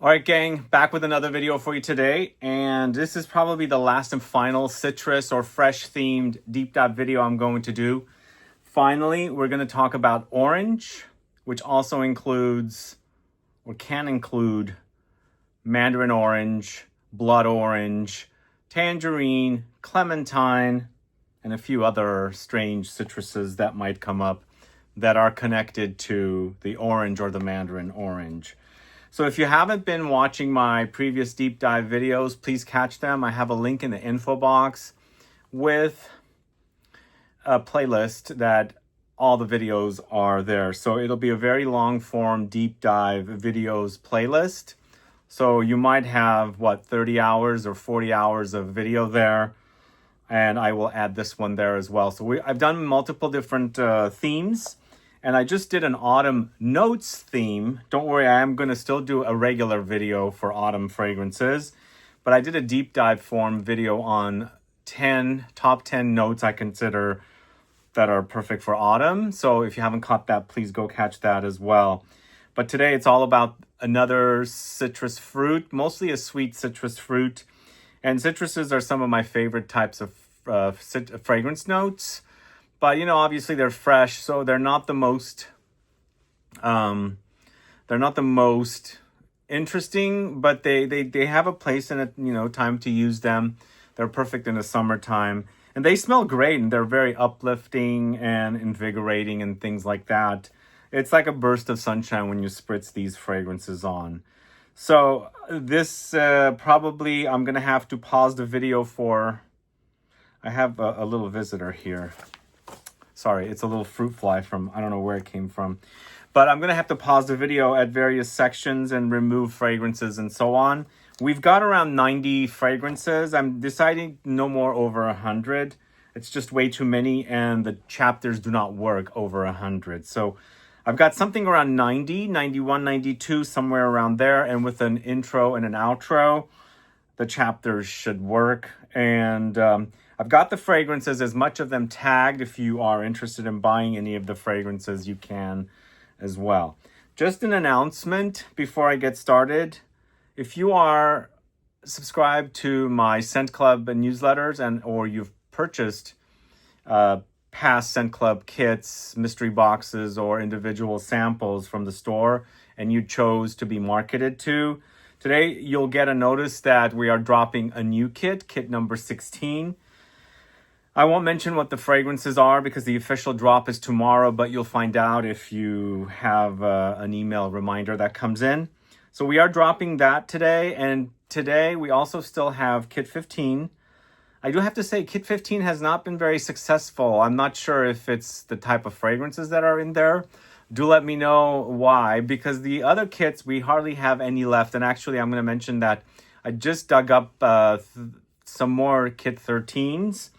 All right, gang, back with another video for you today. And this is probably the last and final citrus or fresh themed deep dive video I'm going to do. Finally, we're going to talk about orange, which also includes or can include Mandarin orange, blood orange, tangerine, clementine, and a few other strange citruses that might come up that are connected to the orange or the Mandarin orange. So if you haven't been watching my previous deep dive videos, please catch them. I have a link in the info box with a playlist that all the videos are there. So it'll be a very long form deep dive videos playlist. So you might have, 30 hours or 40 hours of video there. And I will add this one there as well. So I've done multiple different themes. And I just did an autumn notes theme. Don't worry, I am going to still do a regular video for autumn fragrances. But I did a deep dive form video on top 10 notes I consider that are perfect for autumn. So if you haven't caught that, please go catch that as well. But today it's all about another citrus fruit, mostly a sweet citrus fruit. And citruses are some of my favorite types of fragrance notes. But, obviously they're fresh, so they're not the most interesting, but they have a place in it, time to use them. They're perfect in the summertime. And they smell great, and they're very uplifting and invigorating and things like that. It's like a burst of sunshine when you spritz these fragrances on. So this probably, I'm going to have to pause the video for, I have a little visitor here. Sorry, it's a little fruit fly from, I don't know where it came from. But I'm going to have to pause the video at various sections and remove fragrances and so on. We've got around 90 fragrances. I'm deciding no more over 100. It's just way too many, and the chapters do not work over 100. So I've got something around 90, 91, 92, somewhere around there. And with an intro and an outro, the chapters should work. And I've got the fragrances, as much of them tagged. If you are interested in buying any of the fragrances, you can as well. Just an announcement before I get started. If you are subscribed to my Scent Club newsletters or you've purchased past Scent Club kits, mystery boxes, or individual samples from the store, and you chose to be marketed to, today you'll get a notice that we are dropping a new kit number 16. I won't mention what the fragrances are because the official drop is tomorrow, but you'll find out if you have an email reminder that comes in. So we are dropping that today, and today we also still have kit 15. I do have to say, kit 15 has not been very successful. I'm not sure if it's the type of fragrances that are in there. Do let me know why, because the other kits, we hardly have any left. And actually, I'm going to mention that I just dug up some more kit 13s.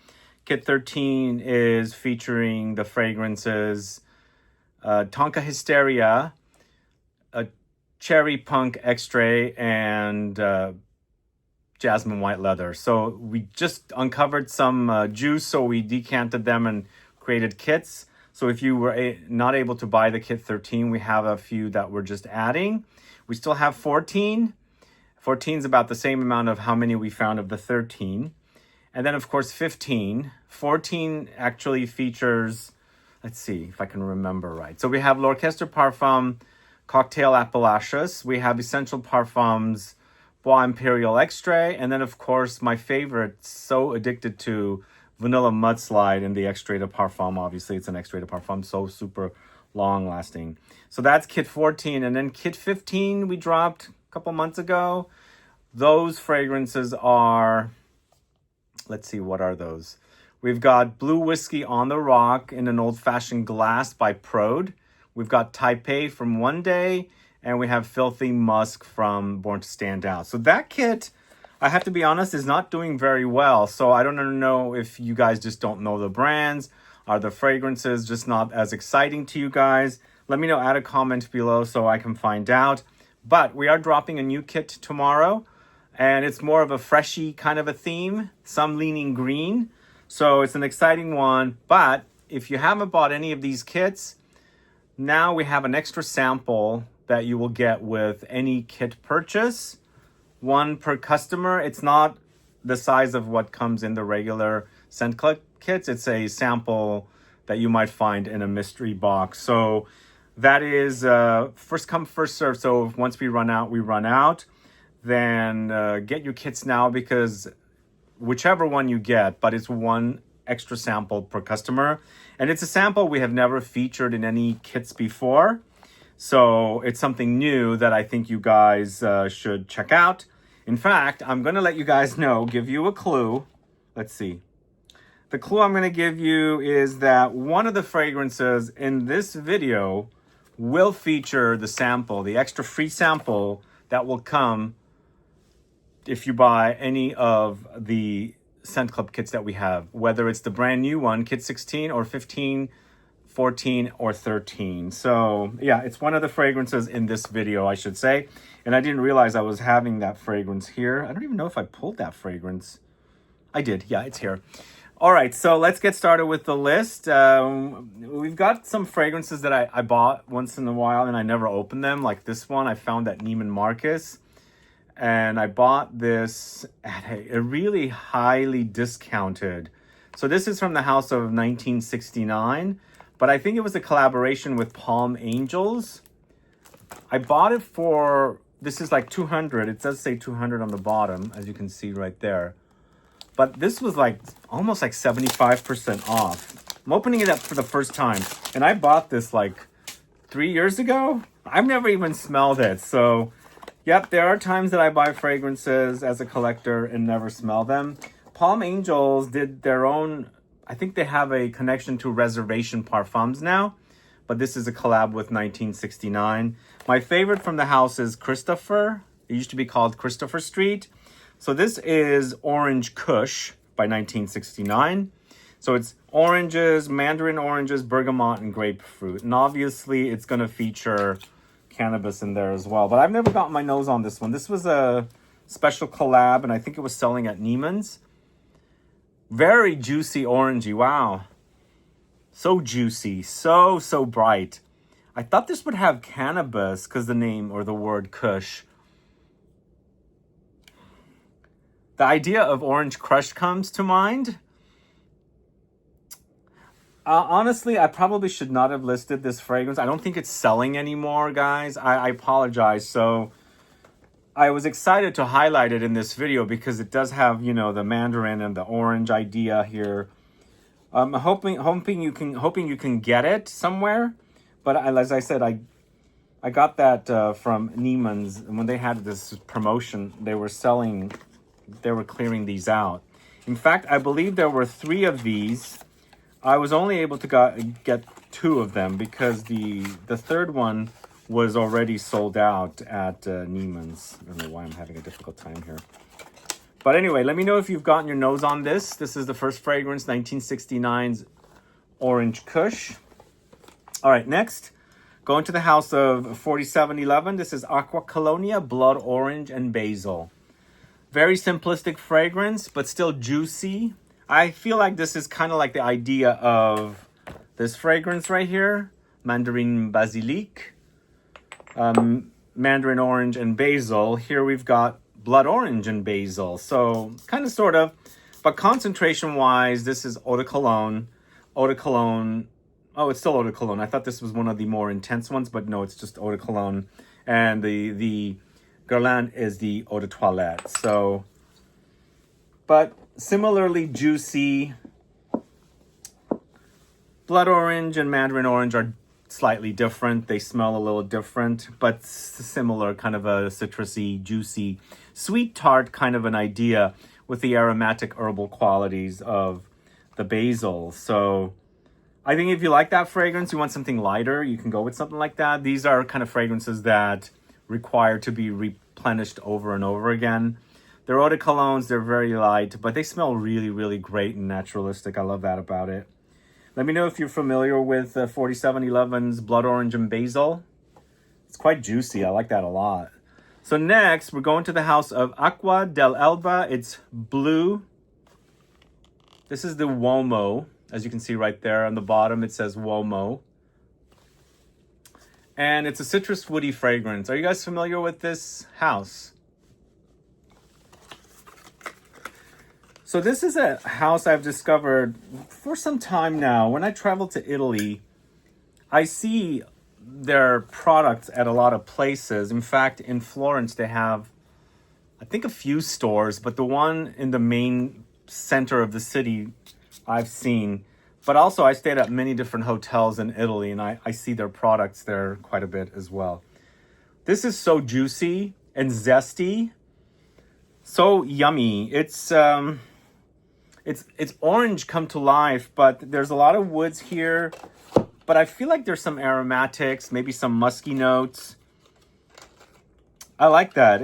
Kit 13 is featuring the fragrances Tonka Hysteria, Cherry Punk Extrait, and Jasmine White Leather. So we just uncovered some juice, so we decanted them and created kits. So if you were not able to buy the kit 13, we have a few that we're just adding. We still have 14. 14 is about the same amount of how many we found of the 13. And then, of course, 15. 14 actually features, let's see if I can remember right. So we have L'Orchestre Parfum Cocktail Appalachius. We have Essential Parfums Bois Imperial Extrait. And then, of course, my favorite, so addicted to Vanilla Mudslide in the Extrait de Parfum. Obviously, it's an Extrait de Parfum, so super long lasting. So that's kit 14. And then kit 15 we dropped a couple months ago. Those fragrances are... Let's see, what are those? We've got Blue Whiskey on the Rock in an old-fashioned glass by Prode. We've got Taipei from One Day, and we have Filthy Musk from Born to Stand Out. So that kit, I have to be honest, is not doing very well. So I don't know if you guys just don't know the brands. Are the fragrances just not as exciting to you guys? Let me know, add a comment below so I can find out. But we are dropping a new kit tomorrow. And it's more of a freshy kind of a theme, some leaning green. So it's an exciting one. But if you haven't bought any of these kits, now we have an extra sample that you will get with any kit purchase. One per customer. It's not the size of what comes in the regular scent kits. It's a sample that you might find in a mystery box. So that is first come, first serve. So once we run out, we run out. Then get your kits now, because whichever one you get, but it's one extra sample per customer. And it's a sample we have never featured in any kits before. So it's something new that I think you guys should check out. In fact, I'm going to let you guys know, give you a clue. Let's see. The clue I'm going to give you is that one of the fragrances in this video will feature the sample, the extra free sample that will come if you buy any of the Scent Club kits that we have, whether it's the brand new one, kit 16 or 15, 14 or 13. So yeah, it's one of the fragrances in this video, I should say. And I didn't realize I was having that fragrance here. I don't even know if I pulled that fragrance. I did. Yeah, it's here. All right, so let's get started with the list. We've got some fragrances that I bought once in a while and I never opened them. Like this one, I found at Neiman Marcus. And I bought this at a really highly discounted. So this is from the house of 1969. But I think it was a collaboration with Palm Angels. I bought it for, this is like 200. It does say 200 on the bottom, as you can see right there. But this was like almost like 75% off. I'm opening it up for the first time. And I bought this like 3 years ago. I've never even smelled it. So yep, there are times that I buy fragrances as a collector and never smell them. Palm Angels did their own, I think they have a connection to Reservation Parfums now, but this is a collab with 1969. My favorite from the house is Christopher. It used to be called Christopher Street. So this is Orange KUSH by 1969. So it's oranges, mandarin oranges, bergamot, and grapefruit. And obviously it's going to feature cannabis in there as well. But I've never gotten my nose on this one. This was a special collab, and I think it was selling at Neiman's. Very juicy orangey. Wow. So juicy. So bright. I thought this would have cannabis because the name or the word KUSH. The idea of Orange Crush comes to mind. Honestly, I probably should not have listed this fragrance. I don't think it's selling anymore, guys. I apologize. So I was excited to highlight it in this video because it does have, you know, the mandarin and the orange idea here. I'm hoping you can get it somewhere. But as I said, I got that from Neiman's, and when they had this promotion, they were clearing these out. In fact, I believe there were 3 of these. I was only able to get 2 of them because the third one was already sold out at Neiman's. I don't know why I'm having a difficult time here. But anyway, let me know if you've gotten your nose on this. This is the first fragrance, 1969's Orange KUSH. All right, next, going to the house of 4711. This is ACQUA Colonia, Blood Orange and Basil. Very simplistic fragrance, but still juicy. I feel like this is kind of like the idea of this fragrance right here. Mandarin Basilic, Mandarin Orange and Basil. Here we've got Blood Orange and Basil. So kind of sort of, but concentration wise, this is Eau de Cologne. Eau de Cologne. Oh, it's still Eau de Cologne. I thought this was one of the more intense ones, but no, it's just Eau de Cologne. And the Guerlain is the Eau de Toilette. So, but similarly juicy. Blood Orange and Mandarin Orange are slightly different. They smell a little different, but similar, kind of a citrusy, juicy, sweet tart kind of an idea with the aromatic herbal qualities of the basil. So I think if you like that fragrance, you want something lighter, you can go with something like that. These are kind of fragrances that require to be replenished over and over again. They're eau de colognes, they're very light, but they smell really, really great and naturalistic. I love that about it. Let me know if you're familiar with 4711's Blood Orange and Basil. It's quite juicy. I like that a lot. So next, we're going to the house of ACQUA del ELBA. It's blue. This is the Uomo. As you can see right there on the bottom, it says Uomo. And it's a citrus woody fragrance. Are you guys familiar with this house? So this is a house I've discovered for some time now. When I travel to Italy, I see their products at a lot of places. In fact, in Florence, they have, I think, a few stores, but the one in the main center of the city I've seen. But also, I stayed at many different hotels in Italy, and I see their products there quite a bit as well. This is so juicy and zesty, so yummy. It's orange come to life, but there's a lot of woods here. But I feel like there's some aromatics, maybe some musky notes. I like that.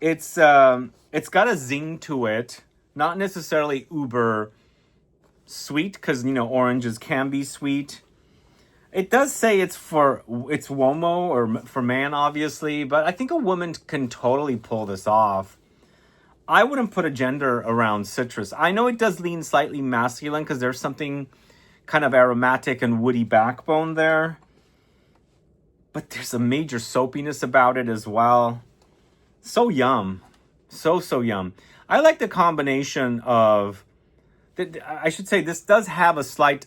It's got a zing to it, not necessarily uber sweet, because oranges can be sweet. It does say it's uomo, or for man, obviously, but I think a woman can totally pull this off. I wouldn't put a gender around citrus. I know it does lean slightly masculine because there's something kind of aromatic and woody backbone there. But there's a major soapiness about it as well. So yum. So yum. I like the combination of... I should say this does have a slight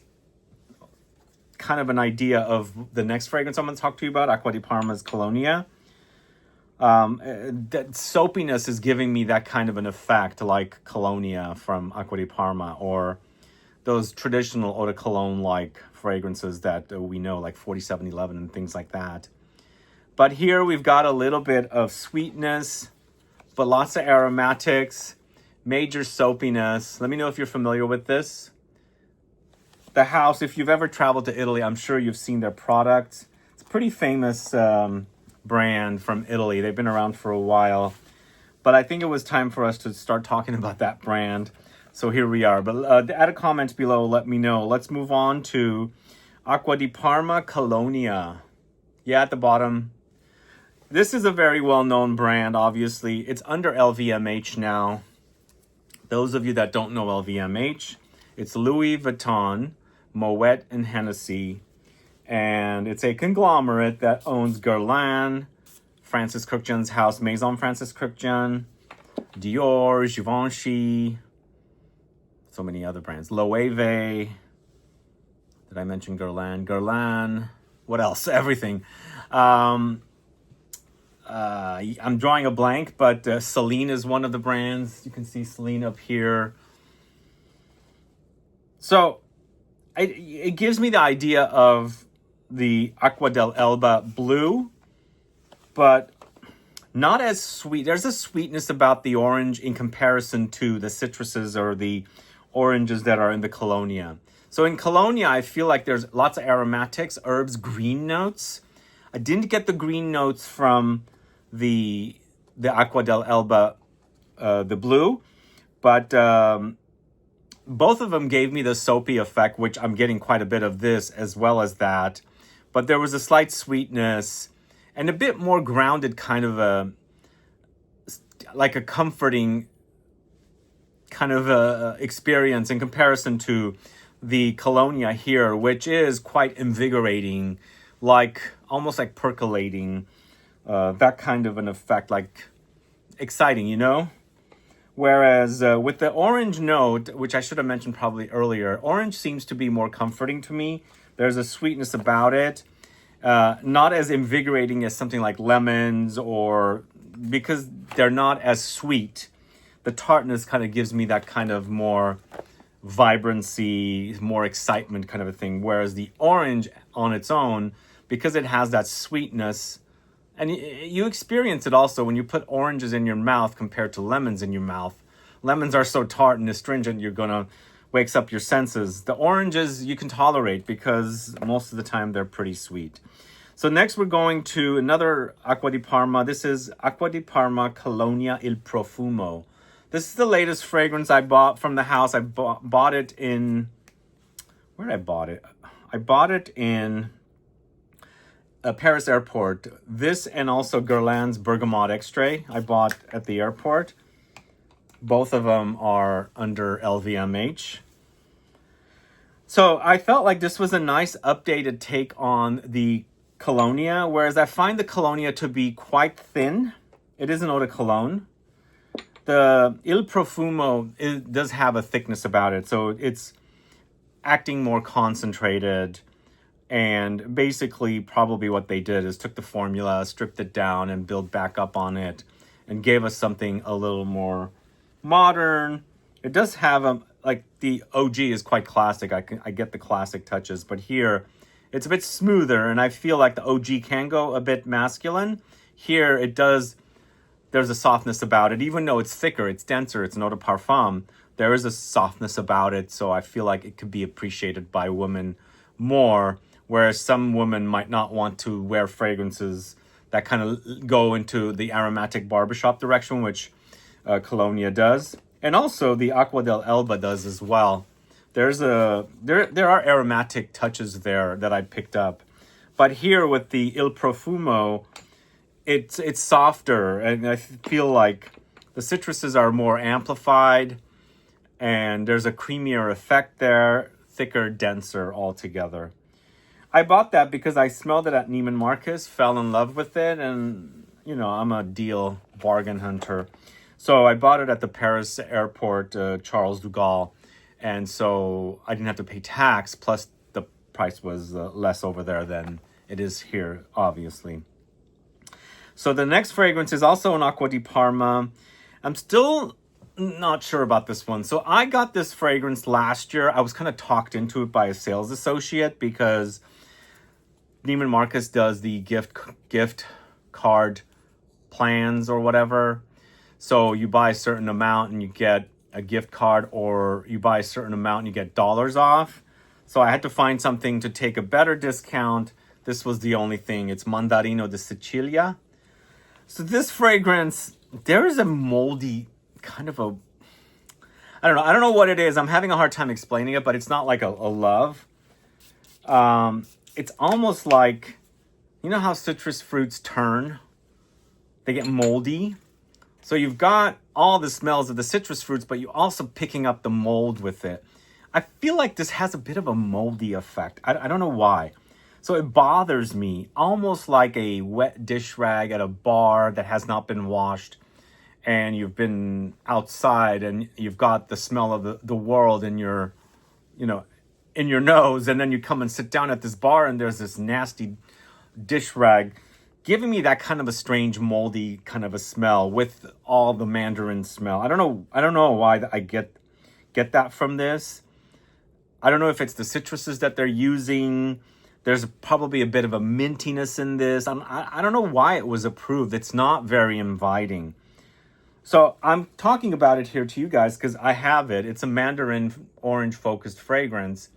kind of an idea of the next fragrance I'm going to talk to you about, Acqua di Parma's Colonia. That soapiness is giving me that kind of an effect like Colonia from Acqua di Parma, or those traditional eau de cologne like fragrances that we know, like 4711 and things like that. But here we've got a little bit of sweetness, but lots of aromatics, major soapiness. Let me know if you're familiar with this. The house, if you've ever traveled to Italy, I'm sure you've seen their products. It's a pretty famous brand from Italy. They've been around for a while. But I think it was time for us to start talking about that brand. So here we are. But add a comment below. Let me know. Let's move on to Acqua di Parma Colonia. Yeah, at the bottom. This is a very well-known brand, obviously. It's under LVMH now. Those of you that don't know LVMH, it's Louis Vuitton, Moet, and Hennessy. And it's a conglomerate that owns Guerlain, Francis Kurkdjian's house, Maison Francis Kurkdjian, Dior, Givenchy, so many other brands. Loewe. Did I mention Guerlain? Guerlain. What else? Everything. I'm drawing a blank, but Celine is one of the brands. You can see Celine up here. So it gives me the idea of the Acqua dell'Elba blue, but not as sweet. There's a sweetness about the orange in comparison to the citruses or the oranges that are in the Colonia. So in Colonia, I feel like there's lots of aromatics, herbs, green notes. I didn't get the green notes from the Acqua dell'Elba, the blue, but both of them gave me the soapy effect, which I'm getting quite a bit of this as well as that. But there was a slight sweetness and a bit more grounded kind of like a comforting kind of experience in comparison to the Colonia here, which is quite invigorating, like almost like percolating, that kind of an effect, like exciting, Whereas with the orange note, which I should have mentioned probably earlier, orange seems to be more comforting to me. There's a sweetness about it, not as invigorating as something like lemons, or because they're not as sweet. The tartness kind of gives me that kind of more vibrancy, more excitement kind of a thing. Whereas the orange on its own, because it has that sweetness, and you experience it also when you put oranges in your mouth compared to lemons in your mouth. Lemons are so tart and astringent, you're going to wakes up your senses. The oranges you can tolerate because most of the time they're pretty sweet. So next we're going to another Acqua di Parma. This is Acqua di Parma Colonia Il Profumo. This is the latest fragrance I bought from the house. I bought it in... Where did I bought it? I bought it in Paris airport. This and also Guerlain's Bergamot Extrait I bought at the airport. Both of them are under LVMH. So I felt like this was a nice updated take on the Colonia, whereas I find the Colonia to be quite thin. It is an eau de cologne. The Il Profumo does have a thickness about it, so it's acting more concentrated. And basically, probably what they did is took the formula, stripped it down, and built back up on it, and gave us something a little more modern. It does have like the OG is quite classic. I get the classic touches, but here it's a bit smoother, and I feel like the OG can go a bit masculine. Here it does. There's a softness about it, even though it's thicker, it's denser, it's an eau de parfum. There is a softness about it, so I feel like it could be appreciated by women more, whereas some women might not want to wear fragrances that kind of go into the aromatic barbershop direction, which Colonia does. And also the ACQUA del ELBA does as well. There are aromatic touches there that I picked up. But here with the Il Profumo, it's softer, and I feel like the citruses are more amplified, and there's a creamier effect there, thicker, denser altogether. I bought that because I smelled it at Neiman Marcus, fell in love with it, and, you know, I'm a deal bargain hunter. So I bought it at the Paris airport, Charles de Gaulle, and so I didn't have to pay tax, plus the price was less over there than it is here, obviously. So the next fragrance is also an Acqua di Parma. I'm still not sure about this one. So I got this fragrance last year. I was kind of talked into it by a sales associate because Neiman Marcus does the gift card plans or whatever. So you buy a certain amount and you get a gift card, or you buy a certain amount and you get dollars off. So I had to find something to take a better discount. This was the only thing. It's Mandarino de Sicilia. So this fragrance, there is a moldy kind of a, I don't know what it is. I'm having a hard time explaining it, but it's not like a love. It's almost like, you know how citrus fruits turn? They get moldy. So you've got all the smells of the citrus fruits, but you're also picking up the mold with it. I feel like this has a bit of a moldy effect. I don't know why. So it bothers me, almost like a wet dish rag at a bar that has not been washed, and you've been outside and you've got the smell of the world in your, in your nose, and then you come and sit down at this bar and there's this nasty dish rag giving me that kind of a strange moldy kind of a smell with all the mandarin smell. I don't know why I get that from this. I don't know if it's the citruses that they're using. There's probably a bit of a mintiness in this. I don't know why it was approved. It's not very inviting. So I'm talking about it here to you guys because I have it. It's a mandarin orange focused fragrance.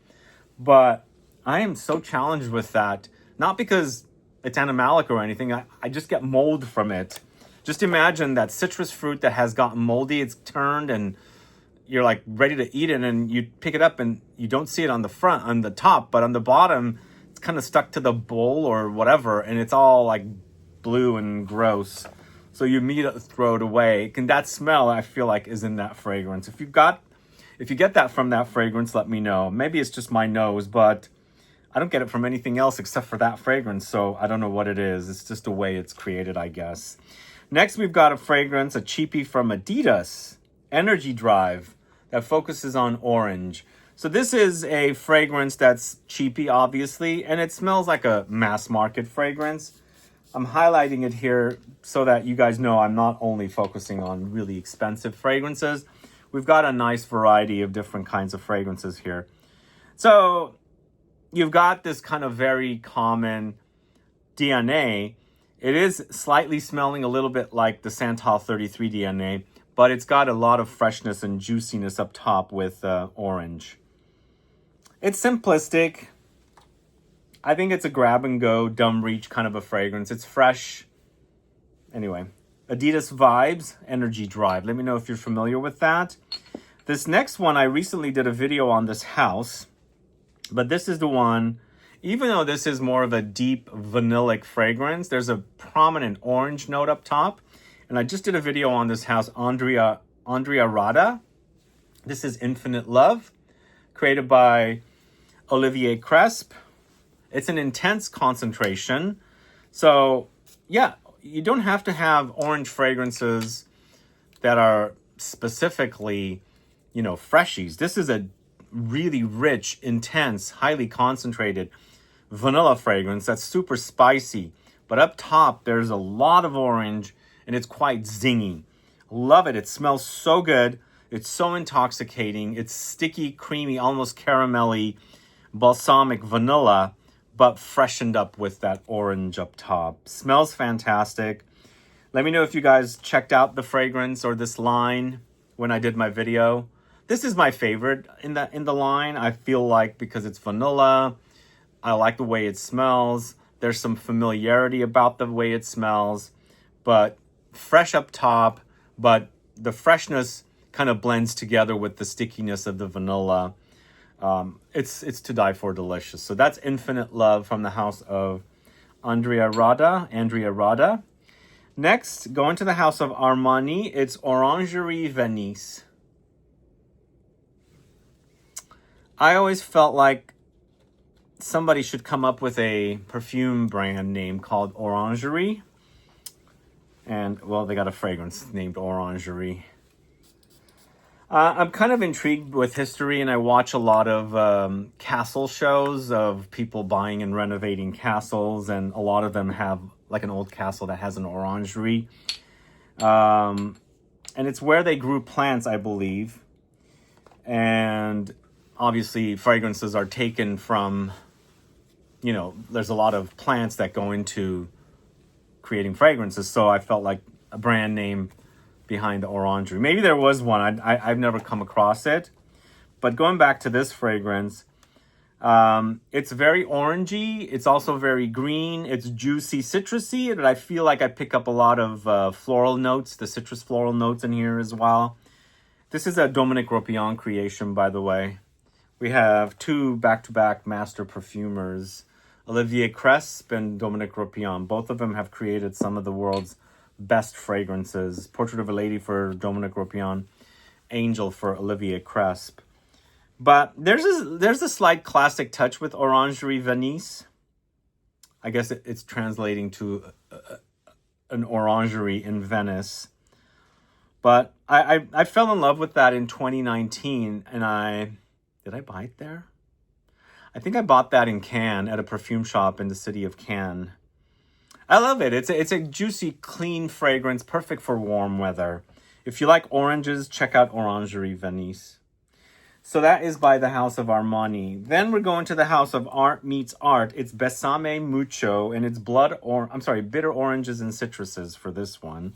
But I am so challenged with that. Not because it's animalic or anything. I just get mold from it. Just imagine that citrus fruit that has gotten moldy. It's turned and you're like ready to eat it, and you pick it up and you don't see it on the top, but on the bottom, it's kind of stuck to the bowl or whatever, and it's all like blue and gross. So you immediately throw it away. And that smell, I feel like, is in that fragrance. If you get that from that fragrance, let me know. Maybe it's just my nose, but I don't get it from anything else except for that fragrance. So I don't know what it is. It's just the way it's created, I guess. Next, we've got a fragrance, a cheapie from Adidas, Energy Drive, that focuses on orange. So this is a fragrance that's cheapy, obviously, and it smells like a mass market fragrance. I'm highlighting it here so that you guys know I'm not only focusing on really expensive fragrances. We've got a nice variety of different kinds of fragrances here. So you've got this kind of very common DNA. It is slightly smelling a little bit like the Santal 33 DNA, but it's got a lot of freshness and juiciness up top with orange. It's simplistic. I think it's a grab-and-go, dumb reach kind of a fragrance. It's fresh. Anyway, Adidas Vibes, Energy Drive. Let me know if you're familiar with that. This next one, I recently did a video on this house, but this is the one, even though this is more of a deep vanillic fragrance, there's a prominent orange note up top. And I just did a video on this house, Andrea Rada. This is Infinite Love, created by Olivier Cresp. It's an intense concentration. So, yeah, you don't have to have orange fragrances that are specifically, you know, freshies. This is a really rich, intense, highly concentrated vanilla fragrance that's super spicy. But up top, there's a lot of orange, and it's quite zingy. Love it. It smells so good. It's so intoxicating. It's sticky, creamy, almost caramelly, balsamic vanilla, but freshened up with that orange up top. Smells fantastic. Let me know if you guys checked out the fragrance or this line when I did my video. This is my favorite in the line. I feel like because it's vanilla, I like the way it smells. There's some familiarity about the way it smells, but fresh up top, but the freshness kind of blends together with the stickiness of the vanilla. It's to die for delicious. So that's Infinite Love from the house of Andrea Rada. Next, going to the house of Armani, it's Orangerie Venice. I always felt like somebody should come up with a perfume brand name called Orangerie. And, well, they got a fragrance named Orangerie. I'm kind of intrigued with history, and I watch a lot of castle shows of people buying and renovating castles, and a lot of them have like an old castle that has an orangery. And it's where they grew plants, I believe. And obviously fragrances are taken from, you know, there's a lot of plants that go into creating fragrances. So I felt like a brand name behind the orangery. Maybe there was one. I've never come across it. But going back to this fragrance, it's very orangey. It's also very green. It's juicy, citrusy. And I feel like I pick up a lot of floral notes, the citrus floral notes in here as well. This is a Dominique Ropillon creation, by the way. We have two back-to-back master perfumers, Olivier Cresp and Dominique Ropillon. Both of them have created some of the world's best fragrances. Portrait of a Lady for Dominique Ropillon, Angel for Olivier Cresp. But there's a slight classic touch with Orangerie Venice. I guess it's translating to an orangery in Venice. But I fell in love with that in 2019, and did I buy it there? I think I bought that in Cannes at a perfume shop in the city of Cannes. I love it. It's a juicy, clean fragrance, perfect for warm weather. If you like oranges, check out Orangerie Venice. So that is by the house of Armani. Then we're going to the house of Art Meets Art. It's Besame Mucho, and it's bitter oranges and citruses for this one.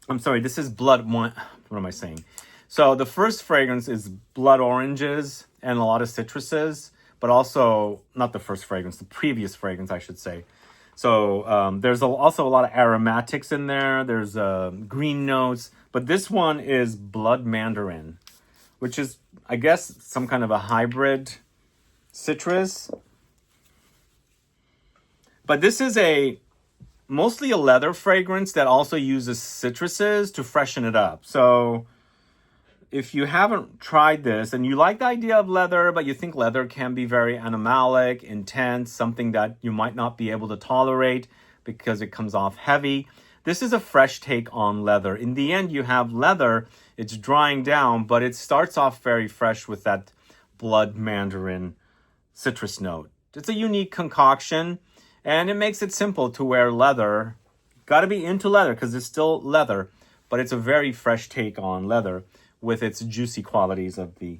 This is what am I saying? So the first fragrance is blood oranges and a lot of citruses, but also, not the first fragrance, the previous fragrance, I should say. So there's also a lot of aromatics in there. There's green notes, but this one is blood mandarin, which is, I guess, some kind of a hybrid citrus. But this is mostly a leather fragrance that also uses citruses to freshen it up. So if you haven't tried this and you like the idea of leather, but you think leather can be very animalic, intense, something that you might not be able to tolerate because it comes off heavy, this is a fresh take on leather. In the end, you have leather, it's drying down, but it starts off very fresh with that blood mandarin citrus note. It's a unique concoction, and it makes it simple to wear leather. Got to be into leather because it's still leather, but it's a very fresh take on leather with its juicy qualities of the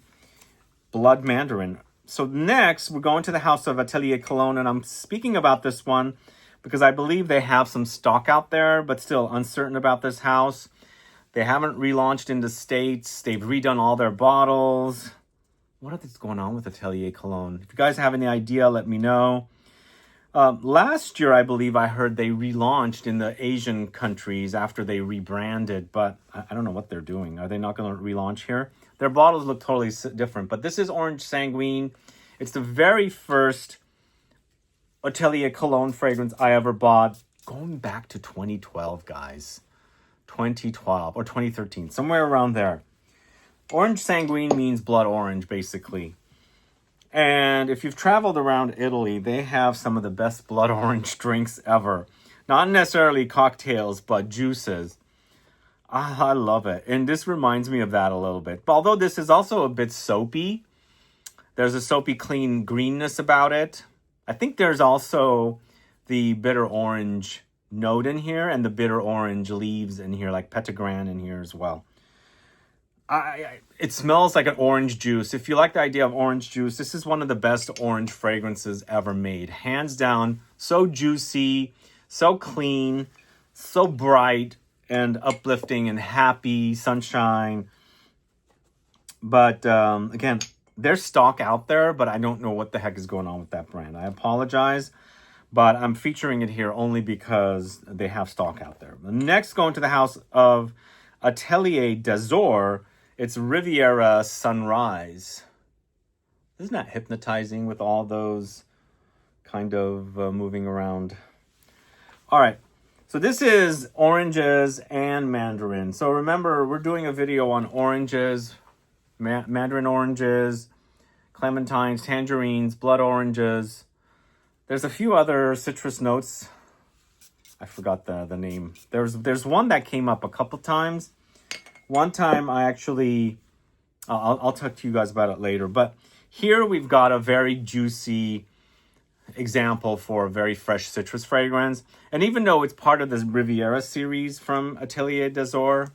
blood mandarin. So next, we're going to the house of Atelier Cologne, and I'm speaking about this one because I believe they have some stock out there, but still uncertain about this house. They haven't relaunched in the States. They've redone all their bottles. What is going on with Atelier Cologne? If you guys have any idea, let me know. Last year, I believe I heard they relaunched in the Asian countries after they rebranded, but I don't know what they're doing. Are they not going to relaunch here? Their bottles look totally different, but this is Orange Sanguine. It's the very first Atelier Cologne fragrance I ever bought, going back to 2012, guys. 2012 or 2013, somewhere around there. Orange Sanguine means blood orange, basically. And if you've traveled around Italy, they have some of the best blood orange drinks ever. Not necessarily cocktails, but juices. I love it. And this reminds me of that a little bit. But although this is also a bit soapy, there's a soapy clean greenness about it. I think there's also the bitter orange note in here and the bitter orange leaves in here, like petitgrain in here as well. It smells like an orange juice. If you like the idea of orange juice, this is one of the best orange fragrances ever made. Hands down, so juicy, so clean, so bright and uplifting and happy, sunshine. But again, there's stock out there, but I don't know what the heck is going on with that brand. I apologize, but I'm featuring it here only because they have stock out there. Next, going to the house of Atelier d'Azur. It's Riviera Sunrise. Isn't that hypnotizing with all those kind of moving around? All right. So this is oranges and mandarin. So remember, we're doing a video on oranges, mandarin oranges, clementines, tangerines, blood oranges. There's a few other citrus notes. I forgot the name. There's one that came up a couple times. One time I actually, I'll talk to you guys about it later. But here we've got a very juicy example for a very fresh citrus fragrance. And even though it's part of this Riviera series from Atelier d'Azur,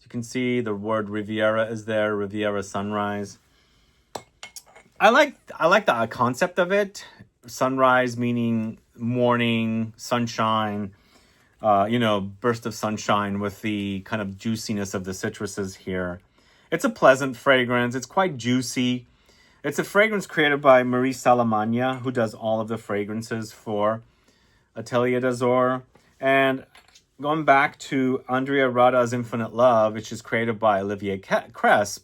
you can see the word Riviera is there, Riviera Sunrise. I like the concept of it. Sunrise meaning morning, sunshine, burst of sunshine with the kind of juiciness of the citruses here. It's a pleasant fragrance. It's quite juicy. It's a fragrance created by Marie Salamagna, who does all of the fragrances for Atelier d'Azur. And going back to Andrea Rada's Infinite Love, which is created by Olivier Cresp,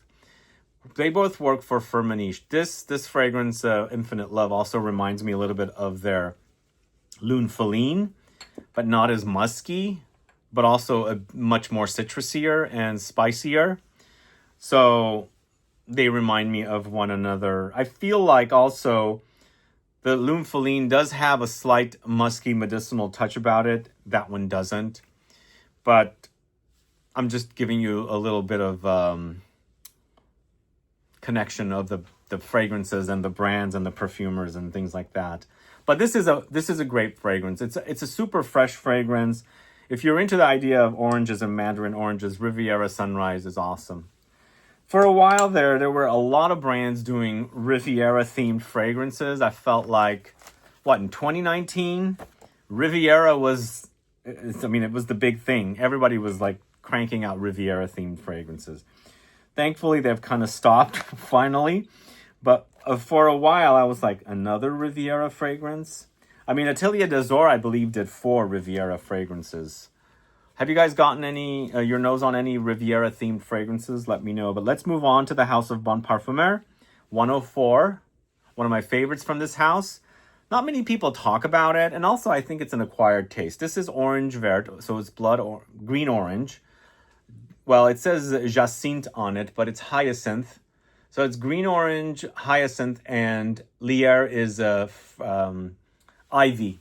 they both work for Firmenich. This fragrance, Infinite Love, also reminds me a little bit of their Lune Feline, but not as musky, but also a much more citrusier and spicier. So they remind me of one another. I feel like also the Lune Feline does have a slight musky medicinal touch about it. That one doesn't. But I'm just giving you a little bit of connection of the fragrances and the brands and the perfumers and things like that. But this is a great fragrance. It's a super fresh fragrance. If you're into the idea of oranges and mandarin oranges, Riviera Sunrise is awesome. For a while there were a lot of brands doing Riviera-themed fragrances. I felt like, in 2019? Riviera it was the big thing. Everybody was like cranking out Riviera-themed fragrances. Thankfully, they've kind of stopped finally. But for a while, I was like, another Riviera fragrance? Atelier d'Azur, I believe, did 4 Riviera fragrances. Have you guys gotten your nose on any Riviera-themed fragrances? Let me know. But let's move on to the House of Bon Parfumeur, 104. One of my favorites from this house. Not many people talk about it. And also, I think it's an acquired taste. This is Orange Verte, so it's green orange. Well, it says Jacinthe on it, but it's hyacinth. So it's green orange, hyacinth, and Lierre is ivy.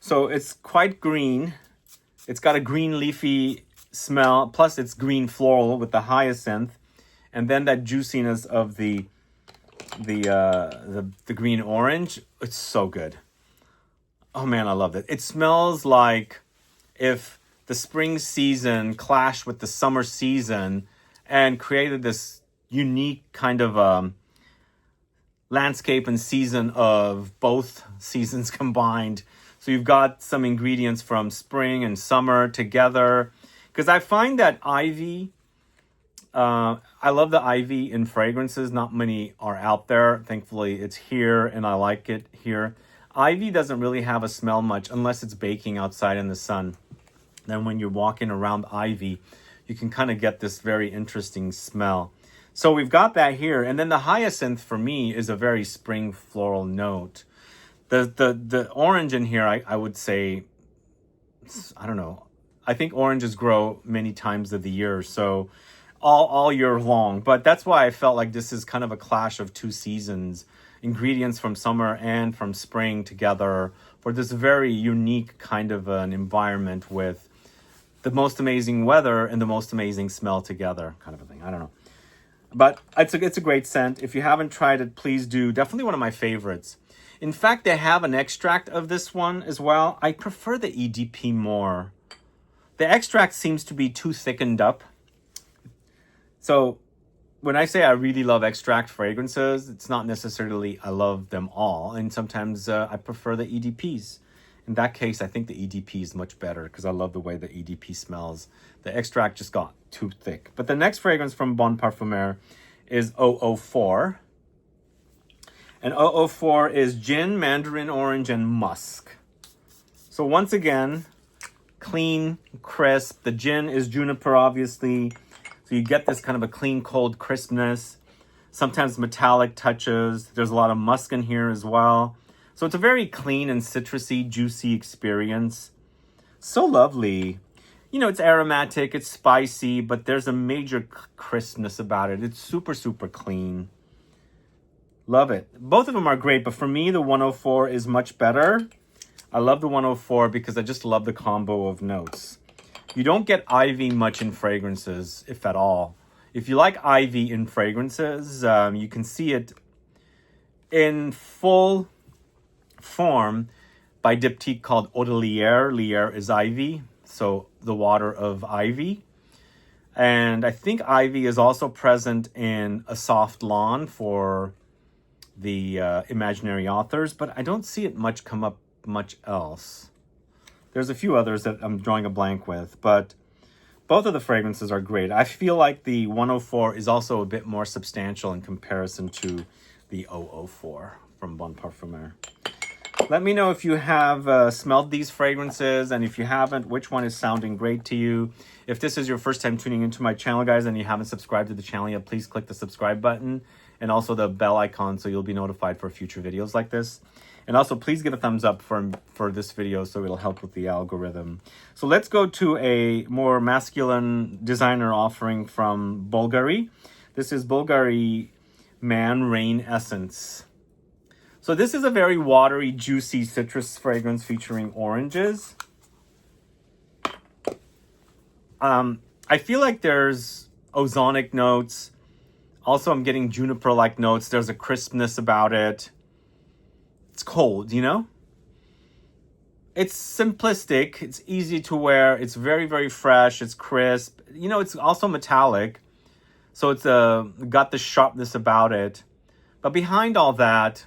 So it's quite green. It's got a green leafy smell, plus it's green floral with the hyacinth, and then that juiciness of the green orange. It's so good. Oh man, I love it. It smells like if the spring season clashed with the summer season and created this unique kind of landscape and season of both seasons combined. So you've got some ingredients from spring and summer together. Because I find that ivy, I love the ivy in fragrances. Not many are out there. Thankfully, it's here and I like it here. Ivy doesn't really have a smell much unless it's baking outside in the sun. Then when you're walking around ivy, you can kind of get this very interesting smell. So we've got that here. And then the hyacinth for me is a very spring floral note. The orange in here, I would say, I don't know. I think oranges grow many times of the year. So all year long. But that's why I felt like this is kind of a clash of two seasons, ingredients from summer and from spring together for this very unique kind of an environment with the most amazing weather and the most amazing smell together, kind of a thing. I don't know. But it's a great scent. If you haven't tried it, please do. Definitely one of my favorites. In fact, they have an extract of this one as well. I prefer the EDP more. The extract seems to be too thickened up. So when I say I really love extract fragrances, it's not necessarily I love them all. And sometimes I prefer the EDPs. In that case, I think the EDP is much better because I love the way the EDP smells. The extract just got too thick. But the next fragrance from Bon Parfumeur is 004. And 004 is gin, mandarin orange, and musk. So once again, clean, crisp. The gin is juniper, obviously. So you get this kind of a clean, cold crispness. Sometimes metallic touches. There's a lot of musk in here as well. So it's a very clean and citrusy, juicy experience. So lovely. You know, it's aromatic, it's spicy, but there's a major crispness about it. It's super, super clean. Love it. Both of them are great, but for me, the 104 is much better. I love the 104 because I just love the combo of notes. You don't get ivy much in fragrances, if at all. If you like ivy in fragrances, you can see it in full form by diptyque called Eau de Lierre. Lierre is ivy, so the water of ivy. And I think ivy is also present in A Soft Lawn for the imaginary authors, but I don't see it much come up much else. There's a few others that I'm drawing a blank with, but both of the fragrances are great. I feel like the 104 is also a bit more substantial in comparison to the 004 from Bon Parfumeur. Let me know if you have smelled these fragrances, and if you haven't, which one is sounding great to you. If this is your first time tuning into my channel, guys, and you haven't subscribed to the channel yet, please click the subscribe button and also the bell icon so you'll be notified for future videos like this. And also, please give a thumbs up for this video so it'll help with the algorithm. So let's go to a more masculine designer offering from Bulgari. This is Bulgari Man Rain Essence. So this is a very watery, juicy citrus fragrance featuring oranges. I feel like there's ozonic notes. Also, I'm getting juniper-like notes. There's a crispness about it. It's cold, you know? It's simplistic. It's easy to wear. It's very, very fresh. It's crisp. You know, it's also metallic. So it's got the sharpness about it. But behind all that,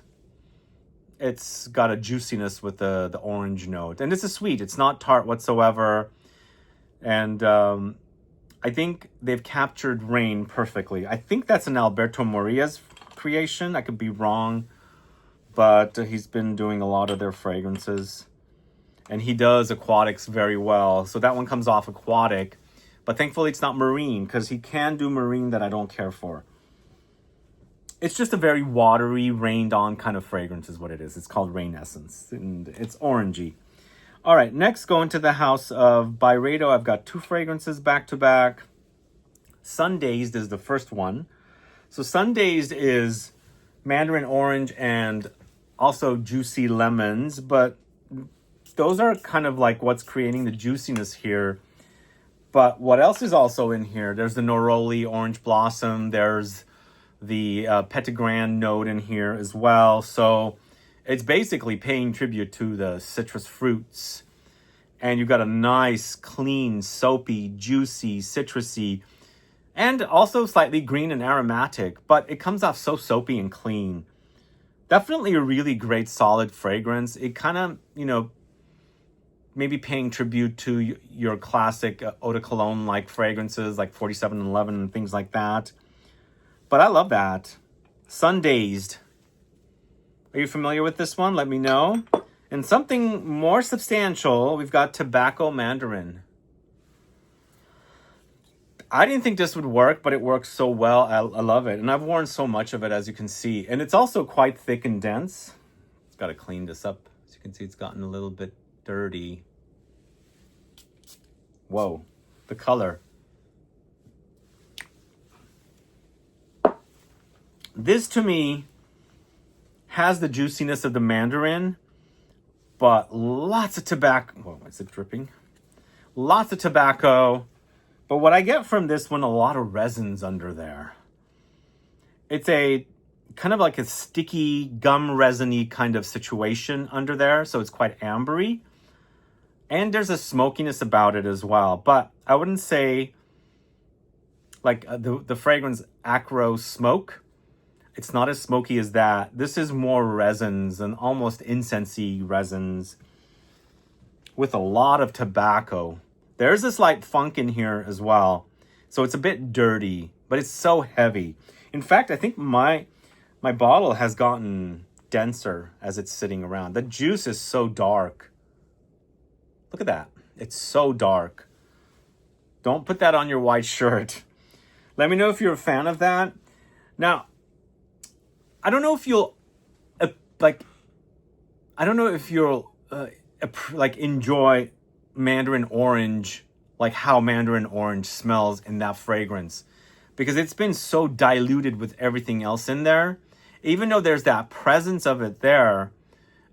it's got a juiciness with the orange note. And this is sweet. It's not tart whatsoever. And I think they've captured rain perfectly. I think that's an Alberto Moria's creation. I could be wrong. But he's been doing a lot of their fragrances. And he does aquatics very well. So that one comes off aquatic. But thankfully it's not marine, because he can do marine that I don't care for. It's just a very watery, rained-on kind of fragrance is what it is. It's called Rain Essence. And it's orangey. All right, next going to the house of Byredo. I've got two fragrances back-to-back. Sundazed is the first one. So Sundazed is mandarin orange and also juicy lemons, but those are kind of like what's creating the juiciness here. But what else is also in here? There's the Neroli orange blossom. There's the Petitgrain note in here as well. So it's basically paying tribute to the citrus fruits. And you've got a nice, clean, soapy, juicy, citrusy, and also slightly green and aromatic. But it comes off so soapy and clean. Definitely a really great, solid fragrance. It kind of, you know, maybe paying tribute to your classic eau de cologne-like fragrances like 4711 and things like that. But I love that. Sundazed. Are you familiar with this one? Let me know. And something more substantial, we've got Tobacco Mandarin. I didn't think this would work, but it works so well. I love it. And I've worn so much of it, as you can see. And it's also quite thick and dense. It's got to clean this up. As you can see, it's gotten a little bit dirty. Whoa. The color. This to me has the juiciness of the Mandarin, but lots of tobacco. Whoa, is it dripping? Lots of tobacco. But what I get from this one, a lot of resins under there. It's a kind of like a sticky, gum resiny kind of situation under there. So it's quite ambery. And there's a smokiness about it as well. But I wouldn't say like the fragrance ACQUA smoke. It's not as smoky as that. This is more resins and almost incensey resins with a lot of tobacco. There's this light funk in here as well. So it's a bit dirty, but it's so heavy. In fact, I think my bottle has gotten denser as it's sitting around. The juice is so dark. Look at that. It's so dark. Don't put that on your white shirt. Let me know if you're a fan of that. Now, I don't know if you'll enjoy Mandarin orange, like how Mandarin orange smells in that fragrance, because it's been so diluted with everything else in there. Even though there's that presence of it there,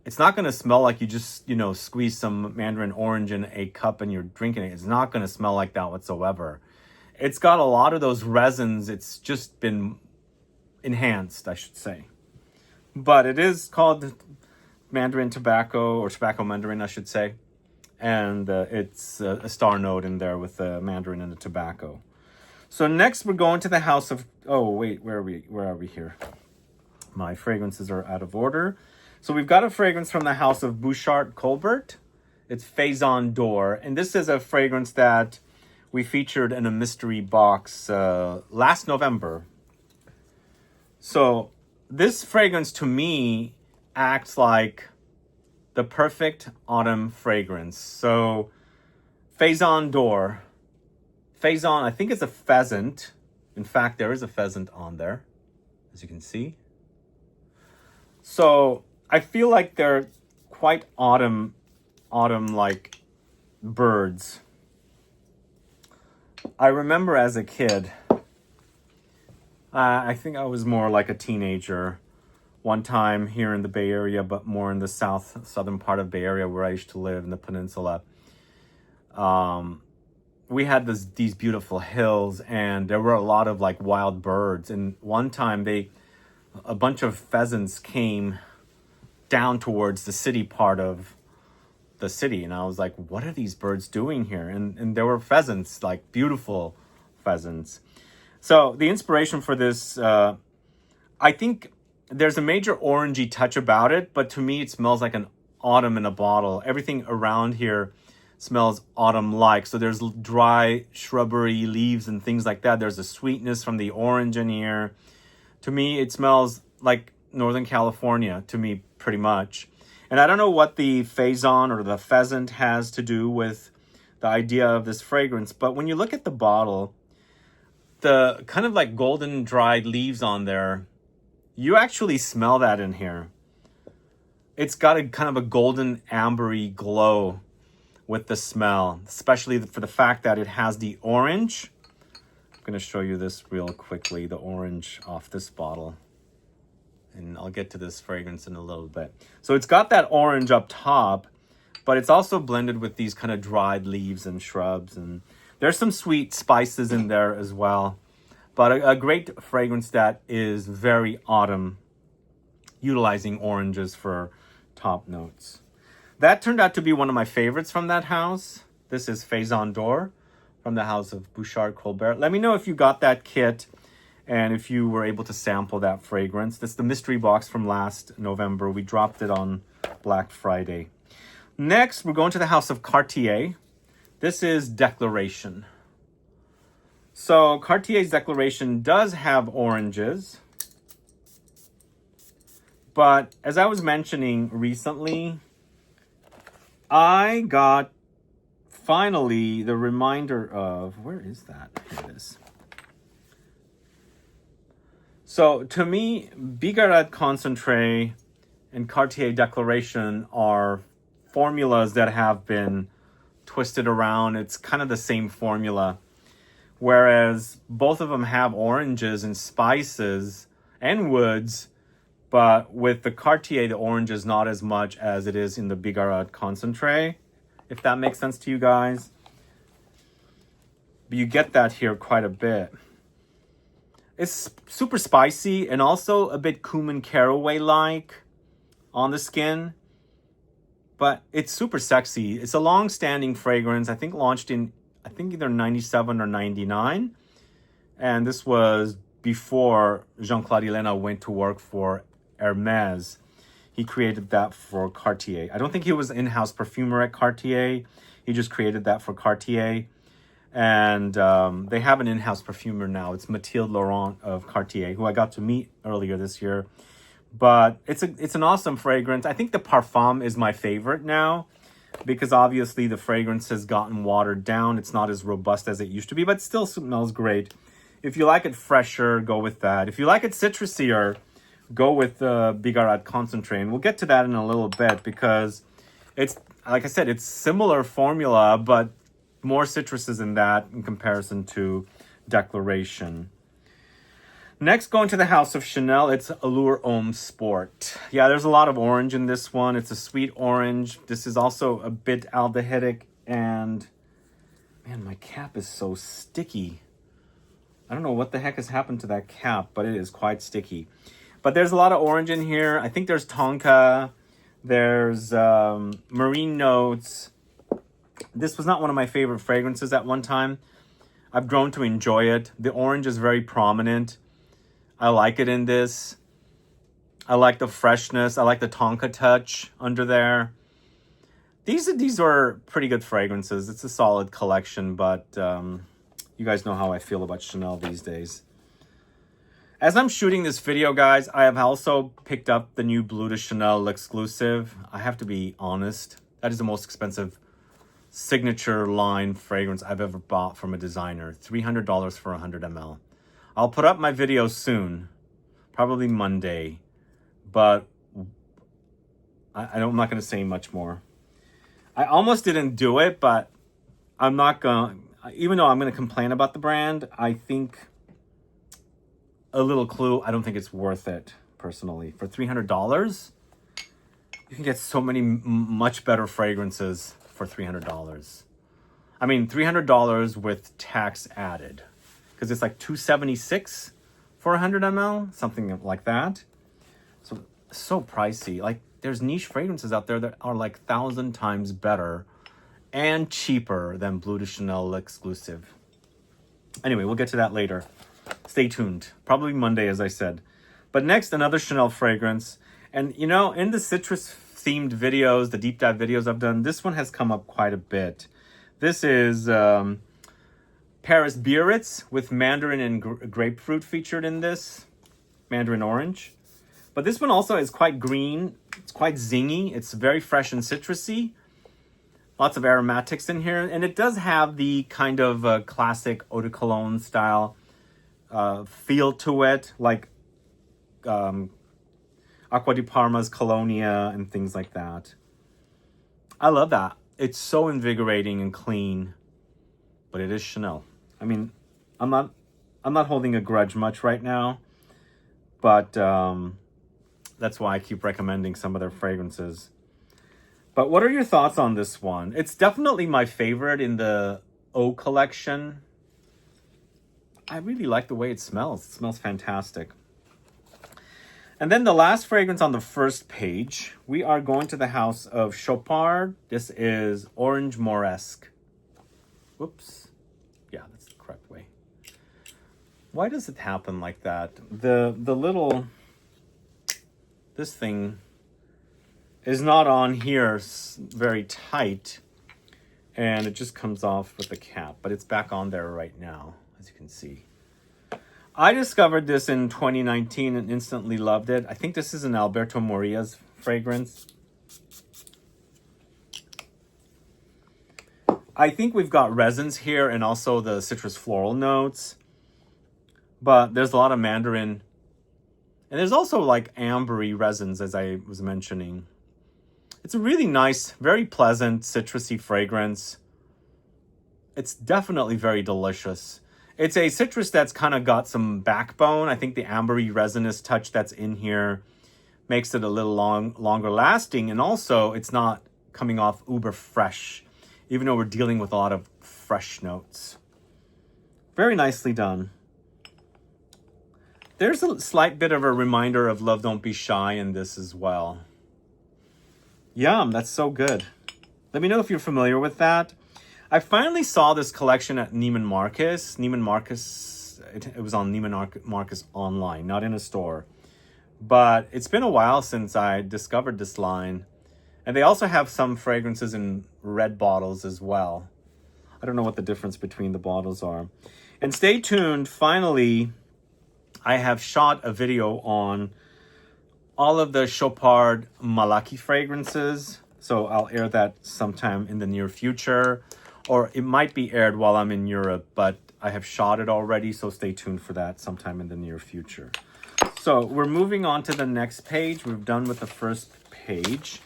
it's not going to smell like you just, squeeze some Mandarin orange in a cup and you're drinking it. It's not going to smell like that whatsoever. It's got a lot of those resins. It's just been enhanced, I should say. But it is called Mandarin tobacco, or tobacco Mandarin, I should say. And it's a star note in there with the Mandarin and the tobacco. So next we're going to the house of... Oh, wait, where are we here? My fragrances are out of order. So we've got a fragrance from the house of Bouchard Colbert. It's Faison d'Or. And this is a fragrance that we featured in a mystery box last November. So this fragrance to me acts like the perfect autumn fragrance. So Faison d'Or. Faison, I think it's a pheasant. In fact, there is a pheasant on there, as you can see. So I feel like they're quite autumn-like birds. I remember as a kid, I think I was more like a teenager, one time here in the Bay Area, but more in the southern part of Bay Area where I used to live in the peninsula. We had these beautiful hills, and there were a lot of like wild birds. And one time a bunch of pheasants came down towards the city part of the city. And I was like, what are these birds doing here? And there were pheasants, like beautiful pheasants. So the inspiration for this, I think there's a major orangey touch about it, but to me it smells like an autumn in a bottle. Everything around here smells autumn-like. So there's dry shrubbery leaves and things like that. There's a sweetness from the orange in here. To me, it smells like Northern California, to me, pretty much. And I don't know what the Faison or the pheasant has to do with the idea of this fragrance, but when you look at the bottle, the kind of like golden dried leaves on there, you actually smell that in here. It's got a kind of a golden ambery glow with the smell, especially for the fact that it has the orange. I'm going to show you this real quickly, the orange off this bottle. And I'll get to this fragrance in a little bit. So it's got that orange up top, but it's also blended with these kind of dried leaves and shrubs. And there's some sweet spices in there as well. But a great fragrance that is very autumn, utilizing oranges for top notes. That turned out to be one of my favorites from that house. This is Faison d'Or from the house of Bouchard Colbert. Let me know if you got that kit and if you were able to sample that fragrance. That's the mystery box from last November. We dropped it on Black Friday. Next, we're going to the house of Cartier. This is Declaration. So Cartier's Declaration does have oranges. But as I was mentioning recently, I got finally the reminder of, where is that? Here it is. So to me, Bigarade Concentree and Cartier Declaration are formulas that have been twisted around. It's kind of the same formula. Whereas both of them have oranges and spices and woods. But with the Cartier, the orange is not as much as it is in the Bigarade Concentree, if that makes sense to you guys. But you get that here quite a bit. It's super spicy and also a bit cumin caraway-like on the skin. But it's super sexy. It's a long-standing fragrance. I think launched in, either 97 or 99. And this was before Jean-Claude Ellena went to work for Hermes. He created that for Cartier. I don't think he was in-house perfumer at Cartier. He just created that for Cartier. And they have an in-house perfumer now. It's Mathilde Laurent of Cartier, who I got to meet earlier this year. But it's an awesome fragrance. I think the Parfum is my favorite now, because obviously the fragrance has gotten watered down. It's not as robust as it used to be, but still smells great. If you like it fresher, go with that. If you like it citrusier, go with the Bigarade Concentrate. And we'll get to that in a little bit, because it's, like I said, it's similar formula, but more citruses in that in comparison to Declaration. Next, going to the House of Chanel, it's Allure Homme Sport. Yeah, there's a lot of orange in this one. It's a sweet orange. This is also a bit aldehydic, and man, my cap is so sticky. I don't know what the heck has happened to that cap, but it is quite sticky. But there's a lot of orange in here. I think there's tonka. There's marine notes. This was not one of my favorite fragrances at one time. I've grown to enjoy it. The orange is very prominent. I like it in this. I like the freshness. I like the tonka touch under there. These are pretty good fragrances. It's a solid collection, but you guys know how I feel about Chanel these days. As I'm shooting this video, guys, I have also picked up the new Bleu de Chanel exclusive. I have to be honest. That is the most expensive signature line fragrance I've ever bought from a designer. $300 for 100 ml. I'll put up my video soon, probably Monday, but I'm not going to say much more. I almost didn't do it, but I'm not going to, even though I'm going to complain about the brand, I think a little clue, I don't think it's worth it, personally. For $300, you can get so many much better fragrances for $300. I mean, $300 with tax added, because it's like $276 for 100 ml, something like that. So pricey. Like, there's niche fragrances out there that are like 1,000 times better and cheaper than Bleu de Chanel exclusive. Anyway, we'll get to that later. Stay tuned. Probably Monday, as I said. But next, another Chanel fragrance. And, you know, in the citrus-themed videos, the deep dive videos I've done, this one has come up quite a bit. This is Paris Biarritz with Mandarin and grapefruit featured in this. Mandarin orange. But this one also is quite green. It's quite zingy. It's very fresh and citrusy. Lots of aromatics in here. And it does have the kind of classic eau de cologne style feel to it. Like ACQUA di Parma's Colonia and things like that. I love that. It's so invigorating and clean. But it is Chanel. I mean, I'm not holding a grudge much right now. But that's why I keep recommending some of their fragrances. But what are your thoughts on this one? It's definitely my favorite in the Eau collection. I really like the way it smells. It smells fantastic. And then the last fragrance on the first page, we are going to the house of Chopard. This is Orange Moresque. Whoops. Yeah, that's the correct way. Why does it happen like that? The little... This thing is not on here very tight, and it just comes off with the cap, but it's back on there right now, as you can see. I discovered this in 2019 and instantly loved it. I think this is an Alberto Moria's fragrance. I think we've got resins here and also the citrus floral notes, but there's a lot of mandarin. And there's also like ambery resins, as I was mentioning. It's a really nice, very pleasant, citrusy fragrance. It's definitely very delicious. It's a citrus that's kind of got some backbone. I think the ambery resinous touch that's in here makes it a little longer lasting. And also, it's not coming off uber fresh, even though we're dealing with a lot of fresh notes. Very nicely done. There's a slight bit of a reminder of Love Don't Be Shy in this as well. Yum, that's so good. Let me know if you're familiar with that. I finally saw this collection at Neiman Marcus. Neiman Marcus, it was on Neiman Marcus online, not in a store. But it's been a while since I discovered this line. And they also have some fragrances in red bottles as well. I don't know what the difference between the bottles are. And stay tuned, finally, I have shot a video on all of the Chopard Malaki fragrances. So I'll air that sometime in the near future. Or it might be aired while I'm in Europe, but I have shot it already, so stay tuned for that sometime in the near future. So we're moving on to the next page. We're done with the first page.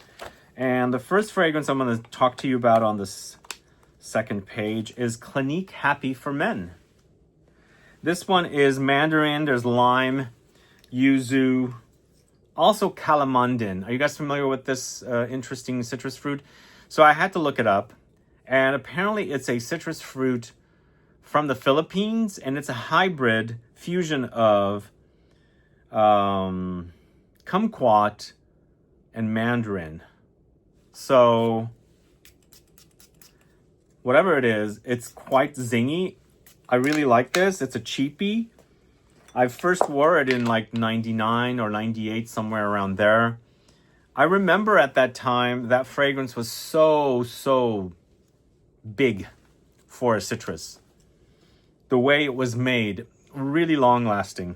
And the first fragrance I'm going to talk to you about on this second page is Clinique Happy for Men. This one is mandarin, there's lime, yuzu, also calamondin. Are you guys familiar with this interesting citrus fruit? So I had to look it up. And apparently it's a citrus fruit from the Philippines, and it's a hybrid fusion of kumquat and mandarin. So whatever it is, it's quite zingy. I really like this. It's a cheapie. I first wore it in like 99 or 98, somewhere around there. I remember at that time, that fragrance was so big for a citrus. The way it was made, really long lasting.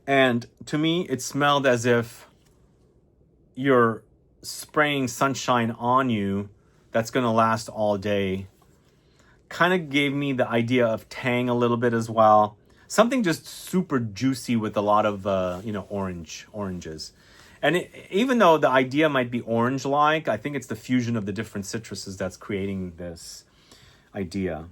And to me, it smelled as if you're spraying sunshine on you that's going to last all day. Kind of gave me the idea of tang a little bit as well. Something just super juicy with a lot of, oranges. And even though the idea might be orange-like, I think it's the fusion of the different citruses that's creating this idea.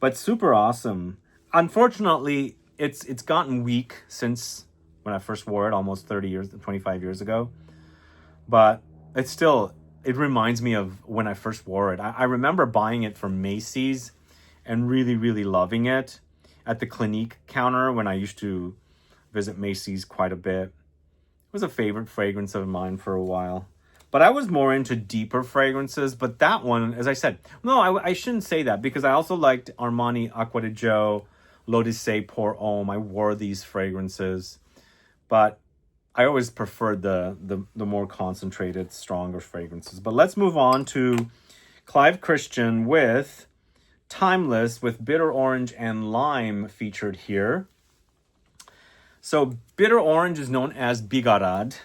But super awesome. Unfortunately, it's gotten weak since when I first wore it almost 25 years ago. But it reminds me of when I first wore it. I remember buying it from Macy's and really, really loving it at the Clinique counter when I used to visit Macy's quite a bit. It was a favorite fragrance of mine for a while. But I was more into deeper fragrances. But that one, as I said, no, I shouldn't say that, because I also liked Armani Acqua di Gio, l'Odyssée Pour Homme. I wore these fragrances. But I always preferred the more concentrated, stronger fragrances. But let's move on to Clive Christian with Timeless, with bitter orange and lime featured here. So bitter orange is known as Bigarade.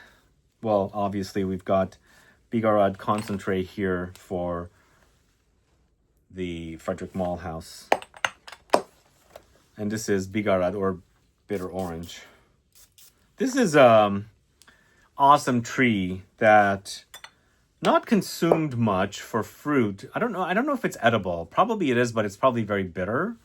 Well, obviously we've got Bigarade Concentree here for the Frederic Malle house. And this is Bigarade, or bitter orange. This is awesome tree that not consumed much for fruit. I don't know if it's edible. Probably it is, but it's probably very bitter.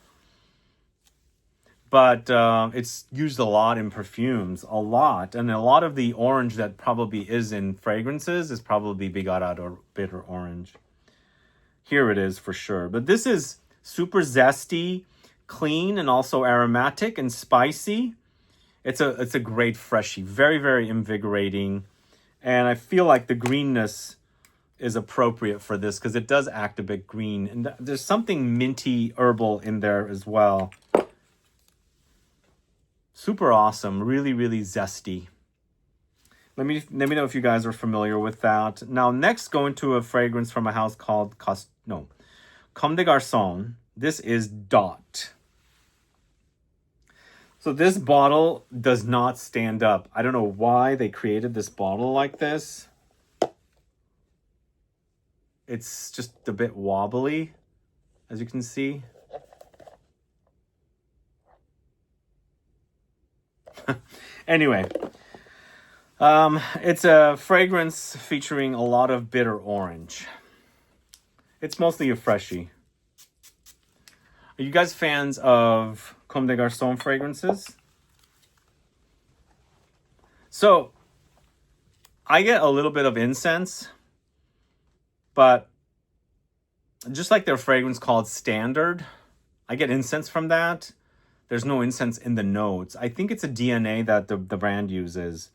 But it's used a lot in perfumes, a lot. And a lot of the orange that probably is in fragrances is probably Bigarade or bitter orange. Here it is for sure. But this is super zesty, clean, and also aromatic and spicy. It's a great freshie, very, very invigorating. And I feel like the greenness is appropriate for this because it does act a bit green. And there's something minty herbal in there as well. Super awesome, really, really zesty. Let me know if you guys are familiar with that. Now, next, go into a fragrance from a house called Comme des Garçons. This is Dot. So this bottle does not stand up. I don't know why they created this bottle like this. It's just a bit wobbly, as you can see. Anyway, it's a fragrance featuring a lot of bitter orange. It's mostly a freshie. Are you guys fans of Comme des Garçons fragrances? So, I get a little bit of incense, but just like their fragrance called Standard, I get incense from that. There's no incense in the notes. I think it's a DNA that the brand uses.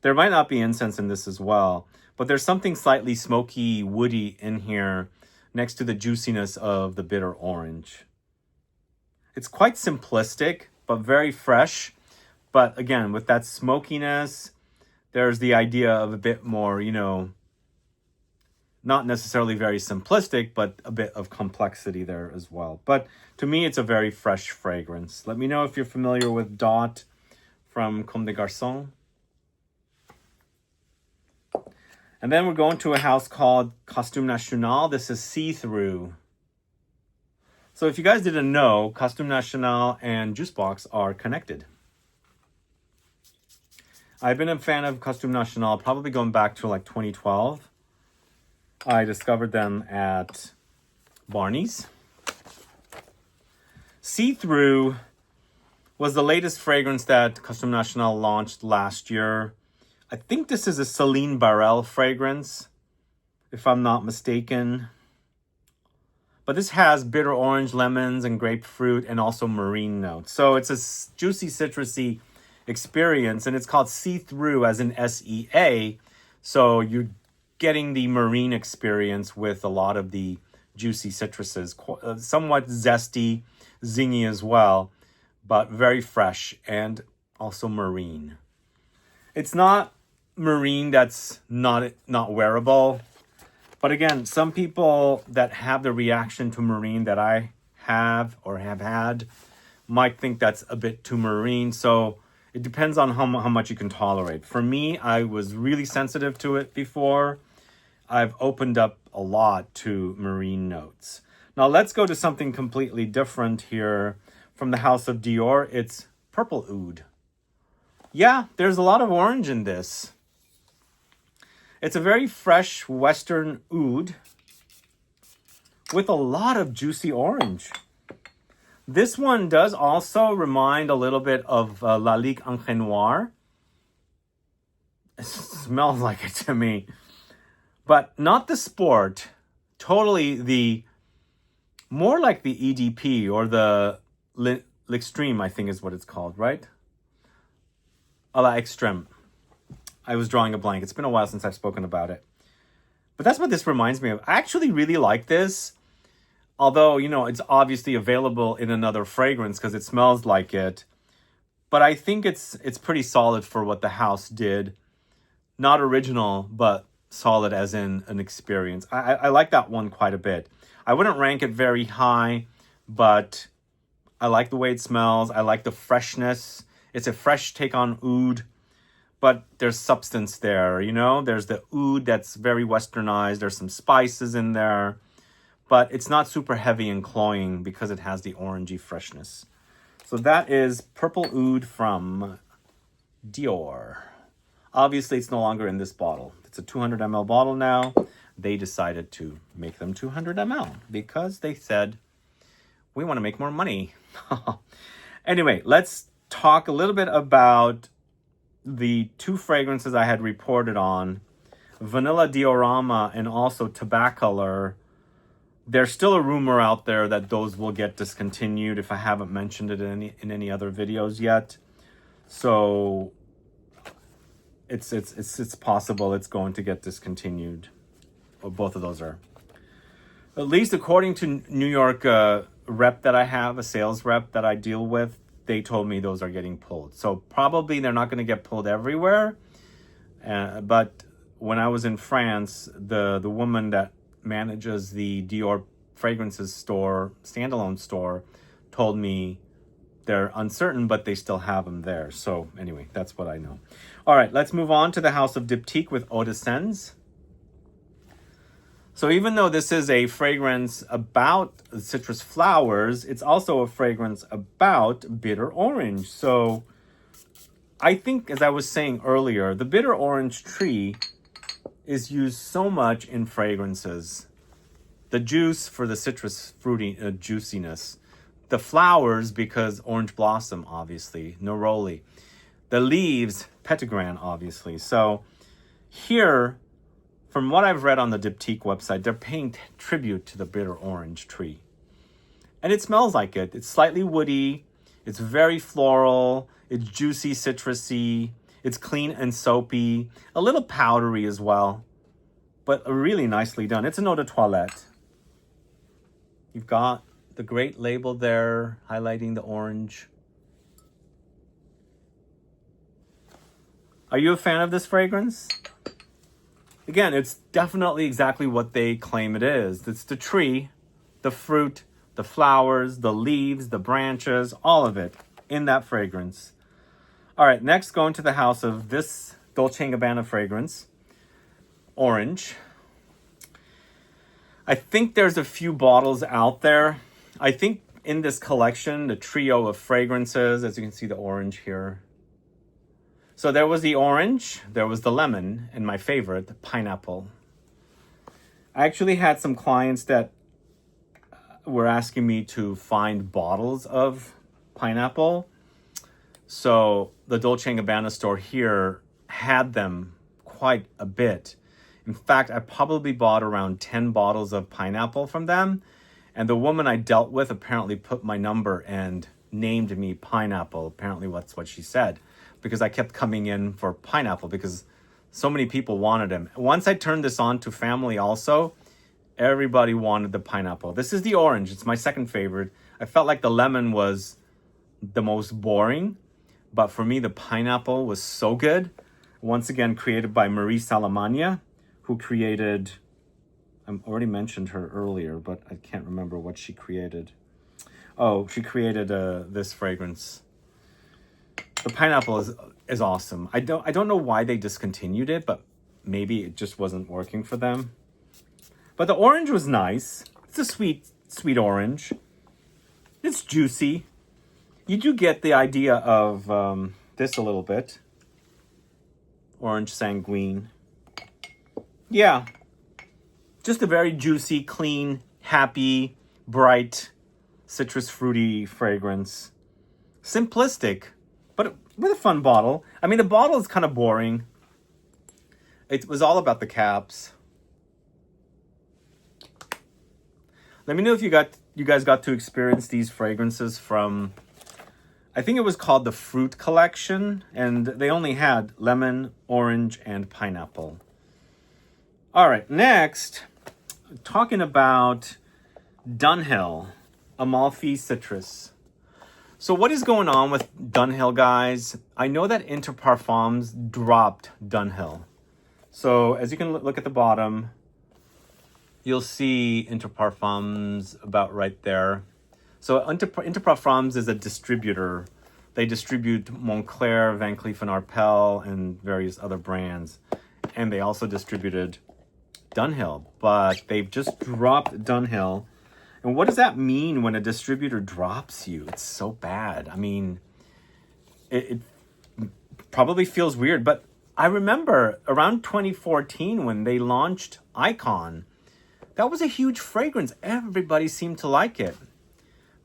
There might not be incense in this as well, but there's something slightly smoky, woody in here next to the juiciness of the bitter orange. It's quite simplistic, but very fresh. But again, with that smokiness, there's the idea of a bit more, you know, not necessarily very simplistic, but a bit of complexity there as well. But to me, it's a very fresh fragrance. Let me know if you're familiar with Dot from Comme des Garçons. And then we're going to a house called Costume National. This is See-Through. So if you guys didn't know, Costume National and Juicebox are connected. I've been a fan of Costume National probably going back to like 2012. I discovered them at Barney's. See-Through was the latest fragrance that Costume National launched last year. I think this is a Celine Barrel fragrance, if I'm not mistaken. But this has bitter orange, lemons, and grapefruit, and also marine notes. So it's a juicy, citrusy experience, and it's called See-Through as in S-E-A. So you're getting the marine experience with a lot of the juicy citruses, somewhat zesty, zingy as well, but very fresh and also marine. It's not marine that's not wearable. But again, some people that have the reaction to marine that I have or have had might think that's a bit too marine. So it depends on how much you can tolerate. For me, I was really sensitive to it before. I've opened up a lot to marine notes. Now let's go to something completely different here from the house of Dior. It's Purple Oud. Yeah, there's a lot of orange in this. It's a very fresh Western oud with a lot of juicy orange. This one does also remind a little bit of Lalique Encre Noire. It smells like it to me. But not the sport. Totally the, more like the EDP or the L'Extreme, I think is what it's called, right? A la Extreme. I was drawing a blank. It's been a while since I've spoken about it. But that's what this reminds me of. I actually really like this. Although, you know, it's obviously available in another fragrance because it smells like it. But I think it's pretty solid for what the house did. Not original, but solid as in an experience. I like that one quite a bit. I wouldn't rank it very high, but I like the way it smells. I like the freshness. It's a fresh take on oud. But there's substance there, you know? There's the oud that's very westernized. There's some spices in there. But it's not super heavy and cloying because it has the orangey freshness. So that is Purple Oud from Dior. Obviously, it's no longer in this bottle. It's a 200 ml bottle now. They decided to make them 200 ml because they said, we want to make more money. Anyway, let's talk a little bit about the two fragrances I had reported on, Vanilla Diorama and also Tabacolor. There's still a rumor out there that those will get discontinued if I haven't mentioned it in any other videos yet. So it's possible it's going to get discontinued. Or both of those are. At least according to New York rep that I have, a sales rep that I deal with, they told me those are getting pulled. So probably they're not going to get pulled everywhere. But when I was in France, the woman that manages the Dior fragrances store, standalone store, told me they're uncertain, but they still have them there. So anyway, that's what I know. All right, let's move on to the house of Diptyque with Eau de Sens. So even though this is a fragrance about citrus flowers, it's also a fragrance about bitter orange. So I think, as I was saying earlier, the bitter orange tree is used so much in fragrances. The juice for the citrus fruity juiciness, The flowers, because orange blossom, obviously, neroli. The leaves, petitgrain, obviously. So here, from what I've read on the Diptyque website, they're paying tribute to the bitter orange tree. And it smells like it. It's slightly woody. It's very floral. It's juicy, citrusy. It's clean and soapy. A little powdery as well. But really nicely done. It's an eau de toilette. You've got the great label there highlighting the orange. Are you a fan of this fragrance? Again, it's definitely exactly what they claim it is. It's the tree, the fruit, the flowers, the leaves, the branches, all of it in that fragrance. All right, next going to the house of this Dolce & Gabbana fragrance, orange. I think there's a few bottles out there. I think in this collection, the trio of fragrances, as you can see the orange here. So there was the orange, there was the lemon, and my favorite, the pineapple. I actually had some clients that were asking me to find bottles of pineapple. So the Dolce & Gabbana store here had them quite a bit. In fact, I probably bought around 10 bottles of pineapple from them. And the woman I dealt with apparently put my number and named me Pineapple. Apparently that's what she said. Because I kept coming in for pineapple because so many people wanted them. Once I turned this on to family also, everybody wanted the pineapple. This is the orange. It's my second favorite. I felt like the lemon was the most boring. But for me, the pineapple was so good. Once again, created by Marie Salamagna, who created... I already mentioned her earlier, but I can't remember what she created. Oh, she created this fragrance. The pineapple is awesome. I don't know why they discontinued it, but maybe it just wasn't working for them. But the orange was nice. It's a sweet orange. It's juicy. You do get the idea of this a little bit. Orange Sanguine. Yeah. Just a very juicy, clean, happy, bright, citrus fruity fragrance. Simplistic, but with a fun bottle. I mean, the bottle is kind of boring. It was all about the caps. Let me know if you guys got to experience these fragrances from, I think it was called the Fruit Collection, and they only had lemon, orange, and pineapple. All right, next, talking about Dunhill, Amalfi Citrus. So what is going on with Dunhill, guys? I know that Inter Parfums dropped Dunhill. So as you can look at the bottom, you'll see Inter Parfums about right there. So Inter Parfums is a distributor. They distribute Moncler, Van Cleef & Arpels, and various other brands. And they also distributed Dunhill, but they've just dropped Dunhill. And what does that mean when a distributor drops you? It's so bad. I mean, it probably feels weird, but I remember around 2014 when they launched Icon, that was a huge fragrance. Everybody seemed to like it.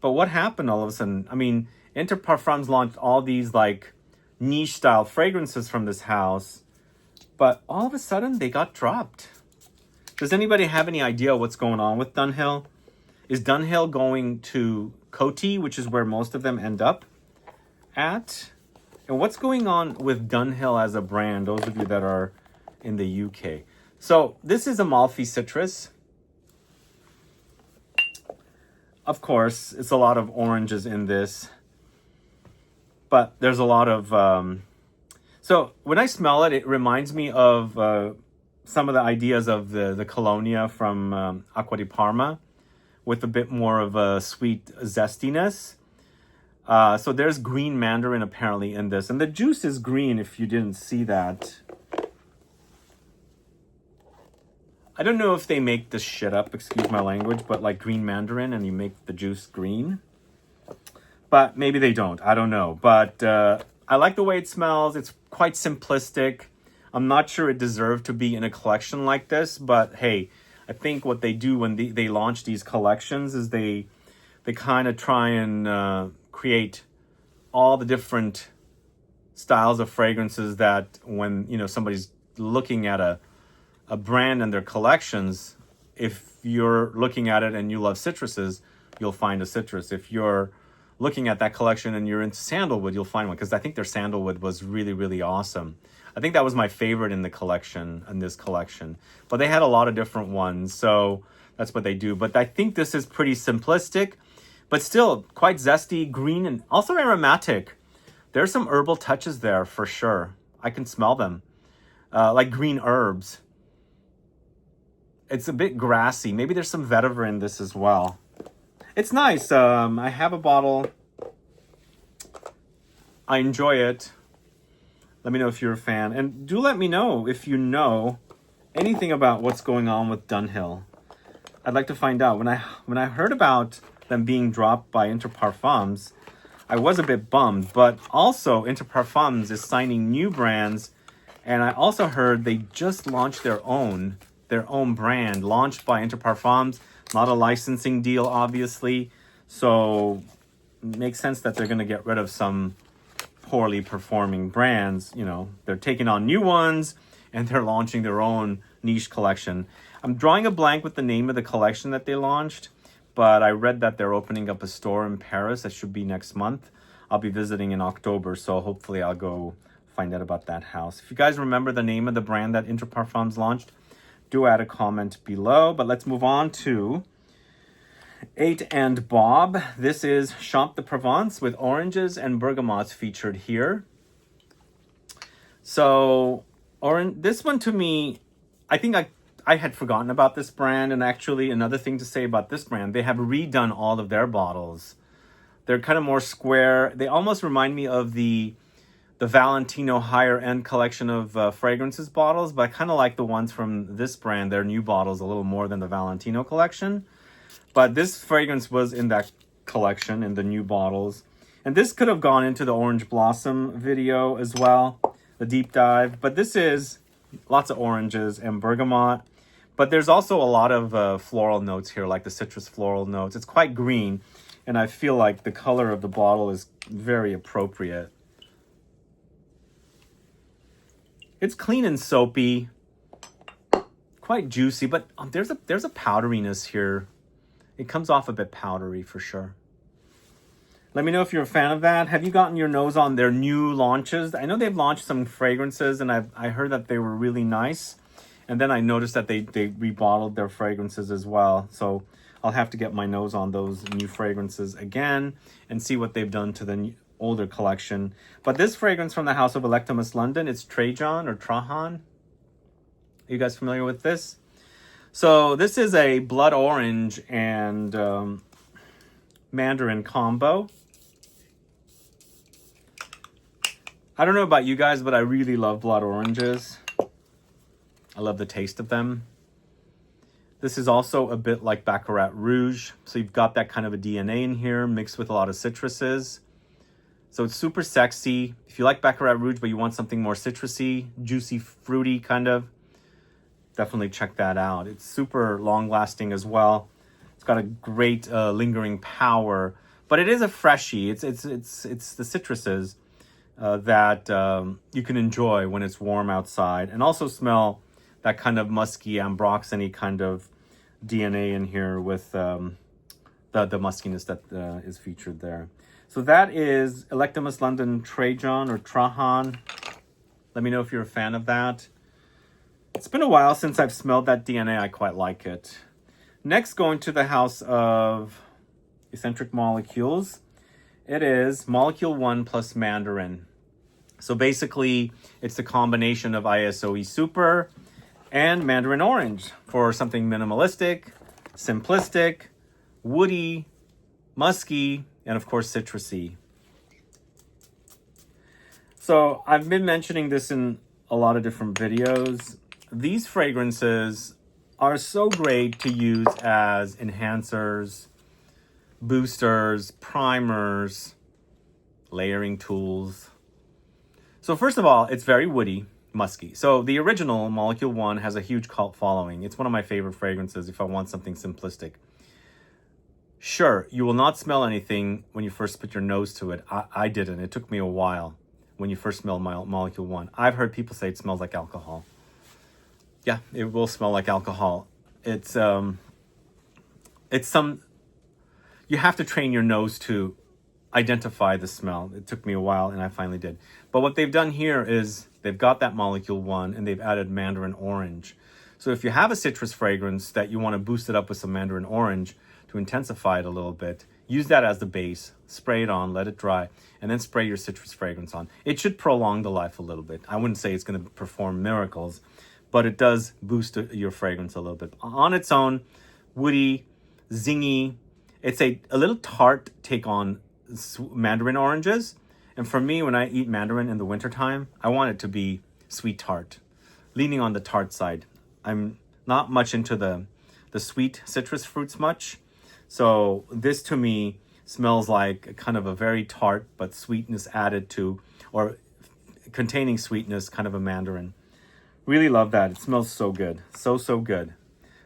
But what happened all of a sudden? I mean, Inter Parfums launched all these like niche style fragrances from this house, but all of a sudden they got dropped. Does anybody have any idea what's going on with Dunhill? Is Dunhill going to Coty, which is where most of them end up at? And what's going on with Dunhill as a brand, those of you that are in the UK? So this is Amalfi Citrus. Of course, it's a lot of oranges in this. But there's a lot of... So when I smell it, it reminds me of some of the ideas of the Colonia from Acqua di Parma, with a bit more of a sweet zestiness. So there's green mandarin apparently in this. And the juice is green if you didn't see that. I don't know if they make this shit up, excuse my language, but like green mandarin and you make the juice green. But maybe they don't, I don't know. But I like the way it smells. It's quite simplistic. I'm not sure it deserved to be in a collection like this, but hey, I think what they do when they launch these collections is they they kind of try and create all the different styles of fragrances that when, you know, somebody's looking at a brand and their collections, if you're looking at it and you love citruses, you'll find a citrus. If you're looking at that collection and you're into sandalwood, you'll find one, because I think their sandalwood was really, really awesome. I think that was my favorite in the collection, in this collection. But they had a lot of different ones, so that's what they do. But I think this is pretty simplistic, but still quite zesty, green, and also aromatic. There's some herbal touches there for sure. I can smell them, like green herbs. It's a bit grassy. Maybe there's some vetiver in this as well. It's nice. I have a bottle. I enjoy it. Let me know if you're a fan. And do let me know if you know anything about what's going on with Dunhill. I'd like to find out. When I heard about them being dropped by Inter Parfums, I was a bit bummed. But also, Inter Parfums is signing new brands. And I also heard they just launched their own brand, launched by Inter Parfums. Not a licensing deal, obviously. So it makes sense that they're going to get rid of some poorly performing brands. You know, they're taking on new ones and they're launching their own niche collection. I'm drawing a blank with the name of the collection that they launched, but I read that they're opening up a store in Paris. That should be next month. I'll be visiting in October, so hopefully I'll go find out about that house. If you guys remember the name of the brand that Inter Parfums launched, do add a comment below. But let's move on to 8 and Bob. This is Champ de Provence with oranges and bergamots featured here. So this one to me, I think I had forgotten about this brand. And actually another thing to say about this brand, they have redone all of their bottles. They're kind of more square. They almost remind me of the Valentino higher end collection of fragrances bottles, but I kind of like the ones from this brand, their new bottles, a little more than the Valentino collection. But this fragrance was in that collection, in the new bottles. And this could have gone into the Orange Blossom video as well, the deep dive. But this is lots of oranges and bergamot. But there's also a lot of floral notes here, like the citrus floral notes. It's quite green, and I feel like the color of the bottle is very appropriate. It's clean and soapy, quite juicy, but there's a powderiness here. It comes off a bit powdery for sure. Let me know if you're a fan of that. Have you gotten your nose on their new launches? I know they've launched some fragrances, and I heard that they were really nice. And then I noticed that they rebottled their fragrances as well. So I'll have to get my nose on those new fragrances again and see what they've done to the older collection. But this fragrance from the House of Electimus London, it's Trajan or Trahan. Are you guys familiar with this? So this is a blood orange and mandarin combo. I don't know about you guys, but I really love blood oranges. I love the taste of them. This is also a bit like Baccarat Rouge. So you've got that kind of a DNA in here mixed with a lot of citruses. So it's super sexy. If you like Baccarat Rouge, but you want something more citrusy, juicy, fruity kind of, definitely check that out. It's super long-lasting as well. It's got a great lingering power, but it is a freshie. It's the citruses that you can enjoy when it's warm outside, and also smell that kind of musky ambroxany kind of DNA in here with the muskiness that is featured there. So that is Electimus London Trajan or Trahan. Let me know if you're a fan of that. It's been a while since I've smelled that DNA. I quite like it. Next, going to the House of Eccentric Molecules. It is Molecule 1 plus Mandarin. So basically, it's the combination of ISOE Super and Mandarin Orange for something minimalistic, simplistic, woody, musky, and of course citrusy. So I've been mentioning this in a lot of different videos. These fragrances are so great to use as enhancers, boosters, primers, layering tools. So first of all, it's very woody, musky. So the original Molecule 1 has a huge cult following. It's one of my favorite fragrances if I want something simplistic. Sure, you will not smell anything when you first put your nose to it. I didn't. It took me a while when you first smell molecule 1. I've heard people say it smells like alcohol. Yeah, it will smell like alcohol. It's some, you have to train your nose to identify the smell. It took me a while and I finally did. But what they've done here is they've got that molecule 1 and they've added Mandarin orange. So if you have a citrus fragrance that you want to boost it up with some Mandarin orange to intensify it a little bit, use that as the base, spray it on, let it dry, and then spray your citrus fragrance on. It should prolong the life a little bit. I wouldn't say it's going to perform miracles, but it does boost your fragrance a little bit. On its own, woody, zingy. It's a little tart take on Mandarin oranges. And for me, when I eat Mandarin in the wintertime, I want it to be sweet tart, leaning on the tart side. I'm not much into the sweet citrus fruits much. So this to me smells like kind of a very tart, but sweetness added to, or containing sweetness, kind of a Mandarin. Really love that. It smells so good. So good.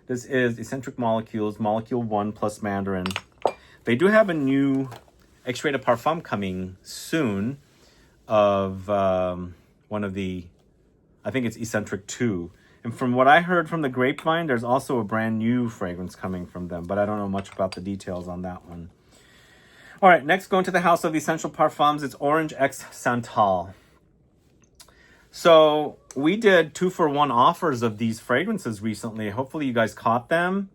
This is Eccentric Molecules, Molecule 1 plus Mandarin. They do have a new Extrait de Parfum coming soon of one of the, I think it's Eccentric 2. And from what I heard from the grapevine, there's also a brand new fragrance coming from them, but I don't know much about the details on that one. All right, next going to the house of Essential Parfums, it's Orange X Santal. So we did 2-for-1 offers of these fragrances recently. Hopefully you guys caught them.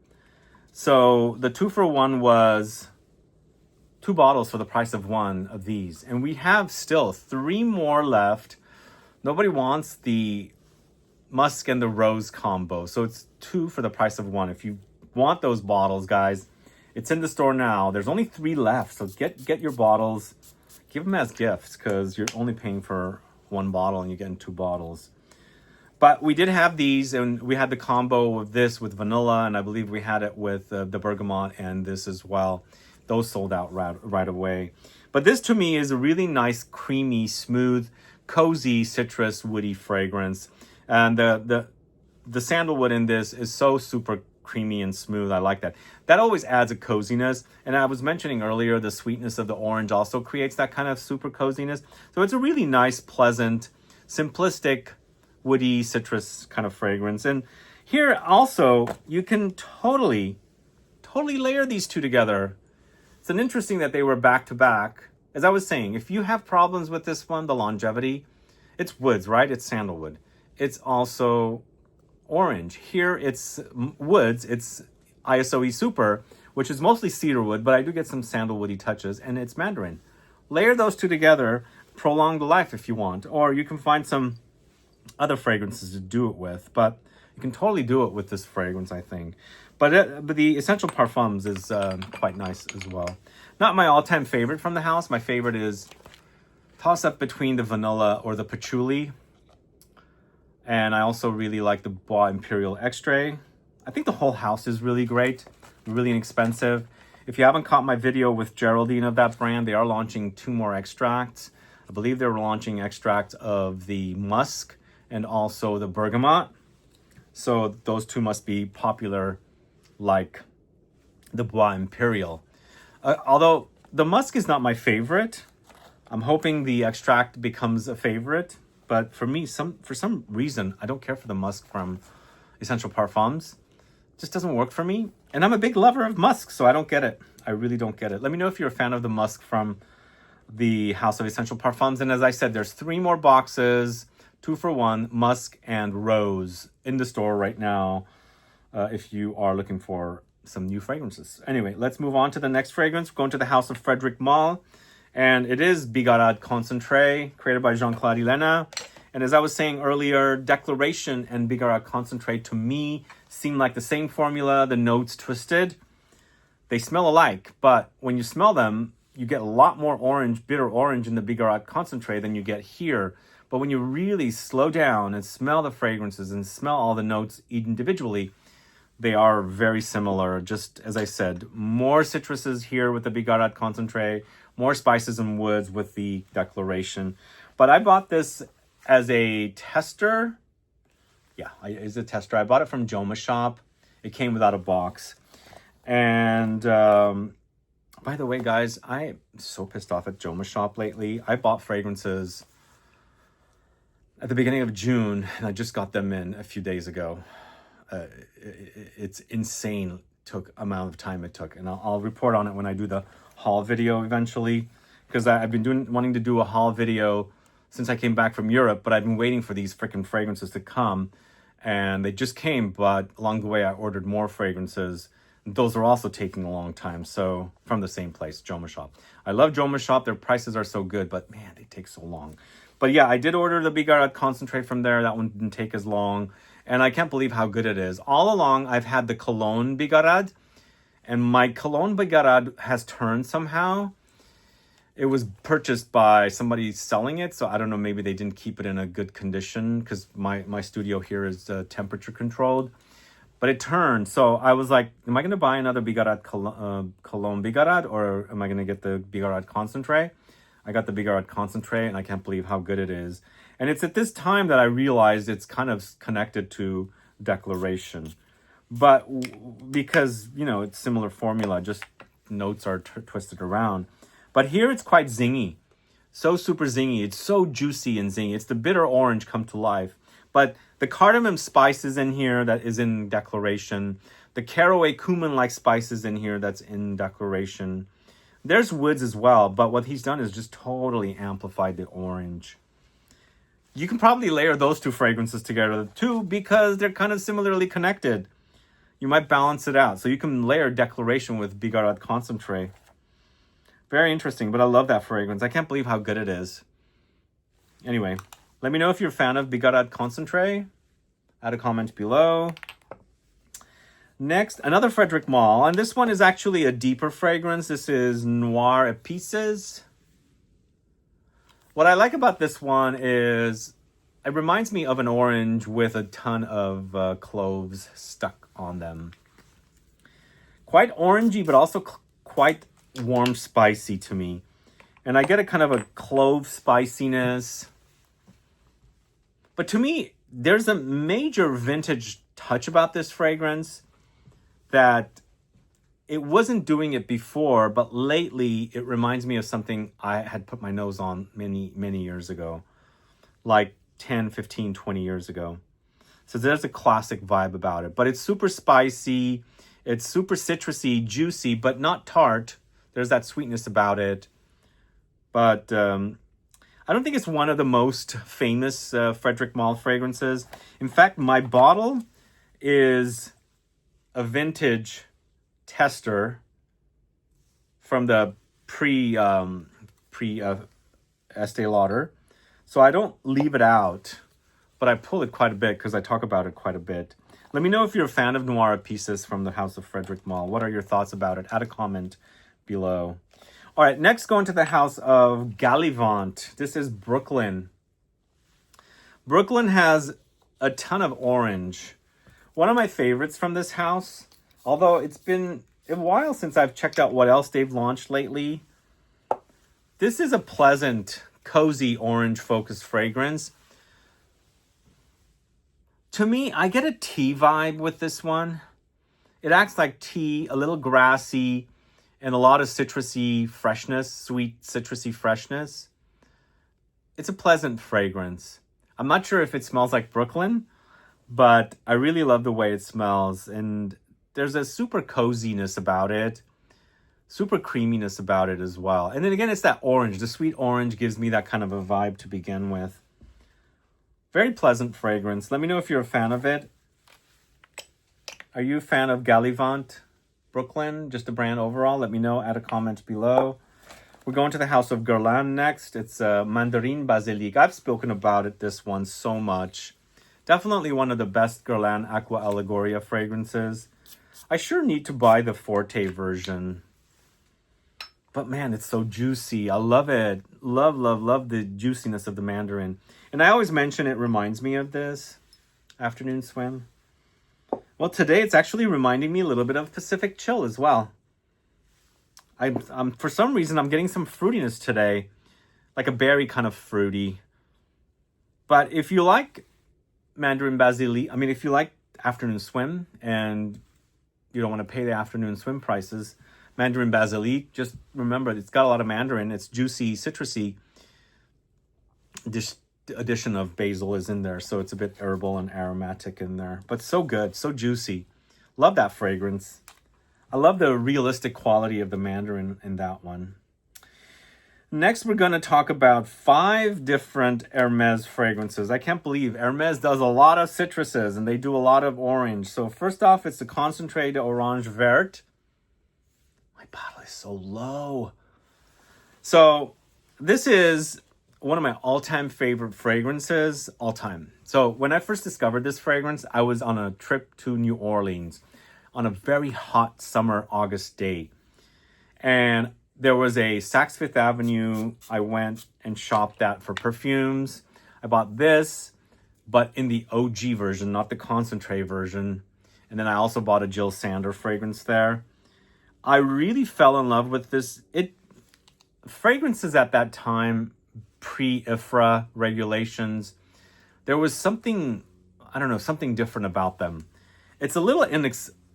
So the 2-for-1 was 2 bottles for the price of 1 of these. And we have still 3 more left. Nobody wants the musk and the rose combo. So it's 2 for the price of 1. If you want those bottles, guys, it's in the store now. There's only 3 left. So get your bottles. Give them as gifts because you're only paying for 1 bottle and you're getting 2 bottles. But we did have these, and we had the combo of this with vanilla, and I believe we had it with the bergamot and this as well. Those sold out right away. But this to me is a really nice, creamy, smooth, cozy citrus woody fragrance. And the sandalwood in this is so super creamy and smooth. I like that. That always adds a coziness. And I was mentioning earlier, the sweetness of the orange also creates that kind of super coziness. So it's a really nice, pleasant, simplistic, woody citrus kind of fragrance. And here also, you can totally layer these two together. It's an interesting that they were back to back. As I was saying, if you have problems with this one, the longevity, it's woods, right? It's sandalwood. It's also orange. Here it's woods. It's ISOE Super, which is mostly cedar wood, but I do get some sandalwoody touches, and it's Mandarin. Layer those two together, prolong the life if you want, or you can find some other fragrances to do it with, but you can totally do it with this fragrance, I think. But the Essential Parfums is quite nice as well. Not my all-time favorite from the house. My favorite is toss-up between the vanilla or the patchouli. And I also really like the Bois Imperial Extrait. I think the whole house is really great, really inexpensive. If you haven't caught my video with Geraldine of that brand, they are launching 2 more extracts. I believe they're launching extract of the musk and also the bergamot. So those 2 must be popular like the Bois Imperial. Although the musk is not my favorite. I'm hoping the extract becomes a favorite. But for me, for some reason, I don't care for the musk from Essential Parfums. It just doesn't work for me. And I'm a big lover of musk, so I don't get it. I really don't get it. Let me know if you're a fan of the musk from the House of Essential Parfums. And as I said, there's 3 more boxes, 2-for-1, musk and rose in the store right now if you are looking for some new fragrances. Anyway, let's move on to the next fragrance. We're going to the House of Frederic Malle. And it is Bigarade Concentree, created by Jean-Claude Helena. And as I was saying earlier, Declaration and Bigarade Concentree to me seem like the same formula, the notes twisted. They smell alike, but when you smell them, you get a lot more orange, bitter orange in the Bigarade Concentree than you get here. But when you really slow down and smell the fragrances and smell all the notes individually, they are very similar. Just as I said, more citruses here with the Bigarade Concentree, more spices and woods with the Declaration. But I bought this as a tester. Yeah, as a tester. I bought it from Joma Shop. It came without a box. And By the way, guys, I'm so pissed off at Joma's shop lately. I bought fragrances at the beginning of June, and I just got them in a few days ago. It's insane took amount of time it took, and I'll report on it when I do the haul video eventually, because I've been wanting to do a haul video since I came back from Europe, but I've been waiting for these freaking fragrances to come, and they just came, but along the way I ordered more fragrances. Those are also taking a long time, so from the same place, Joma Shop. I love Joma Shop. Their prices are so good, but man, they take so long. But yeah, I did order the Bigarade concentrate from there. That one didn't take as long. And I can't believe how good it is. All along, I've had the Cologne Bigarade. And my Cologne Bigarade has turned somehow. It was purchased by somebody selling it. So I don't know, maybe they didn't keep it in a good condition. Because my studio here is temperature controlled. But it turned. So I was like, am I going to buy another Bigarade Cologne Bigarade? Or am I going to get the Bigarade concentrate? I got the Bigarade concentrate, and I can't believe how good it is. And it's at this time that I realized it's kind of connected to Declaration. But because, you know, it's similar formula, just notes are twisted around. But here it's quite zingy. So super zingy. It's so juicy and zingy. It's the bitter orange come to life. But the cardamom spices in here that is in Declaration. The caraway cumin-like spices in here that's in Declaration. There's woods as well, but what he's done is just totally amplified the orange. You can probably layer those two fragrances together too, because they're kind of similarly connected. You might balance it out. So you can layer Declaration with Bigarade Concentrate. Very interesting, but I love that fragrance. I can't believe how good it is. Anyway, let me know if you're a fan of Bigarade Concentrate. Add a comment below. Next, another Frederic Malle, and this one is actually a deeper fragrance. This is Noir Epices. What I like about this one is it reminds me of an orange with a ton of cloves stuck on them. Quite orangey, but also quite warm spicy to me. And I get a kind of a clove spiciness. But to me, there's a major vintage touch about this fragrance that it wasn't doing it before, but lately it reminds me of something I had put my nose on many, many years ago, like 10, 15, 20 years ago. So there's a classic vibe about it, but it's super spicy. It's super citrusy, juicy, but not tart. There's that sweetness about it. But I don't think it's one of the most famous Frederic Malle fragrances. In fact, my bottle is a vintage tester from the pre Estee Lauder. So I don't leave it out, but I pull it quite a bit because I talk about it quite a bit. Let me know if you're a fan of Noir Epices from the House of Frederic Malle. What are your thoughts about it? Add a comment below. All right, next going to the House of Gallivant. This is Brooklyn. Brooklyn has a ton of orange. One of my favorites from this house, although it's been a while since I've checked out what else they've launched lately. This is a pleasant, cozy orange-focused fragrance. To me, I get a tea vibe with this one. It acts like tea, a little grassy, and a lot of citrusy freshness, sweet citrusy freshness. It's a pleasant fragrance. I'm not sure if it smells like Brooklyn, but I really love the way it smells. And there's a super coziness about it, super creaminess about it as well. And then again, it's that orange. The sweet orange gives me that kind of a vibe to begin with. Very pleasant fragrance. Let me know if you're a fan of it. Are you a fan of Gallivant Brooklyn? Just a brand overall? Let me know. Add a comment below. We're going to the House of Guerlain next. It's Mandarin Basilic. I've spoken about it, this one, so much. Definitely one of the best Guerlain Aqua Allegoria fragrances. I sure need to buy the Forte version. But man, it's so juicy. I love it. Love, love, love the juiciness of the Mandarin. And I always mention it reminds me of this afternoon swim. Well, today it's actually reminding me a little bit of Pacific Chill as well. I'm for some reason, I'm getting some fruitiness today. Like a berry kind of fruity. But if you like Mandarin Basilic, if you like afternoon swim and you don't want to pay the afternoon swim prices, Mandarin Basilic. Just remember, it's got a lot of mandarin. It's juicy, citrusy. This addition of basil is in there, so it's a bit herbal and aromatic in there. But so good, so juicy. Love that fragrance. I love the realistic quality of the mandarin in that one. Next, we're going to talk about 5 different Hermes fragrances. I can't believe Hermes does a lot of citruses and they do a lot of orange. So first off, it's the Concentre d'Orange Verte. My bottle is so low. So this is one of my all-time favorite fragrances, all-time. So when I first discovered this fragrance, I was on a trip to New Orleans on a very hot summer August day. And there was a Saks Fifth Avenue. I went and shopped that for perfumes. I bought this, but in the OG version, not the Concentrate version. And then I also bought a Jill Sander fragrance there. I really fell in love with this. Fragrances at that time, pre-IFRA regulations, there was something, I don't know, something different about them. It's a little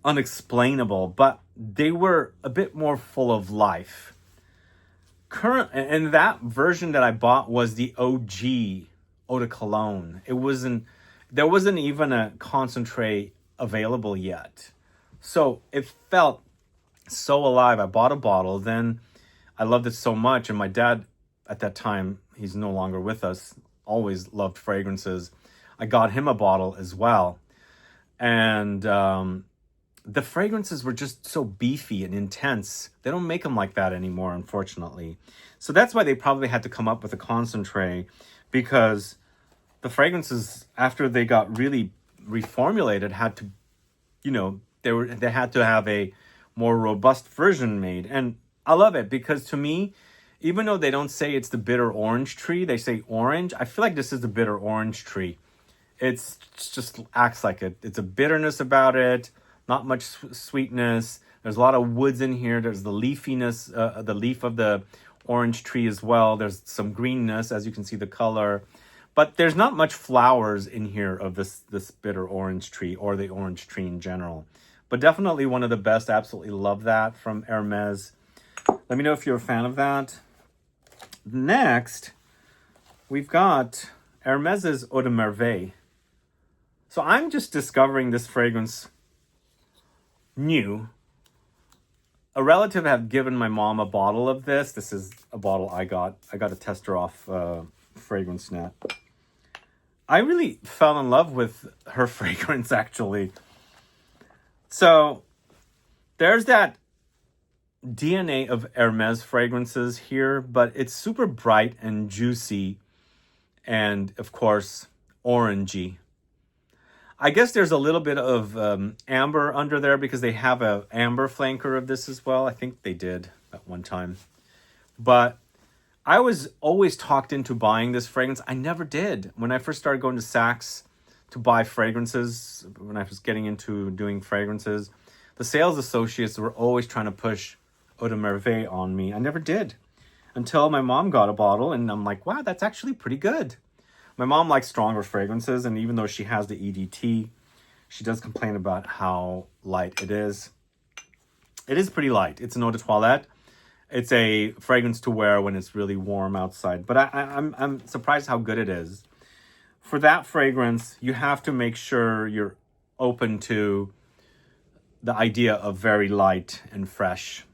unexplainable, but they were a bit more full of life. And that version that I bought was the OG Eau de Cologne. There wasn't even a Concentrate available yet. So it felt so alive. I bought a bottle, then I loved it so much. And my dad at that time, he's no longer with us, always loved fragrances. I got him a bottle as well. And the fragrances were just so beefy and intense. They don't make them like that anymore, unfortunately. So that's why they probably had to come up with a Concentrate, because the fragrances, after they got really reformulated, had to, they had to have a more robust version made. And I love it because, to me, even though they don't say it's the bitter orange tree, they say orange. I feel like this is the bitter orange tree. It's just acts like it. It's a bitterness about it. Not much sweetness. There's a lot of woods in here. There's the leafiness, the leaf of the orange tree as well. There's some greenness, as you can see the color. But there's not much flowers in here of this bitter orange tree or the orange tree in general. But definitely one of the best. Absolutely love that from Hermes. Let me know if you're a fan of that. Next, we've got Hermes's Eau de Merveille. So I'm just discovering this fragrance new. A relative had given my mom a bottle of this. This is a bottle I got. I got a tester off Fragrance Net. I really fell in love with her fragrance, actually. So there's that DNA of Hermes fragrances here, but it's super bright and juicy and, of course, orangey. I guess there's a little bit of amber under there because they have an amber flanker of this as well. I think they did at one time. But I was always talked into buying this fragrance. I never did. When I first started going to Saks to buy fragrances, when I was getting into doing fragrances, the sales associates were always trying to push Eau de Merveille on me. I never did until my mom got a bottle and I'm like, wow, that's actually pretty good. My mom likes stronger fragrances, and even though she has the EDT, she does complain about how light it is. It is pretty light. It's an eau de toilette. It's a fragrance to wear when it's really warm outside. But I'm surprised how good it is. For that fragrance, you have to make sure you're open to the idea of very light and fresh,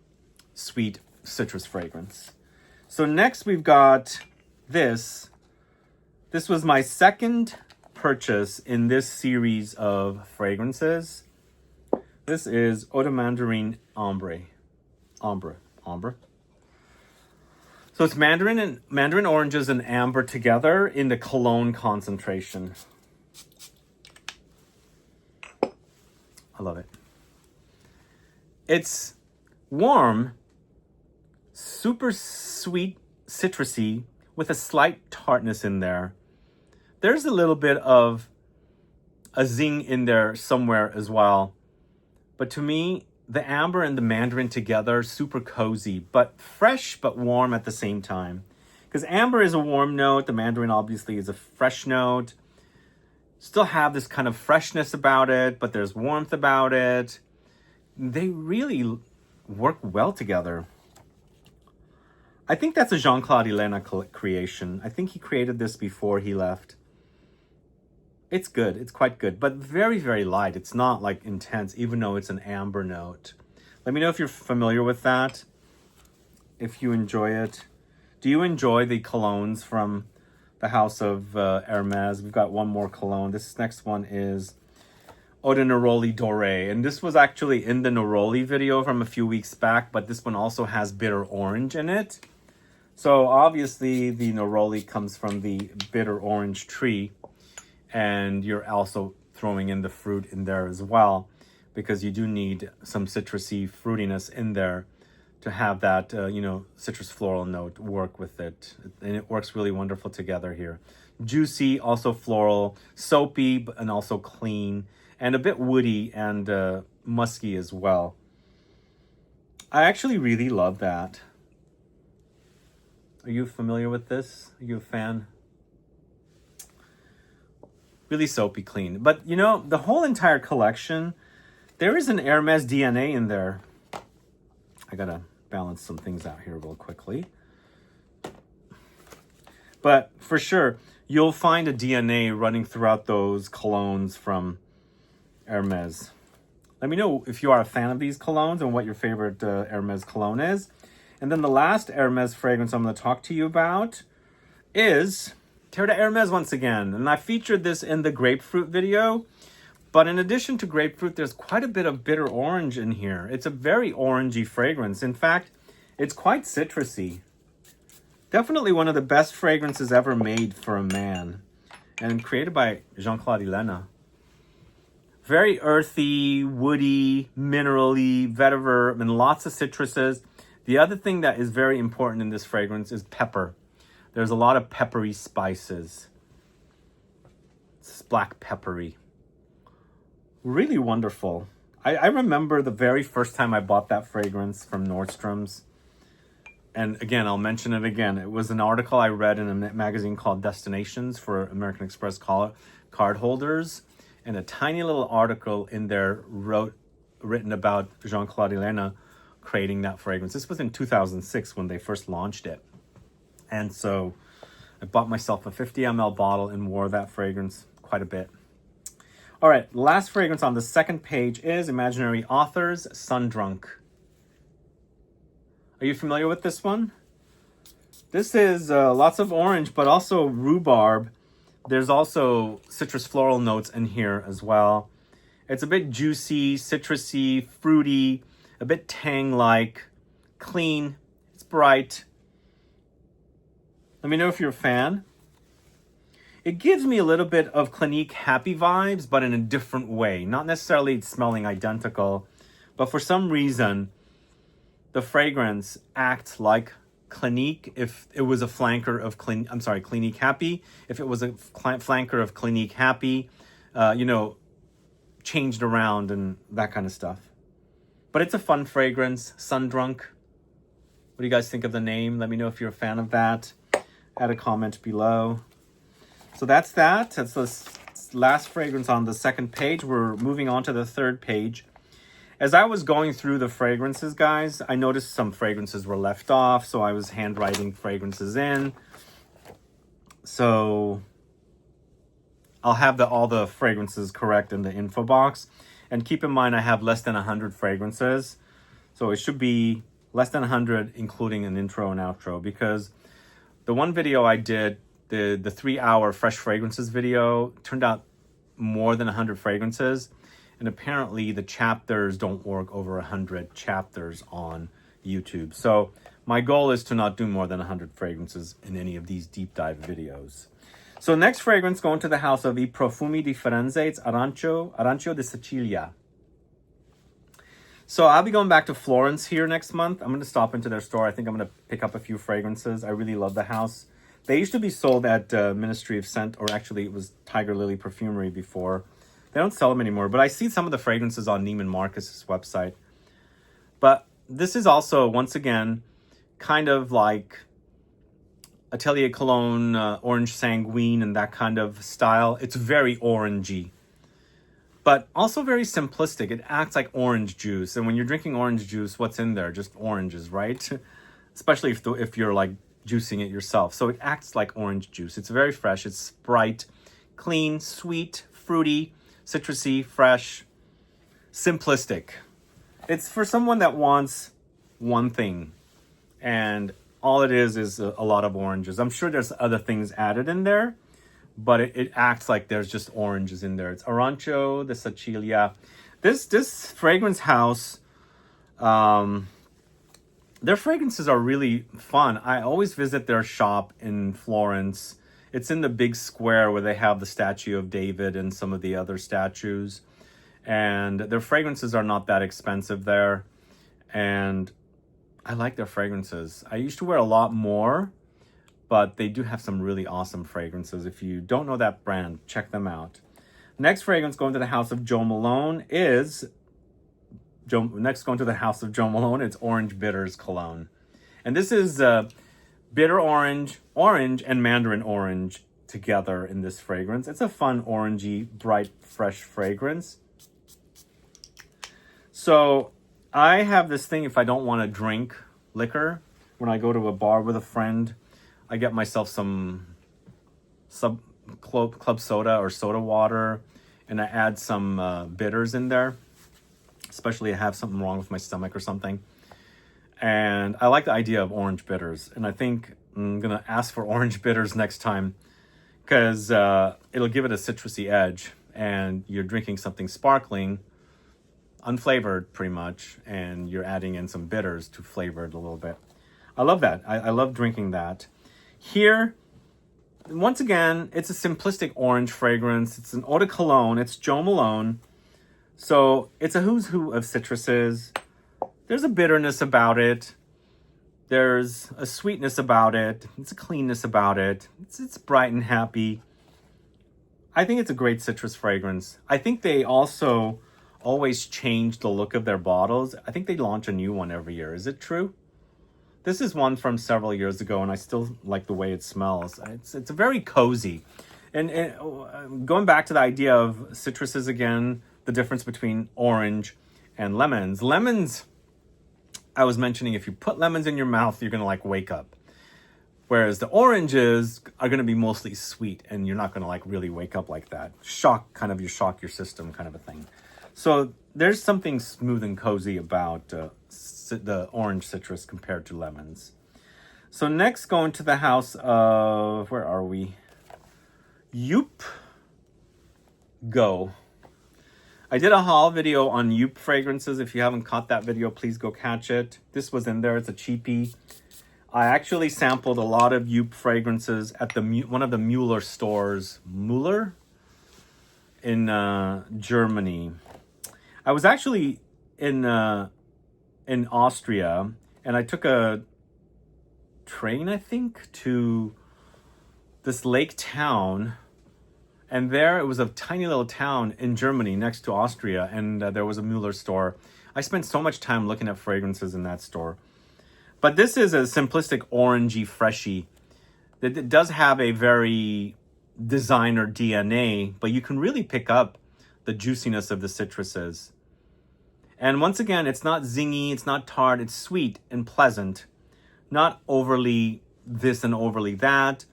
sweet citrus fragrance. So next we've got this. This was my second purchase in this series of fragrances. This is Eau de Mandarine Ambre. So it's mandarin oranges and amber together in the Cologne concentration. I love it. It's warm, super sweet, citrusy, with a slight tartness in there. There's a little bit of a zing in there somewhere as well. But to me, the amber and the mandarin together, super cozy, but fresh but warm at the same time. Because amber is a warm note, the mandarin obviously is a fresh note. Still have this kind of freshness about it, but there's warmth about it. They really work well together. I think that's a Jean-Claude Elena creation. I think he created this before he left. It's good. It's quite good, but very, very light. It's not like intense, even though it's an amber note. Let me know if you're familiar with that, if you enjoy it. Do you enjoy the colognes from the house of Hermes? We've got one more cologne. This next one is Eau de Neroli Doré. And this was actually in the Neroli video from a few weeks back, but this one also has bitter orange in it. So obviously the Neroli comes from the bitter orange tree. And you're also throwing in the fruit in there as well, because you do need some citrusy fruitiness in there to have that, citrus floral note work with it. And it works really wonderful together here. Juicy, also floral, soapy, and also clean, and a bit woody and musky as well. I actually really love that. Are you familiar with this? Are you a fan? Really soapy clean. But, the whole entire collection, there is an Hermes DNA in there. I gotta balance some things out here real quickly. But for sure, you'll find a DNA running throughout those colognes from Hermes. Let me know if you are a fan of these colognes and what your favorite Hermes cologne is. And then the last Hermes fragrance I'm going to talk to you about is Terre de Hermes once again. And I featured this in the grapefruit video. But in addition to grapefruit, there's quite a bit of bitter orange in here. It's a very orangey fragrance. In fact, it's quite citrusy. Definitely one of the best fragrances ever made for a man. And created by Jean-Claude Elena. Very earthy, woody, minerally, vetiver, and lots of citruses. The other thing that is very important in this fragrance is pepper. There's a lot of peppery spices. It's black peppery. Really wonderful. I remember the very first time I bought that fragrance from Nordstrom's. And again, I'll mention it again. It was an article I read in a magazine called Destinations for American Express card holders. And a tiny little article in there written about Jean-Claude Elena creating that fragrance. This was in 2006 when they first launched it. And so I bought myself a 50 ml bottle and wore that fragrance quite a bit. All right, last fragrance on the second page is Imaginary Authors Sundrunk. Are you familiar with this one? This is lots of orange, but also rhubarb. There's also citrus floral notes in here as well. It's a bit juicy, citrusy, fruity, a bit tang-like, clean. It's bright. Let me know if you're a fan. It gives me a little bit of Clinique Happy vibes, but in a different way. Not necessarily smelling identical, but for some reason, the fragrance acts like Clinique if it was a flanker of Clinique Happy. If it was a flanker of Clinique Happy, changed around and that kind of stuff. But it's a fun fragrance, Sundrunk. What do you guys think of the name? Let me know if you're a fan of that. Add a comment below. So that's that. That's the last fragrance on the second page. We're moving on to the third page. As I was going through the fragrances, guys, I noticed some fragrances were left off, so I was handwriting fragrances in. So I'll have all the fragrances correct in the info box. And keep in mind, I have less than 100 fragrances. So it should be less than 100, including an intro and outro, because the one video I did, the 3-hour fresh fragrances video, turned out more than 100 fragrances. And apparently the chapters don't work over 100 chapters on YouTube. So my goal is to not do more than 100 fragrances in any of these deep dive videos. So next fragrance going to the house of I Profumi di Firenze. It's Arancio di Sicilia. So I'll be going back to Florence here next month. I'm going to stop into their store. I think I'm going to pick up a few fragrances. I really love the house. They used to be sold at Ministry of Scent, or actually it was Tiger Lily Perfumery before. They don't sell them anymore, but I see some of the fragrances on Neiman Marcus' website. But this is also, once again, kind of like Atelier Cologne, Orange Sanguine, and that kind of style. It's very orangey. but also very simplistic. It acts like orange juice. And when you're drinking orange juice, what's in there? Just oranges, right? Especially if you're like juicing it yourself. So it acts like orange juice. It's very fresh. It's bright, clean, sweet, fruity, citrusy, fresh, simplistic. It's for someone that wants one thing, and all it is a lot of oranges. I'm sure there's other things added in there, but it acts like there's just oranges in there. It's Arancio de Sicilia. This fragrance house, their fragrances are really fun. I always visit their shop in Florence. It's in the big square where they have the statue of David and some of the other statues. And their fragrances are not that expensive there. And I like their fragrances. I used to wear a lot more, but they do have some really awesome fragrances. If you don't know that brand, check them out. Next fragrance going to the house of Joe Malone is... Next going to the house of Joe Malone, it's Orange Bitters Cologne. And this is bitter orange, and mandarin orange together in this fragrance. It's a fun, orangey, bright, fresh fragrance. So I have this thing, if I don't want to drink liquor, when I go to a bar with a friend, I get myself some club soda or soda water, and I add some bitters in there. Especially I have something wrong with my stomach or something. And I like the idea of orange bitters. And I think I'm going to ask for orange bitters next time, because it'll give it a citrusy edge. And you're drinking something sparkling, unflavored pretty much, and you're adding in some bitters to flavor it a little bit. I love that. I love drinking that. Here, once again, it's a simplistic orange fragrance. It's an eau de cologne. It's Joe Malone. So it's a who's who of citruses. There's a bitterness about it. There's a sweetness about it. It's a cleanness about it. It's bright and happy. I think it's a great citrus fragrance. I think they also always change the look of their bottles. I think they launch a new one every year. Is it true? This is one from several years ago, and I still like the way it smells. It's very cozy. And going back to the idea of citruses again, the difference between orange and lemons. Lemons, I was mentioning, if you put lemons in your mouth, you're going to like wake up. Whereas the oranges are going to be mostly sweet, and you're not going to like really wake up like that. Shock your system kind of a thing. So there's something smooth and cozy about the orange citrus compared to lemons. So next, going to the house of, where are we? Youp Go. I did a haul video on Youp fragrances. If you haven't caught that video, please go catch it. This was in there. It's a cheapie. I actually sampled a lot of Youp fragrances at one of the Mueller stores. Mueller? In Germany. I was actually in Austria, and I took a train, I think, to this lake town. And there, it was a tiny little town in Germany next to Austria, and there was a Mueller store. I spent so much time looking at fragrances in that store. But this is a simplistic orangey, freshy. It does have a very designer DNA, but you can really pick up the juiciness of the citruses. And once again, it's not zingy, it's not tart, it's sweet and pleasant. Not overly this and overly that.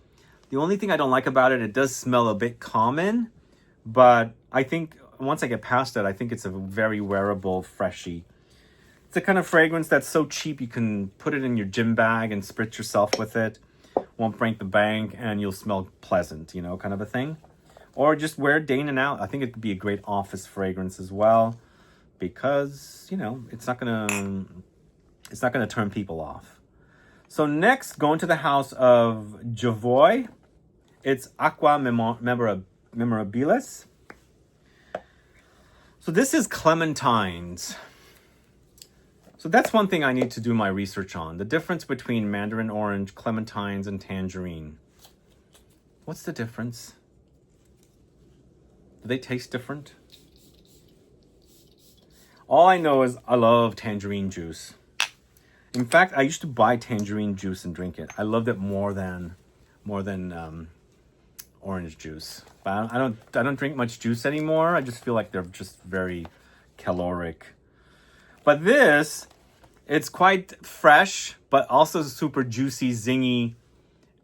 The only thing I don't like about it, it does smell a bit common, but I think once I get past it, I think it's a very wearable, freshy. It's the kind of fragrance that's so cheap you can put it in your gym bag and spritz yourself with it. Won't break the bank, and you'll smell pleasant, kind of a thing. Or just wear it day in and out. I think it could be a great office fragrance as well, because, it's not gonna turn people off. So next, going to the house of Javoy. It's ACQUA Memorabilis. So this is Clementines. So that's one thing I need to do my research on. The difference between Mandarin orange, Clementines, and Tangerine. What's the difference? Do they taste different? All I know is I love tangerine juice. In fact, I used to buy tangerine juice and drink it. I loved it more than orange juice. But I don't drink much juice anymore. I just feel like they're just very caloric. But this, it's quite fresh, but also super juicy, zingy,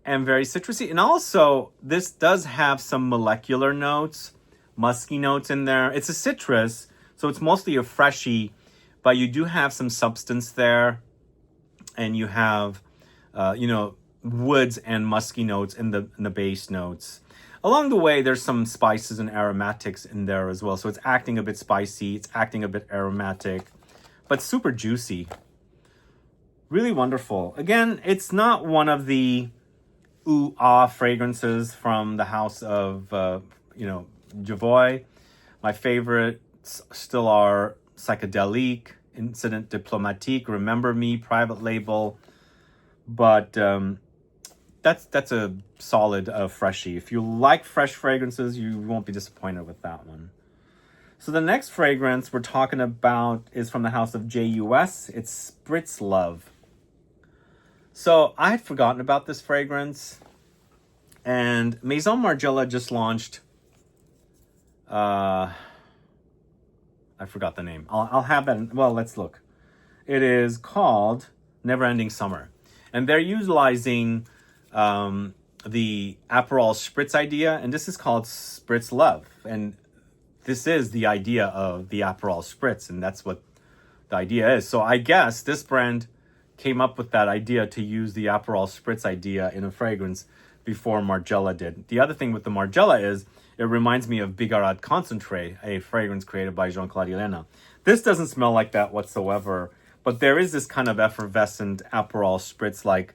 and very citrusy. And also, this does have some molecular notes, musky notes in there. It's a citrus, so it's mostly a freshy, but you do have some substance there. And you have, woods and musky notes in the base notes. Along the way, there's some spices and aromatics in there as well. So it's acting a bit spicy. It's acting a bit aromatic, but super juicy. Really wonderful. Again, it's not one of the ooh-ah fragrances from the house of, Javoy. My favorites still are Psychedelic, Incident Diplomatique, Remember Me, Private Label. But that's a solid freshie. If you like fresh fragrances, you won't be disappointed with that one. So the next fragrance we're talking about is from the house of J.U.S. It's Spritz Love. So I had forgotten about this fragrance. And Maison Margiela just launched... I forgot the name. I'll have that. Well, let's look. It is called Never-Ending Summer. And they're utilizing the Aperol Spritz idea. And this is called Spritz Love. And this is the idea of the Aperol Spritz. And that's what the idea is. So I guess this brand came up with that idea to use the Aperol Spritz idea in a fragrance before Margiela did. The other thing with the Margiela is it reminds me of Bigarade Concentree, a fragrance created by Jean-Claude Helena. This doesn't smell like that whatsoever, but there is this kind of effervescent Aperol Spritz-like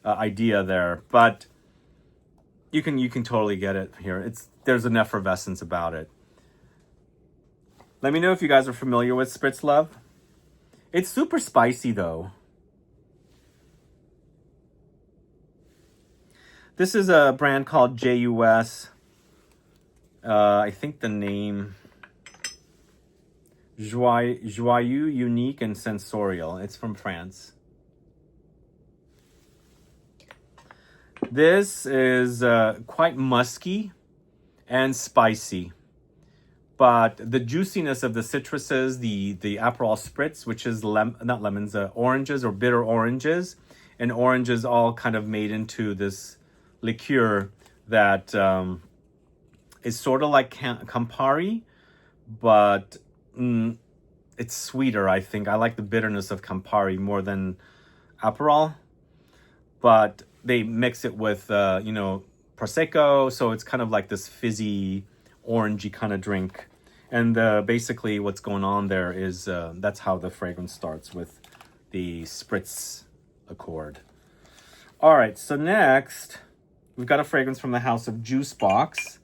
idea there. But you can totally get it here. There's an effervescence about it. Let me know if you guys are familiar with Spritz Love. It's super spicy though. This is a brand called J.U.S. I think the name Joyeux, Unique, and Sensorial. It's from France. This is quite musky and spicy. But the juiciness of the citruses, the Aperol Spritz, which is not lemons, oranges or bitter oranges. And oranges all kind of made into this liqueur that is sort of like Campari, but it's sweeter, I think. I like the bitterness of Campari more than Aperol. But they mix it with, Prosecco, so it's kind of like this fizzy, orangey kind of drink. And basically what's going on there is that's how the fragrance starts, with the Spritz Accord. All right, so next, we've got a fragrance from the house of Juice Box.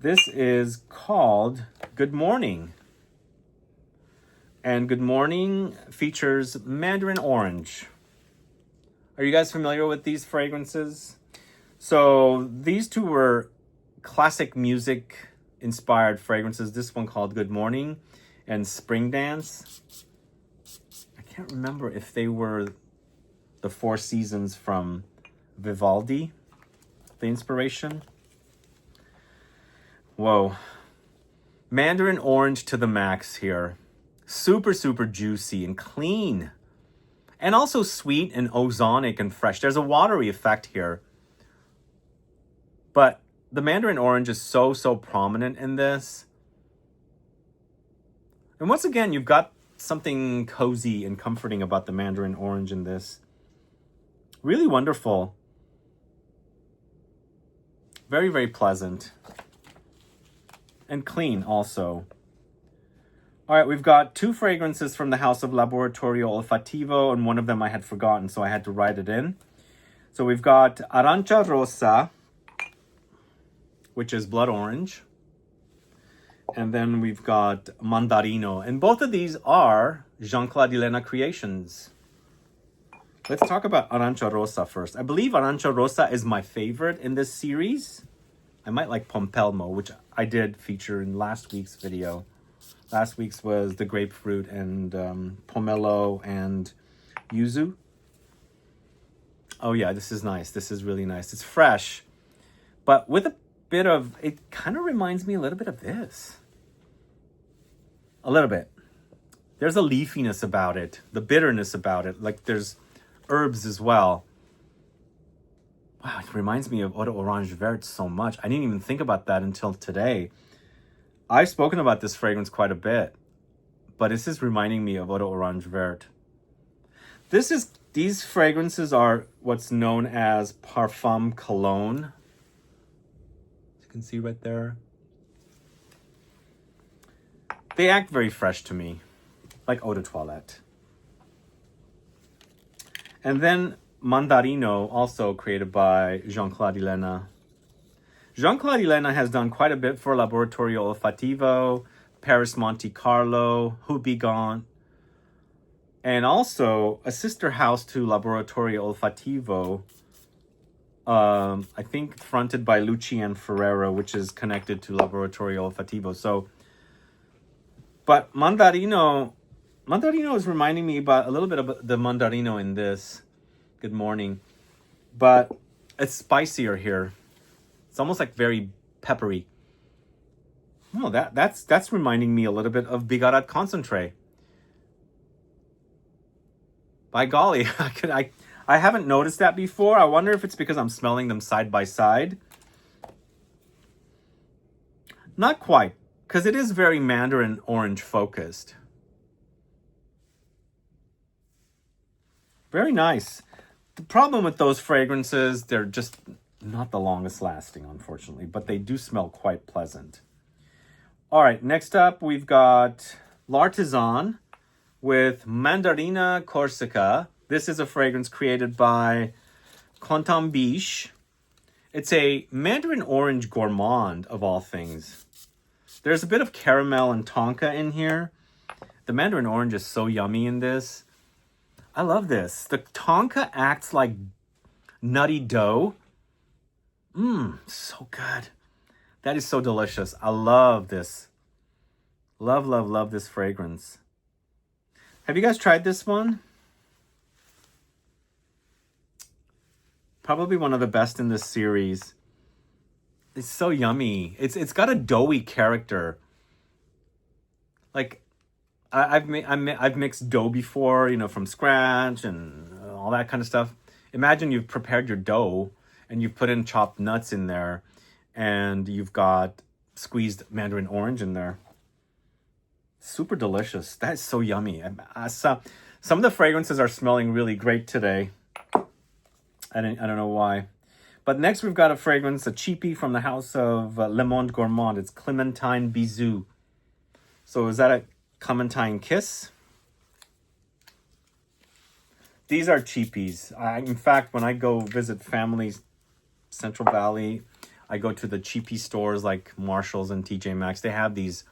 This is called Good Morning. And Good Morning features Mandarin Orange. Are you guys familiar with these fragrances? So these two were classic music inspired fragrances. This one called Good Morning and Spring Dance. I can't remember if they were the Four Seasons from Vivaldi, the inspiration. Whoa. Mandarin Orange to the max here. Super, super juicy and clean. And also sweet and ozonic and fresh. There's a watery effect here. But the Mandarin Orange is so, so prominent in this. And once again, you've got something cozy and comforting about the Mandarin Orange in this. Really wonderful. Very, very pleasant. And clean also. All right, we've got two fragrances from the house of Laboratorio Olfativo, and one of them I had forgotten, so I had to write it in. So we've got Arancia Rosa, which is blood orange. And then we've got Mandarino. And both of these are Jean-Claude Helena creations. Let's talk about Arancia Rosa first. I believe Arancia Rosa is my favorite in this series. I might like Pompelmo, which I did feature in last week's video. Last week's was the grapefruit and pomelo and yuzu. Oh yeah, this is nice. This is really nice. It's fresh. but with a bit of, it kind of reminds me a little bit of this. A little bit. There's a leafiness about it, the bitterness about it. Like there's herbs as well. Wow, it reminds me of Eau d'Orange Verte so much. I didn't even think about that until today. I've spoken about this fragrance quite a bit, but this is reminding me of Eau d'Orange Verte. These fragrances are what's known as Parfum Cologne. You can see right there. They act very fresh to me, like eau de toilette. And then Mandarino, also created by Jean-Claude Elena. Jean-Claude Elena has done quite a bit for Laboratorio Olfativo, Paris Monte Carlo, Houbigant, and also a sister house to Laboratorio Olfativo, I think fronted by Lucien Ferrero, which is connected to Laboratorio Olfativo. So, but Mandarino is reminding me about a little bit of the Mandarino in this. Good morning. But it's spicier here. It's almost like very peppery. Oh, that's reminding me a little bit of Bigarade Concentree. By golly, I haven't noticed that before. I wonder if it's because I'm smelling them side by side. Not quite, because it is very Mandarin orange focused. Very nice. The problem with those fragrances, they're just not the longest lasting, unfortunately, but they do smell quite pleasant. All right, next up, we've got L'Artisan with Mandarina Corsica. This is a fragrance created by Concentree. It's a Mandarin orange gourmand, of all things. There's a bit of caramel and tonka in here. The Mandarin orange is so yummy in this. I love this. The tonka acts like nutty dough. So good. That is so delicious. I love this. Love, love, love this fragrance. Have you guys tried this one? Probably one of the best in this series. It's so yummy. It's got a doughy character. Like, I've mixed dough before, you know, from scratch and all that kind of stuff. Imagine you've prepared your dough and you've put in chopped nuts in there and you've got squeezed Mandarin orange in there. Super delicious. That is so yummy. Some of the fragrances are smelling really great today. I don't know why. But next we've got a fragrance, a cheapie from the house of Le Monde Gourmand. It's Clementine Bisou. So is that a Clementine Kiss? These are cheapies. In fact, when I go visit family, Central Valley, I go to the cheapie stores like Marshall's and TJ Maxx. They have these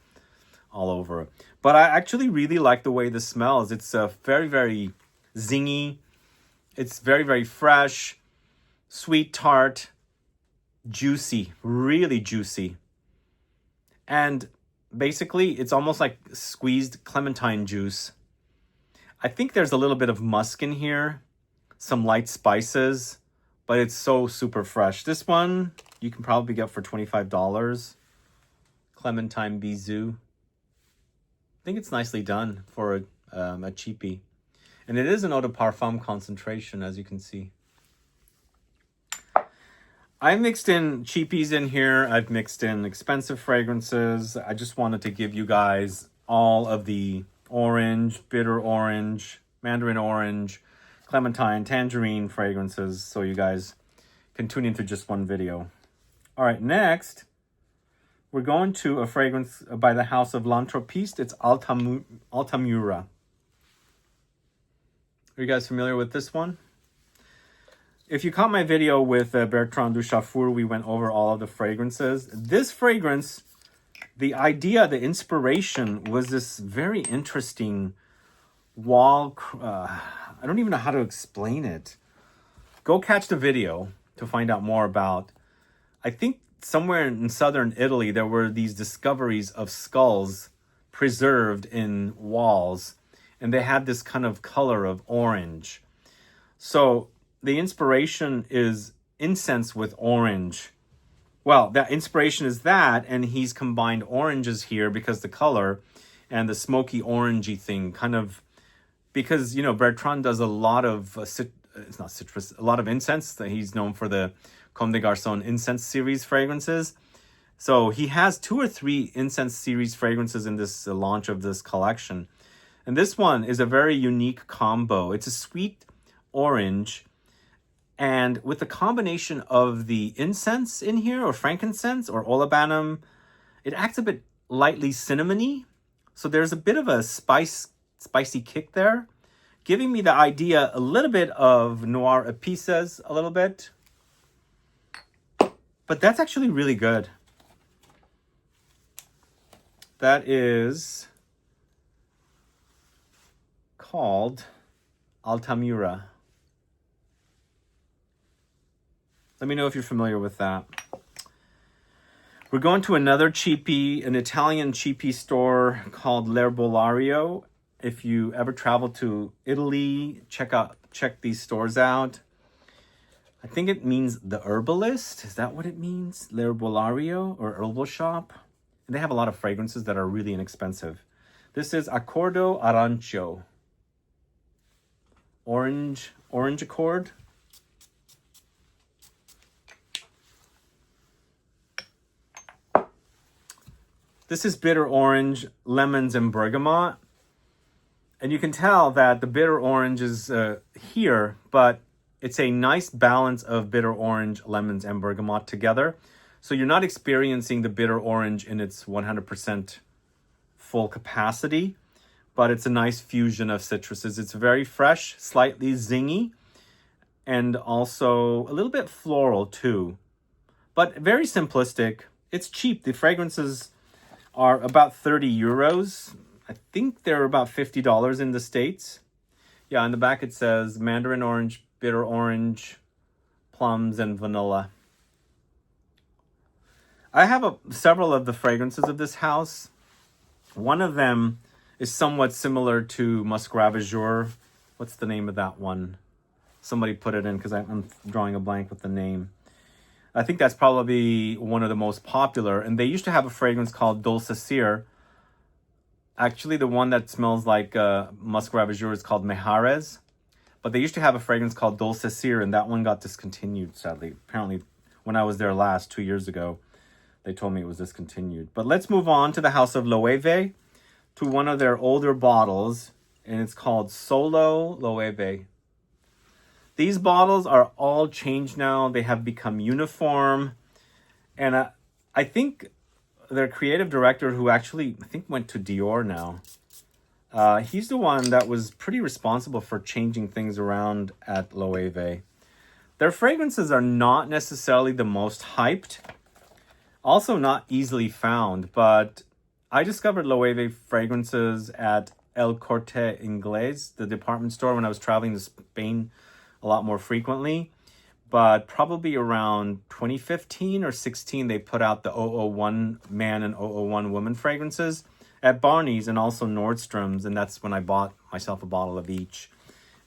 all over. But I actually really like the way this smells. It's very, very zingy. It's very, very fresh, sweet, tart, juicy, really juicy. And basically, it's almost like squeezed clementine juice. I think there's a little bit of musk in here, some light spices, but it's so super fresh. This one, you can probably get for $25. Clementine Bisou. I think it's nicely done for a cheapie. And it is an eau de parfum concentration, as you can see. I mixed in cheapies in here. I've mixed in expensive fragrances. I just wanted to give you guys all of the orange, bitter orange, Mandarin orange, clementine, tangerine fragrances so you guys can tune into just one video. All right, next, we're going to a fragrance by the house of L'Anthropiste. It's Altamura. Are you guys familiar with this one? If you caught my video with Bertrand Duchaufour, we went over all of the fragrances. This fragrance, the idea, the inspiration was this very interesting wall. I don't even know how to explain it. Go catch the video to find out more about. I think somewhere in southern Italy, there were these discoveries of skulls preserved in walls. And they had this kind of color of orange. So the inspiration is incense with orange. Well, that inspiration is that, and he's combined oranges here because the color and the smoky orangey thing kind of, because, you know, Bertrand does a lot of, it's not citrus, a lot of incense. That he's known for the Comme des Garçons incense series fragrances. So he has 2 or 3 incense series fragrances in this launch of this collection. And this one is a very unique combo. It's a sweet orange, and with the combination of the incense in here, or frankincense, or olibanum, it acts a bit lightly cinnamony. So there's a bit of a spicy kick there, giving me the idea a little bit of noir épices, a little bit. But that's actually really good. That is called Altamira. Let me know if you're familiar with that. We're going to another cheapie, an Italian cheapie store called L'Herbolario. If you ever travel to Italy, check these stores out. I think it means the herbalist. Is that what it means? L'Herbolario, or herbal shop. And they have a lot of fragrances that are really inexpensive. This is Accordo Arancio. Orange Accord. This is bitter orange, lemons, and bergamot. And you can tell that the bitter orange is here, but it's a nice balance of bitter orange, lemons, and bergamot together. So you're not experiencing the bitter orange in its 100% full capacity, but it's a nice fusion of citruses. It's very fresh, slightly zingy, and also a little bit floral too, but very simplistic. It's cheap. The fragrances are about 30 euros. I think they're about $50 in the States. Yeah, on the back it says mandarin orange, bitter orange, plums, and vanilla. I have several of the fragrances of this house. One of them is somewhat similar to Musc Ravageur. What's the name of that one? Somebody put it in because I'm drawing a blank with the name. I think that's probably one of the most popular. And they used to have a fragrance called Dulce Cire. Actually, the one that smells like Musc Ravageur is called Mejares. But they used to have a fragrance called Dulce Cire, and that one got discontinued, sadly. Apparently, when I was there last, 2 years ago, they told me it was discontinued. But let's move on to the House of Loewe, to one of their older bottles, and it's called Solo Loewe. These bottles are all changed now. They have become uniform. And I think their creative director, who actually, I think, went to Dior now, he's the one that was pretty responsible for changing things around at Loewe. Their fragrances are not necessarily the most hyped, also not easily found, but I discovered Loewe fragrances at El Corte Inglés, the department store, when I was traveling to Spain a lot more frequently. But probably around 2015 or 16, they put out the 001 man and 001 woman fragrances at Barney's and also Nordstrom's, and that's when I bought myself a bottle of each,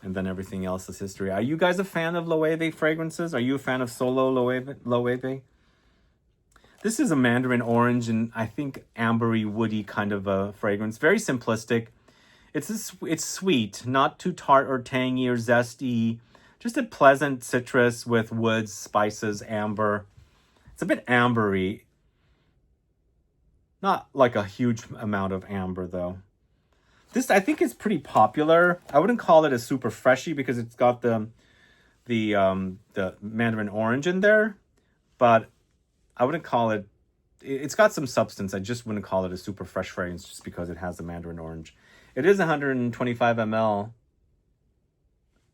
and then everything else is history. Are you guys a fan of Loewe fragrances? Are you a fan of Solo Loewe? This is a mandarin orange and I think ambery, woody kind of a fragrance. Very simplistic. It's sweet, not too tart or tangy or zesty. Just a pleasant citrus with woods, spices, amber. It's a bit ambery. Not like a huge amount of amber though. This, I think, is pretty popular. I wouldn't call it a super freshy because it's got the mandarin orange in there, but I wouldn't call it, it's got some substance. I just wouldn't call it a super fresh fragrance just because it has the mandarin orange. It is 125 ml.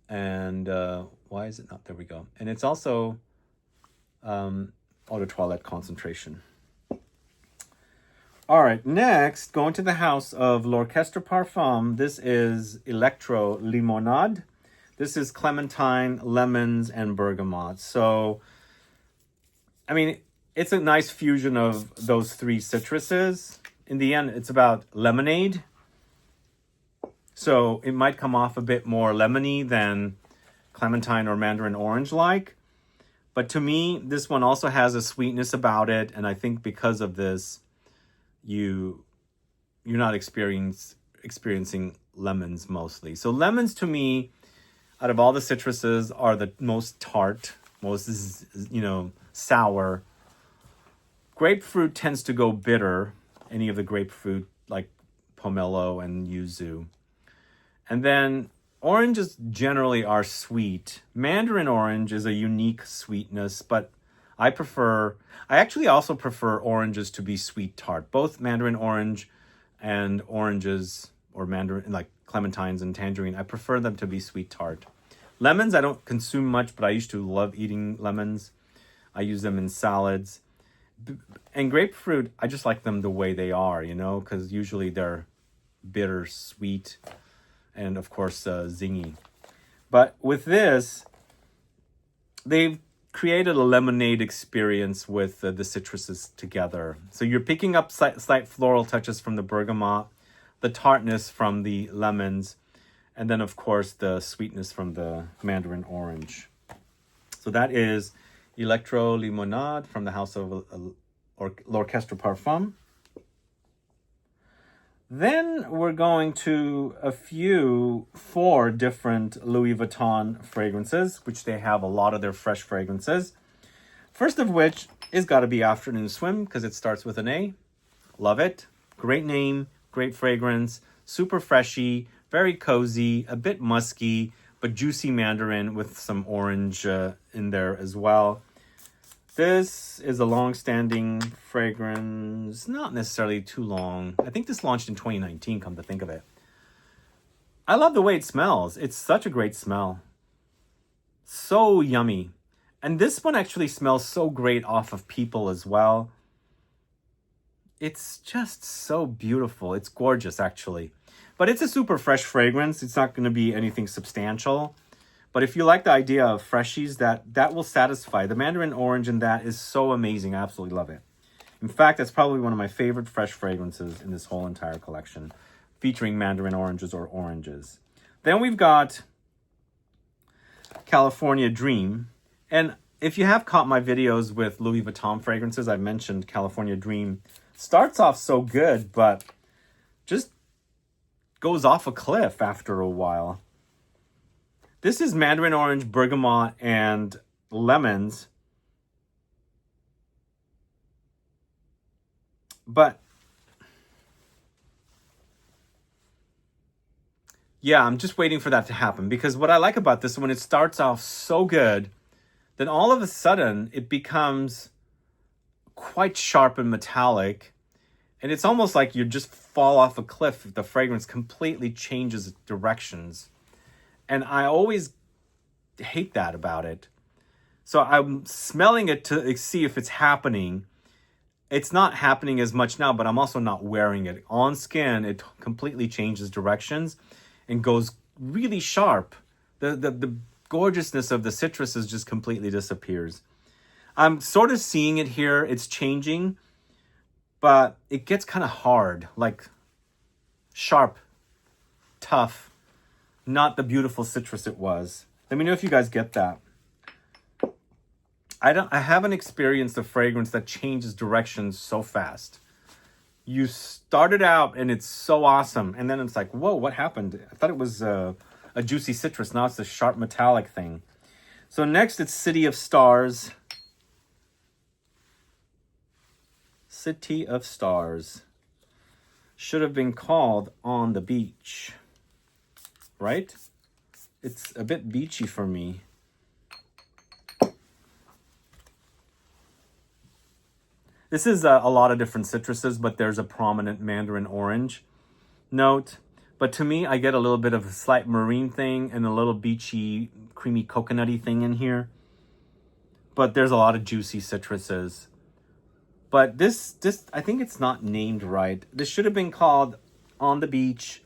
And why is it not? There we go. And it's also eau de toilette concentration. All right, next, going to the house of L'Orchestre Parfum. This is Electro Limonade. This is clementine, lemons, and bergamot. So, I mean, it's a nice fusion of those three citruses. In the end, it's about lemonade. So it might come off a bit more lemony than clementine or mandarin orange like. But to me, this one also has a sweetness about it. And I think because of this, you're not experiencing lemons mostly. So lemons to me, out of all the citruses, are the most tart, most, sour. Grapefruit tends to go bitter. Any of the grapefruit like pomelo and yuzu. And then oranges generally are sweet. Mandarin orange is a unique sweetness, but I actually also prefer oranges to be sweet tart. Both Mandarin orange and oranges, or Mandarin, like clementines and tangerine, I prefer them to be sweet tart. Lemons, I don't consume much, but I used to love eating lemons. I use them in salads. And grapefruit, I just like them the way they are, because usually they're bitter, sweet, and of course, zingy. But with this, they've created a lemonade experience with the citruses together. So you're picking up slight floral touches from the bergamot, the tartness from the lemons, and then, of course, the sweetness from the mandarin orange. So that is Electro Limonade from the house of L'Orchestre Parfum. Then we're going to 4 different Louis Vuitton fragrances, which they have a lot of their fresh fragrances. First of which is got to be Afternoon Swim, because it starts with an A. Love it. Great name, great fragrance, super freshy, very cozy, a bit musky, but juicy mandarin with some orange in there as well. This is a long-standing fragrance, not necessarily too long. I think this launched in 2019, come to think of it. I love the way it smells. It's such a great smell. So yummy. And this one actually smells so great off of people as well. It's just so beautiful. It's gorgeous, actually. But it's a super fresh fragrance. It's not going to be anything substantial. But if you like the idea of freshies, that will satisfy. The mandarin orange in that is so amazing. I absolutely love it. In fact, that's probably one of my favorite fresh fragrances in this whole entire collection, featuring mandarin oranges or oranges. Then we've got California Dream. And if you have caught my videos with Louis Vuitton fragrances, I've mentioned California Dream starts off so good, but just goes off a cliff after a while. This is mandarin orange, bergamot, and lemons. But yeah, I'm just waiting for that to happen, because what I like about this, when it starts off so good, then all of a sudden it becomes quite sharp and metallic. And it's almost like you just fall off a cliff if the fragrance completely changes directions. And I always hate that about it. So I'm smelling it to see if it's happening. It's not happening as much now, but I'm also not wearing it. On skin, it completely changes directions and goes really sharp. The gorgeousness of the citruses just completely disappears. I'm sort of seeing it here. It's changing, but it gets kind of hard, like sharp, tough. Not the beautiful citrus it was. Let me know if you guys get that. I haven't experienced a fragrance that changes directions so fast. You started out and it's so awesome, and then it's like, whoa, what happened? I thought it was a juicy citrus. Now it's a sharp metallic thing. So next it's City of Stars. City of Stars. Should have been called On the Beach. Right? It's a bit beachy for me. This is a lot of different citruses, but there's a prominent mandarin orange note. But to me, I get a little bit of a slight marine thing and a little beachy, creamy coconutty thing in here. But there's a lot of juicy citruses. But this, I think it's not named right. This should have been called On the Beach.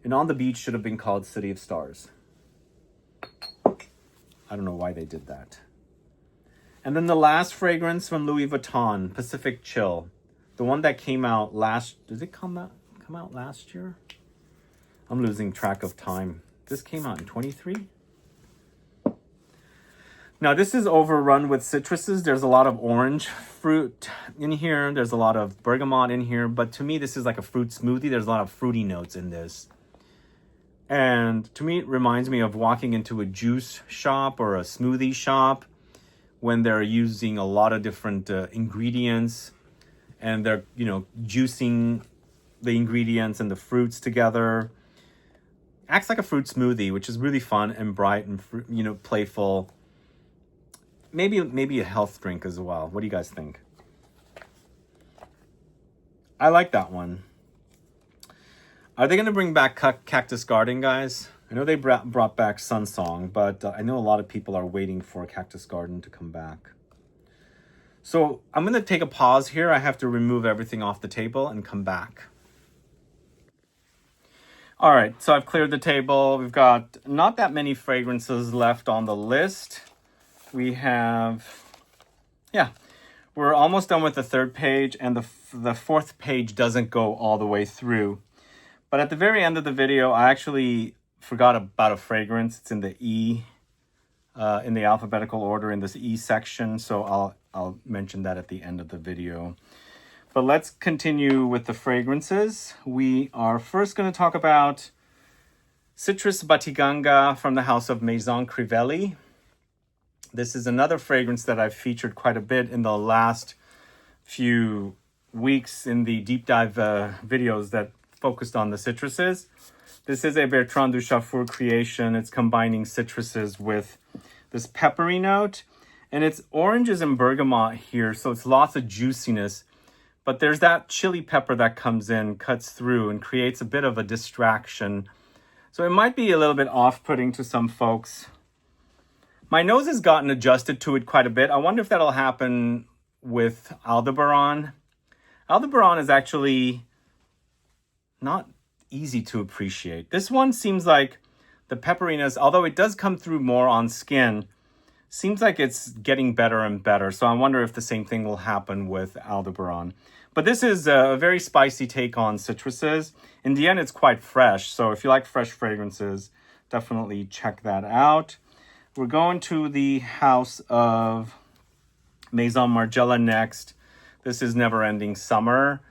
And On the Beach should have been called City of Stars. I don't know why they did that. And then the last fragrance from Louis Vuitton, Pacific Chill. The one that came out did it come out last year? I'm losing track of time. This came out in 23? Now, this is overrun with citruses. There's a lot of orange fruit in here. There's a lot of bergamot in here. But to me, this is like a fruit smoothie. There's a lot of fruity notes in this. And to me, it reminds me of walking into a juice shop or a smoothie shop when they're using a lot of different ingredients. And they're, you know, juicing the ingredients and the fruits together. Acts like a fruit smoothie, which is really fun and bright and, you know, playful. Maybe a health drink as well. What do you guys think? I like that one. Are they going to bring back Cactus Garden, guys? I know they brought back Sun Song, but I know a lot of people are waiting for Cactus Garden to come back. So I'm going to take a pause here. I have to remove everything off the table and come back. All right, so I've cleared the table. We've got not that many fragrances left on the list. We have, yeah, we're almost done with the third page, and the fourth page doesn't go all the way through. But at the very end of the video, I actually forgot about a fragrance. It's in the E, in the alphabetical order in this E section. So I'll mention that at the end of the video. But let's continue with the fragrances. We are first going to talk about Citrus Batiganga from the house of Maison Crivelli. This is another fragrance that I've featured quite a bit in the last few weeks in the deep dive videos that focused on the citruses. This is a Bertrand Duchaufour creation. It's combining citruses with this peppery note. And it's oranges and bergamot here, so it's lots of juiciness. But there's that chili pepper that comes in, cuts through, and creates a bit of a distraction. So it might be a little bit off-putting to some folks. My nose has gotten adjusted to it quite a bit. I wonder if that'll happen with Aldebaran. Aldebaran is actually not easy to appreciate. This one seems like the pepperiness, although it does come through more on skin, seems like it's getting better and better. So I wonder if the same thing will happen with Aldebaran. But this is a very spicy take on citruses. In the end, it's quite fresh. So if you like fresh fragrances, definitely check that out. We're going to the house of Maison Margiela next. This is Never Ending Summer.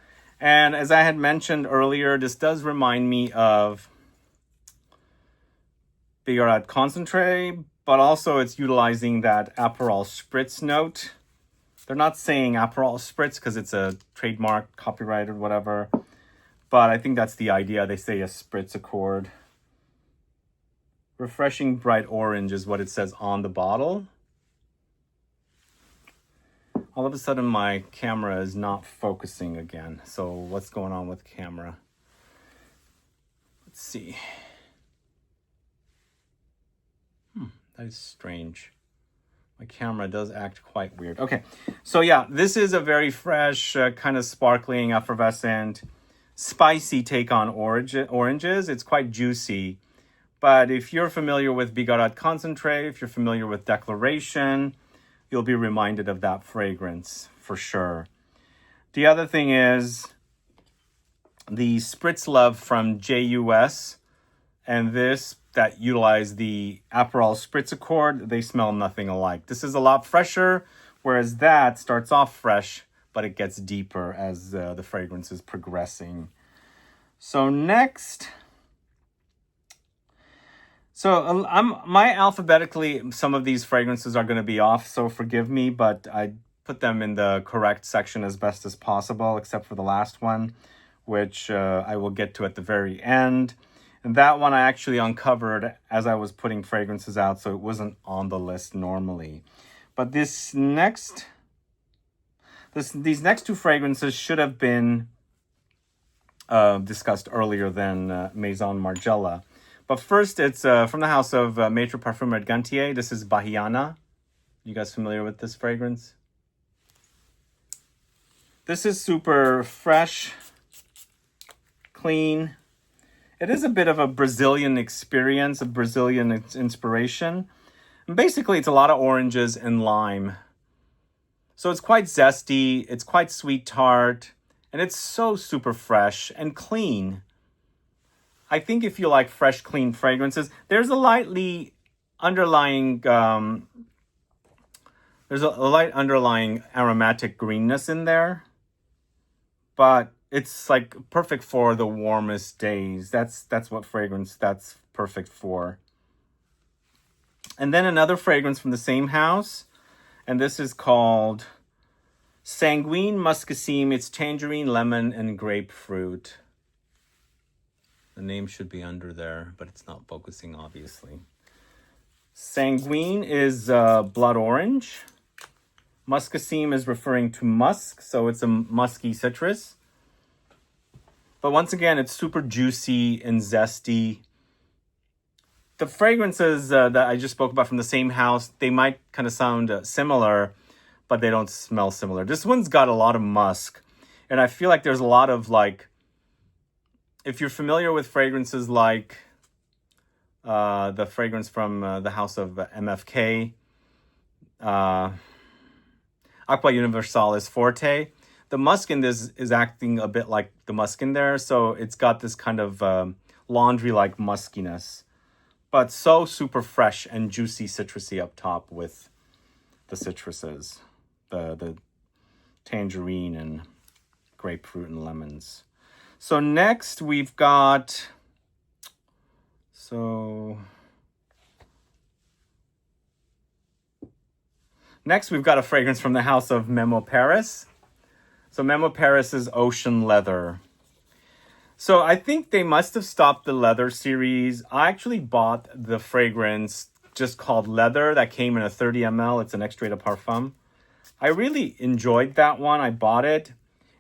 And as I had mentioned earlier, this does remind me of Bigarade Concentree, but also it's utilizing that Aperol Spritz note. They're not saying Aperol Spritz because it's a trademark, copyrighted, whatever. But I think that's the idea. They say a Spritz Accord. Refreshing bright orange is what it says on the bottle. All of a sudden, my camera is not focusing again. So what's going on with camera? Let's see. That is strange. My camera does act quite weird. Okay, so yeah, this is a very fresh, kind of sparkling, effervescent, spicy take on oranges. It's quite juicy. But if you're familiar with Bigarade Concentree, if you're familiar with Declaration, you'll be reminded of that fragrance for sure. The other thing is the Spritz Love from J.U.S. and this that utilize the Aperol Spritz Accord, they smell nothing alike. This is a lot fresher, whereas that starts off fresh, but it gets deeper as the fragrance is progressing. So next... So alphabetically, some of these fragrances are going to be off, so forgive me, but I put them in the correct section as best as possible, except for the last one, which I will get to at the very end. And that one I actually uncovered as I was putting fragrances out, so it wasn't on the list normally. But these next two fragrances should have been discussed earlier than Maison Margiela. But first, it's from the house of Maître Parfumeur Gantier. This is Bahiana. You guys familiar with this fragrance? This is super fresh, clean. It is a bit of a Brazilian experience, a Brazilian inspiration. And basically, it's a lot of oranges and lime. So it's quite zesty, it's quite sweet tart, and it's so super fresh and clean. I think if you like fresh, clean fragrances, there's a lightly underlying There's a light underlying aromatic greenness in there, but it's like perfect for the warmest days. That's what fragrance that's perfect for. And then another fragrance from the same house, and this is called Sanguine Muscasine. It's tangerine, lemon, and grapefruit. The name should be under there, but it's not focusing, obviously. Sanguine is blood orange. Muscasine is referring to musk, so it's a musky citrus. But once again, it's super juicy and zesty. The fragrances that I just spoke about from the same house, they might kind of sound similar, but they don't smell similar. This one's got a lot of musk. And I feel like there's a lot of like, if you're familiar with fragrances like the fragrance from the house of MFK, ACQUA Universalis Forte, the musk in this is acting a bit like the musk in there. So it's got this kind of laundry-like muskiness, but so super fresh and juicy, citrusy up top with the citruses, the tangerine and grapefruit and lemons. So next we've got, next we've got a fragrance from the house of Memo Paris. So Memo Paris is Ocean Leather. So I think they must have stopped the leather series. I actually bought the fragrance just called Leather that came in a 30 ml. It's an extrait de parfum. I really enjoyed that one. I bought it.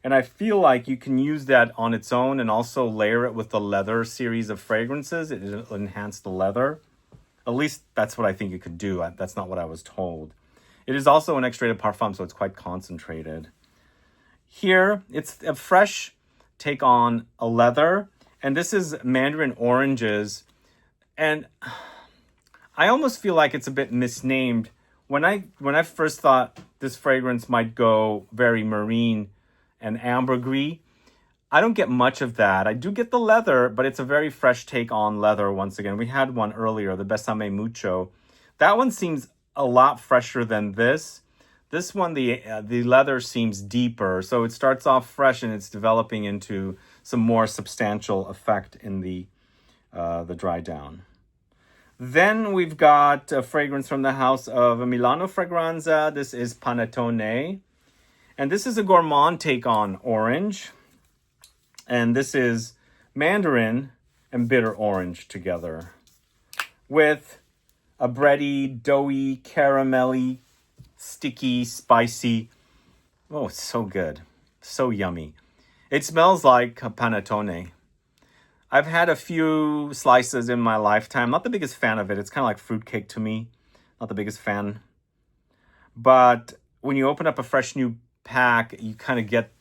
And I feel like you can use that on its own and also layer it with the leather series of fragrances. It'll enhance the leather. At least that's what I think it could do. That's not what I was told. It is also an extrait de parfum, so it's quite concentrated. Here, it's a fresh take on a leather, and this is Mandarin oranges. And I almost feel like it's a bit misnamed. When I first thought this fragrance might go very marine and ambergris, I don't get much of that. I do get the leather, but it's a very fresh take on leather once again. We had one earlier, the Besame Mucho. That one seems a lot fresher than this. This one, the leather seems deeper. So it starts off fresh and it's developing into some more substantial effect in the dry down. Then we've got a fragrance from the house of Milano Fragranza. This is Panettone. And this is a gourmand take on orange. And this is mandarin and bitter orange together with a bready, doughy, caramelly, sticky, spicy. Oh, it's so good. So yummy. It smells like a panettone. I've had a few slices in my lifetime. Not the biggest fan of it. It's kind of like fruitcake to me. Not the biggest fan. But when you open up a fresh new pack, you kind of get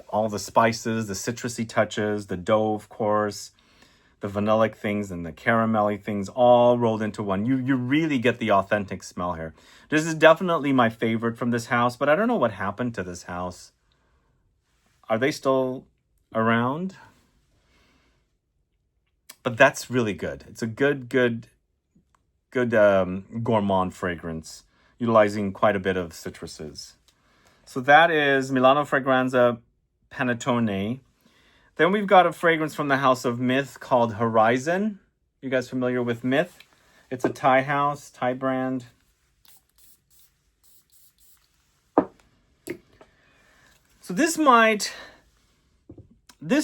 all the spices, the citrusy touches, the dough, of course, the vanillic things and the caramelly things all rolled into one. You really get the authentic smell here. This is definitely my favorite from this house, but I don't know what happened to this house. Are they still around? But that's really good. It's a good gourmand fragrance, utilizing quite a bit of citruses. So that is Milano Fragranza Panettone. Then we've got a fragrance from the house of Myth called Horizon. You guys familiar with Myth? It's a Thai house, Thai brand. So this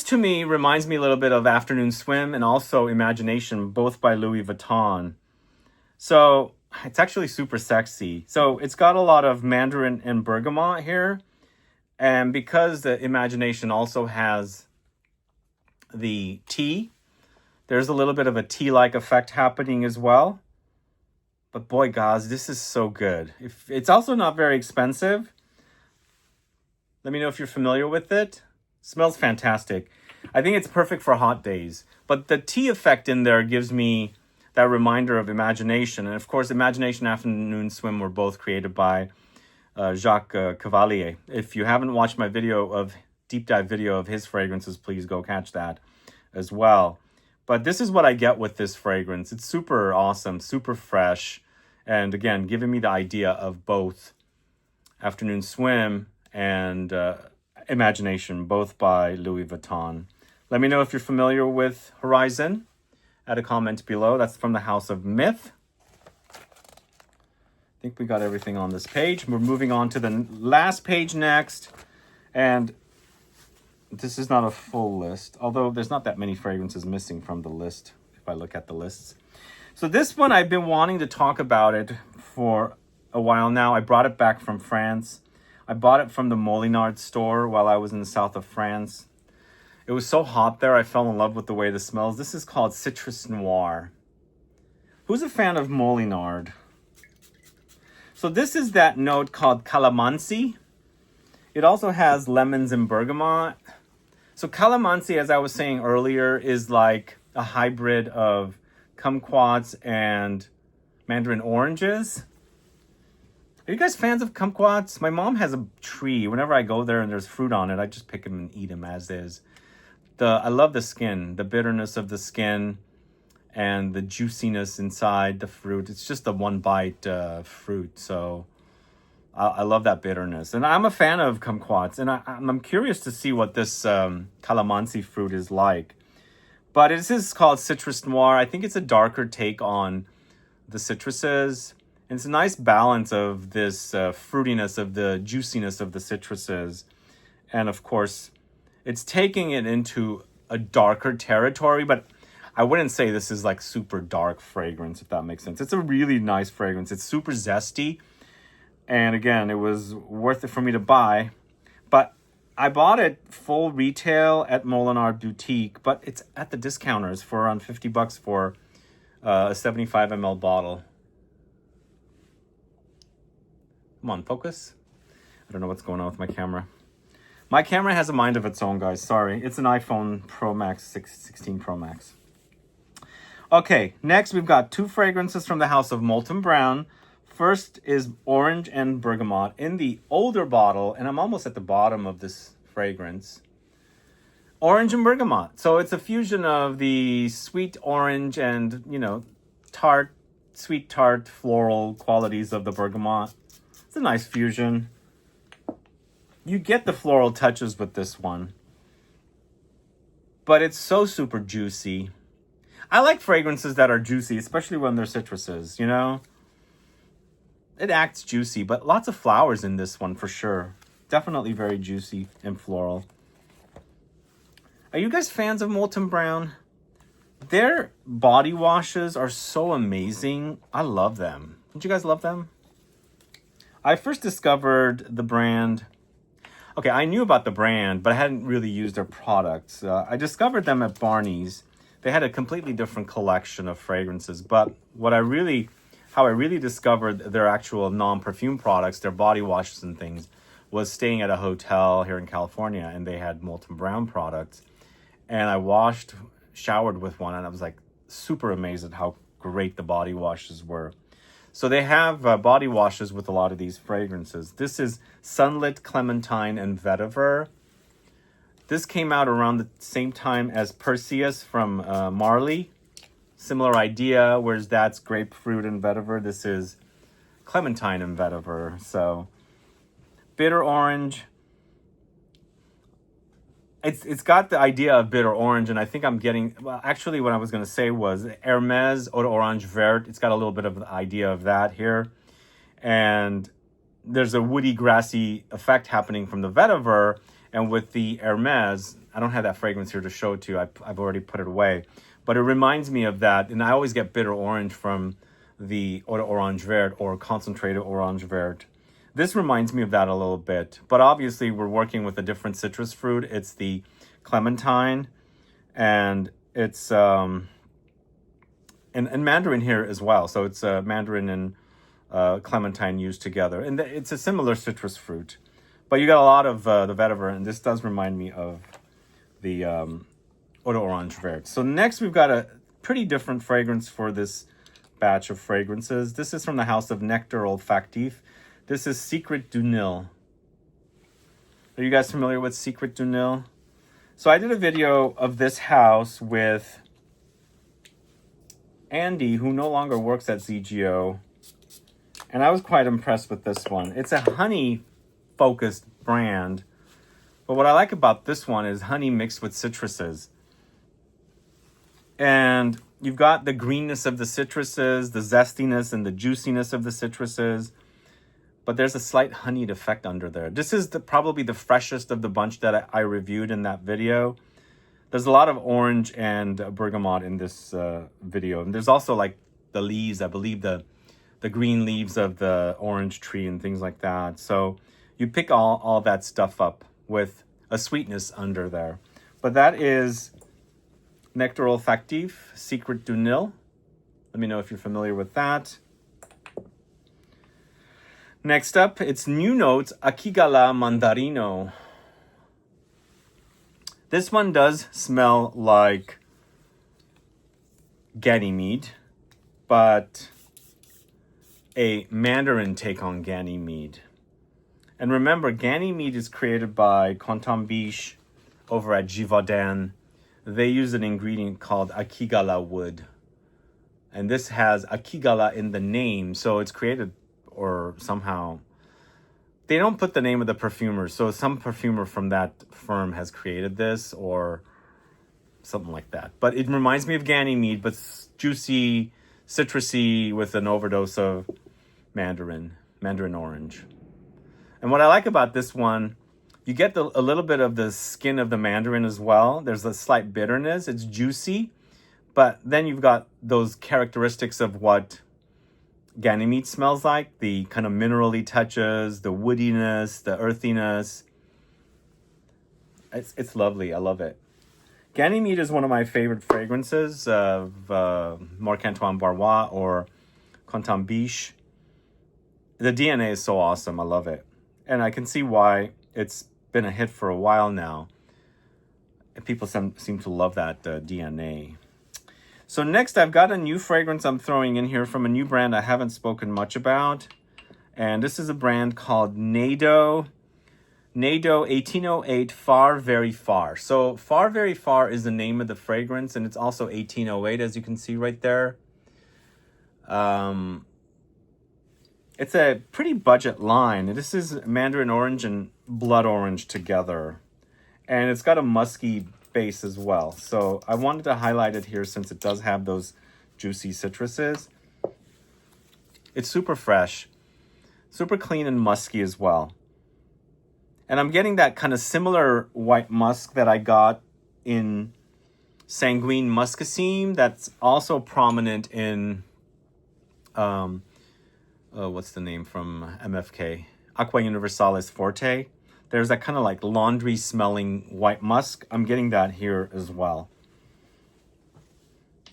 to me reminds me a little bit of Afternoon Swim and also Imagination, both by Louis Vuitton. So it's actually super sexy. So it's got a lot of mandarin and bergamot here. And because the Imagination also has the tea, there's a little bit of a tea-like effect happening as well. But boy, guys, this is so good. It's also not very expensive. Let me know if you're familiar with it. Smells fantastic. I think it's perfect for hot days. But the tea effect in there gives me that reminder of Imagination. And of course, Imagination and Afternoon Swim were both created by Jacques Cavalier. If you haven't watched my deep dive video of his fragrances, please go catch that as well. But this is what I get with this fragrance. It's super awesome, super fresh. And again, giving me the idea of both Afternoon Swim, and Imagination, both by Louis Vuitton. Let me know if you're familiar with Horizon. Add a comment below. That's from the House of Myth. I think we got everything on this page. We're moving on to the last page next. And this is not a full list, although there's not that many fragrances missing from the list if I look at the lists. So this one, I've been wanting to talk about it for a while now. I brought it back from France. I bought it from the Molinard store while I was in the south of France. It was so hot there, I fell in love with the way this smells. This is called Citrus Noir. Who's a fan of Molinard? So this is that note called Calamansi. It also has lemons and bergamot. So Calamansi, as I was saying earlier, is like a hybrid of kumquats and mandarin oranges. Are you guys fans of kumquats? My mom has a tree. Whenever I go there and there's fruit on it, I just pick them and eat them as is. I love the skin, the bitterness of the skin, and the juiciness inside the fruit. It's just a one bite fruit, so I love that bitterness. And I'm a fan of kumquats, and I'm curious to see what this calamansi fruit is like. But it is called Citrus Noir. I think it's a darker take on the citruses. And it's a nice balance of this fruitiness, of the juiciness of the citruses. And of course, it's taking it into a darker territory, but I wouldn't say this is like super dark fragrance, if that makes sense. It's a really nice fragrance. It's super zesty. And again, it was worth it for me to buy. But I bought it full retail at Molinard Boutique, but it's at the discounters for around $50 for a 75 ml bottle. Come on, focus. I don't know what's going on with my camera. My camera has a mind of its own, guys. Sorry. It's an iPhone Pro Max 16 Pro Max. Okay, next we've got two fragrances from the House of Molten Brown. First is Orange and Bergamot in the older bottle, and I'm almost at the bottom of this fragrance. Orange and Bergamot. So it's a fusion of the sweet orange and, tart, sweet tart floral qualities of the bergamot. It's a nice fusion. You get the floral touches with this one. But it's so super juicy. I like fragrances that are juicy, especially when they're citruses, It acts juicy, but lots of flowers in this one for sure. Definitely very juicy and floral. Are you guys fans of Molten Brown? Their body washes are so amazing. I love them. Don't you guys love them? I first discovered the brand. Okay, I knew about the brand, but I hadn't really used their products. I discovered them at Barney's. They had a completely different collection of fragrances, but how I really discovered their actual non-perfume products, their body washes and things, was staying at a hotel here in California, and they had Molten Brown products. And I showered with one, and I was like super amazed at how great the body washes were. So they have body washes with a lot of these fragrances. This is Sunlit, Clementine, and Vetiver. This came out around the same time as Perseus from Malle. Similar idea, whereas that's grapefruit and vetiver. This is Clementine and vetiver. So bitter orange. It's got the idea of bitter orange, and I think I'm getting, well, actually what I was going to say was Hermes Eau d'Orange Verte. It's got a little bit of the idea of that here. And there's a woody, grassy effect happening from the vetiver, and with the Hermes, I don't have that fragrance here to show it to you. I've already put it away. But it reminds me of that, and I always get bitter orange from the Eau d'Orange Verte or concentrated Orange Verte. This reminds me of that a little bit, but obviously we're working with a different citrus fruit. It's the Clementine, and it's and Mandarin here as well. So it's Mandarin and Clementine used together, and it's a similar citrus fruit. But you got a lot of the vetiver, and this does remind me of the Eau d'Orange Verte. So next we've got a pretty different fragrance for this batch of fragrances. This is from the House of Nectar Olfactif. This is Secret du Nil. Are you guys familiar with Secret du Nil? So I did a video of this house with Andy, who no longer works at ZGO. And I was quite impressed with this one. It's a honey focused brand. But what I like about this one is honey mixed with citruses. And you've got the greenness of the citruses, the zestiness and the juiciness of the citruses. But there's a slight honeyed effect under there. This is probably the freshest of the bunch that I reviewed in that video. There's a lot of orange and bergamot in this video. And there's also like the leaves, I believe the green leaves of the orange tree and things like that. So you pick all that stuff up with a sweetness under there. But that is Nectar Olfactif, Secret du Nil. Let me know if you're familiar with that. Next up, it's New Notes ACQUA Mandarino. This one does smell like Ganymede, but a Mandarin take on Ganymede. And remember, Ganymede is created by Concentree over at Givaudan. They use an ingredient called ACQUA wood. And this has ACQUA in the name, so it's created, or somehow they don't put the name of the perfumer, so some perfumer from that firm has created this or something like that. But it reminds me of Ganymede, but juicy, citrusy with an overdose of Mandarin orange. And what I like about this one, you get a little bit of the skin of the Mandarin as well. There's a slight bitterness. It's juicy, but then you've got those characteristics of what Ganymede smells like, the kind of minerally touches, the woodiness, the earthiness. It's lovely. I love it. Ganymede is one of my favorite fragrances of Marc Antoine Barrois or Concentree. The DNA is so awesome. I love it. And I can see why it's been a hit for a while now. And people seem to love that DNA. So next, I've got a new fragrance I'm throwing in here from a new brand I haven't spoken much about. And this is a brand called Nado. Nado 1808 Far Very Far. So Far Very Far is the name of the fragrance, and it's also 1808, as you can see right there. It's a pretty budget line. This is Mandarin orange and blood orange together. And it's got a musky base as well. So I wanted to highlight it here since it does have those juicy citruses. It's super fresh, super clean and musky as well. And I'm getting that kind of similar white musk that I got in Sanguine Muscasine that's also prominent in, what's the name from MFK? Aqua Universalis Forte. There's that kind of like laundry smelling white musk. I'm getting that here as well.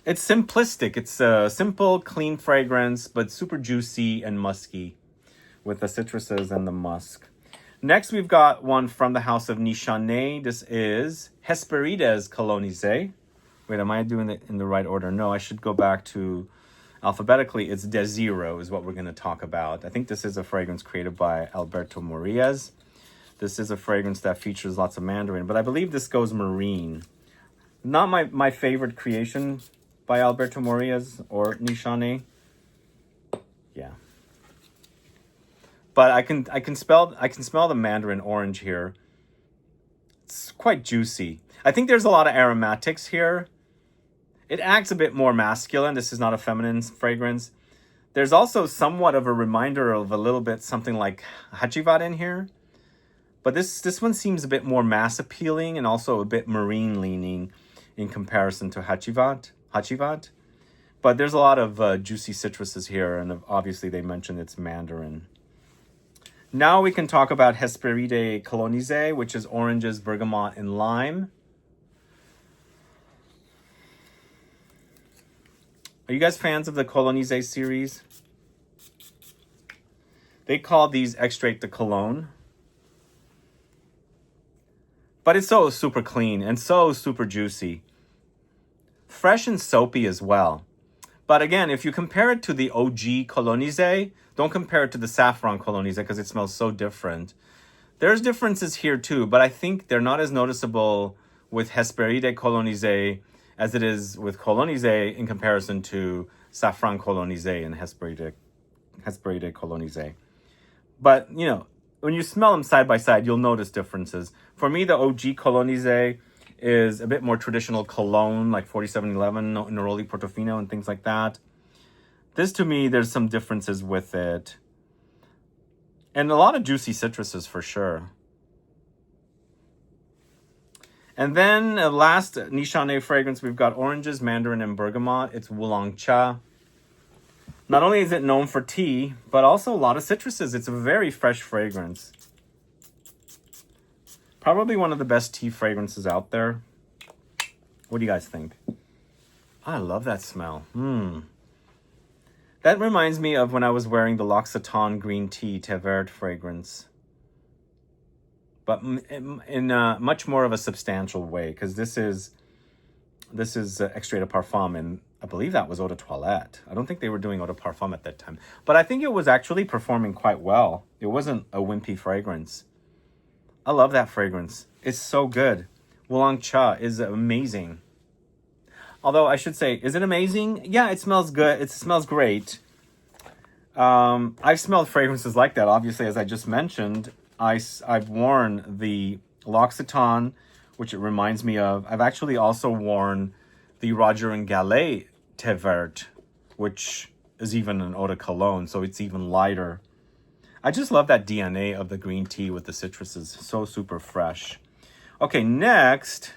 It's simplistic. It's a simple, clean fragrance, but super juicy and musky with the citruses and the musk. Next, we've got one from the house of Nichané. This is Hesperides Colonisé. Wait, am I doing it in the right order? No, I should go back to alphabetically. It's Desiro is what we're going to talk about. I think this is a fragrance created by Alberto Morillas. This is a fragrance that features lots of Mandarin, but I believe this goes marine. Not my favorite creation by Alberto Morillas or Nichané. Yeah. But I can smell the Mandarin orange here. It's quite juicy. I think there's a lot of aromatics here. It acts a bit more masculine. This is not a feminine fragrance. There's also somewhat of a reminder of a little bit something like Hachivat in here. But this one seems a bit more mass appealing and also a bit marine leaning in comparison to Hachivat. But there's a lot of juicy citruses here, and obviously they mentioned it's Mandarin. Now we can talk about Hesperides Colonisé, which is oranges, bergamot, and lime. Are you guys fans of the Colonisé series? They call these extrait de Cologne. But it's so super clean and so super juicy. Fresh and soapy as well. But again, if you compare it to the OG Colonisé, don't compare it to the saffron Colonisé because it smells so different. There's differences here too, but I think they're not as noticeable with Hesperides Colonisé as it is with Colonisé in comparison to saffron Colonisé and Hesperides Colonisé. But, you know, when you smell them side by side, you'll notice differences. For me, the OG Colonize is a bit more traditional cologne, like 4711, Neroli Portofino, and things like that. This, to me, there's some differences with it. And a lot of juicy citruses, for sure. And then last Nishane fragrance, we've got oranges, mandarin, and bergamot. It's Oolong Cha. Not only is it known for tea, but also a lot of citruses. It's a very fresh fragrance. Probably one of the best tea fragrances out there. What do you guys think? I love that smell. That reminds me of when I was wearing the L'Occitane green tea Verte fragrance. But in much more of a substantial way, because this is extrait de parfum, and I believe that was eau de toilette. I don't think they were doing eau de parfum at that time. But I think it was actually performing quite well. It wasn't a wimpy fragrance. I love that fragrance. It's so good. Oolong Cha is amazing. Although I should say, is it amazing? Yeah, it smells good. It smells great. I've smelled fragrances like that, obviously, as I just mentioned. I've worn the L'Occitane, which it reminds me of. I've actually also worn the Roger and Gallet Thé Verte, which is even an eau de cologne, so it's even lighter. I just love that DNA of the green tea with the citruses. So super fresh. Okay, next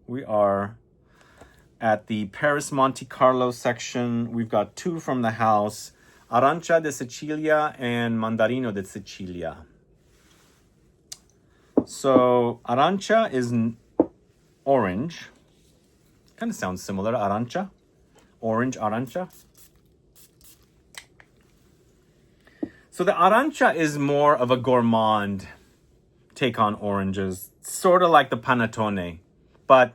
we are at the Paris Monte Carlo section. We've got two from the house, Arancia de Sicilia and Mandarino de Sicilia. So Arancia is orange. Kind of sounds similar to Arancia. Orange Arancia. So the Arancia is more of a gourmand take on oranges, sort of like the Panettone. But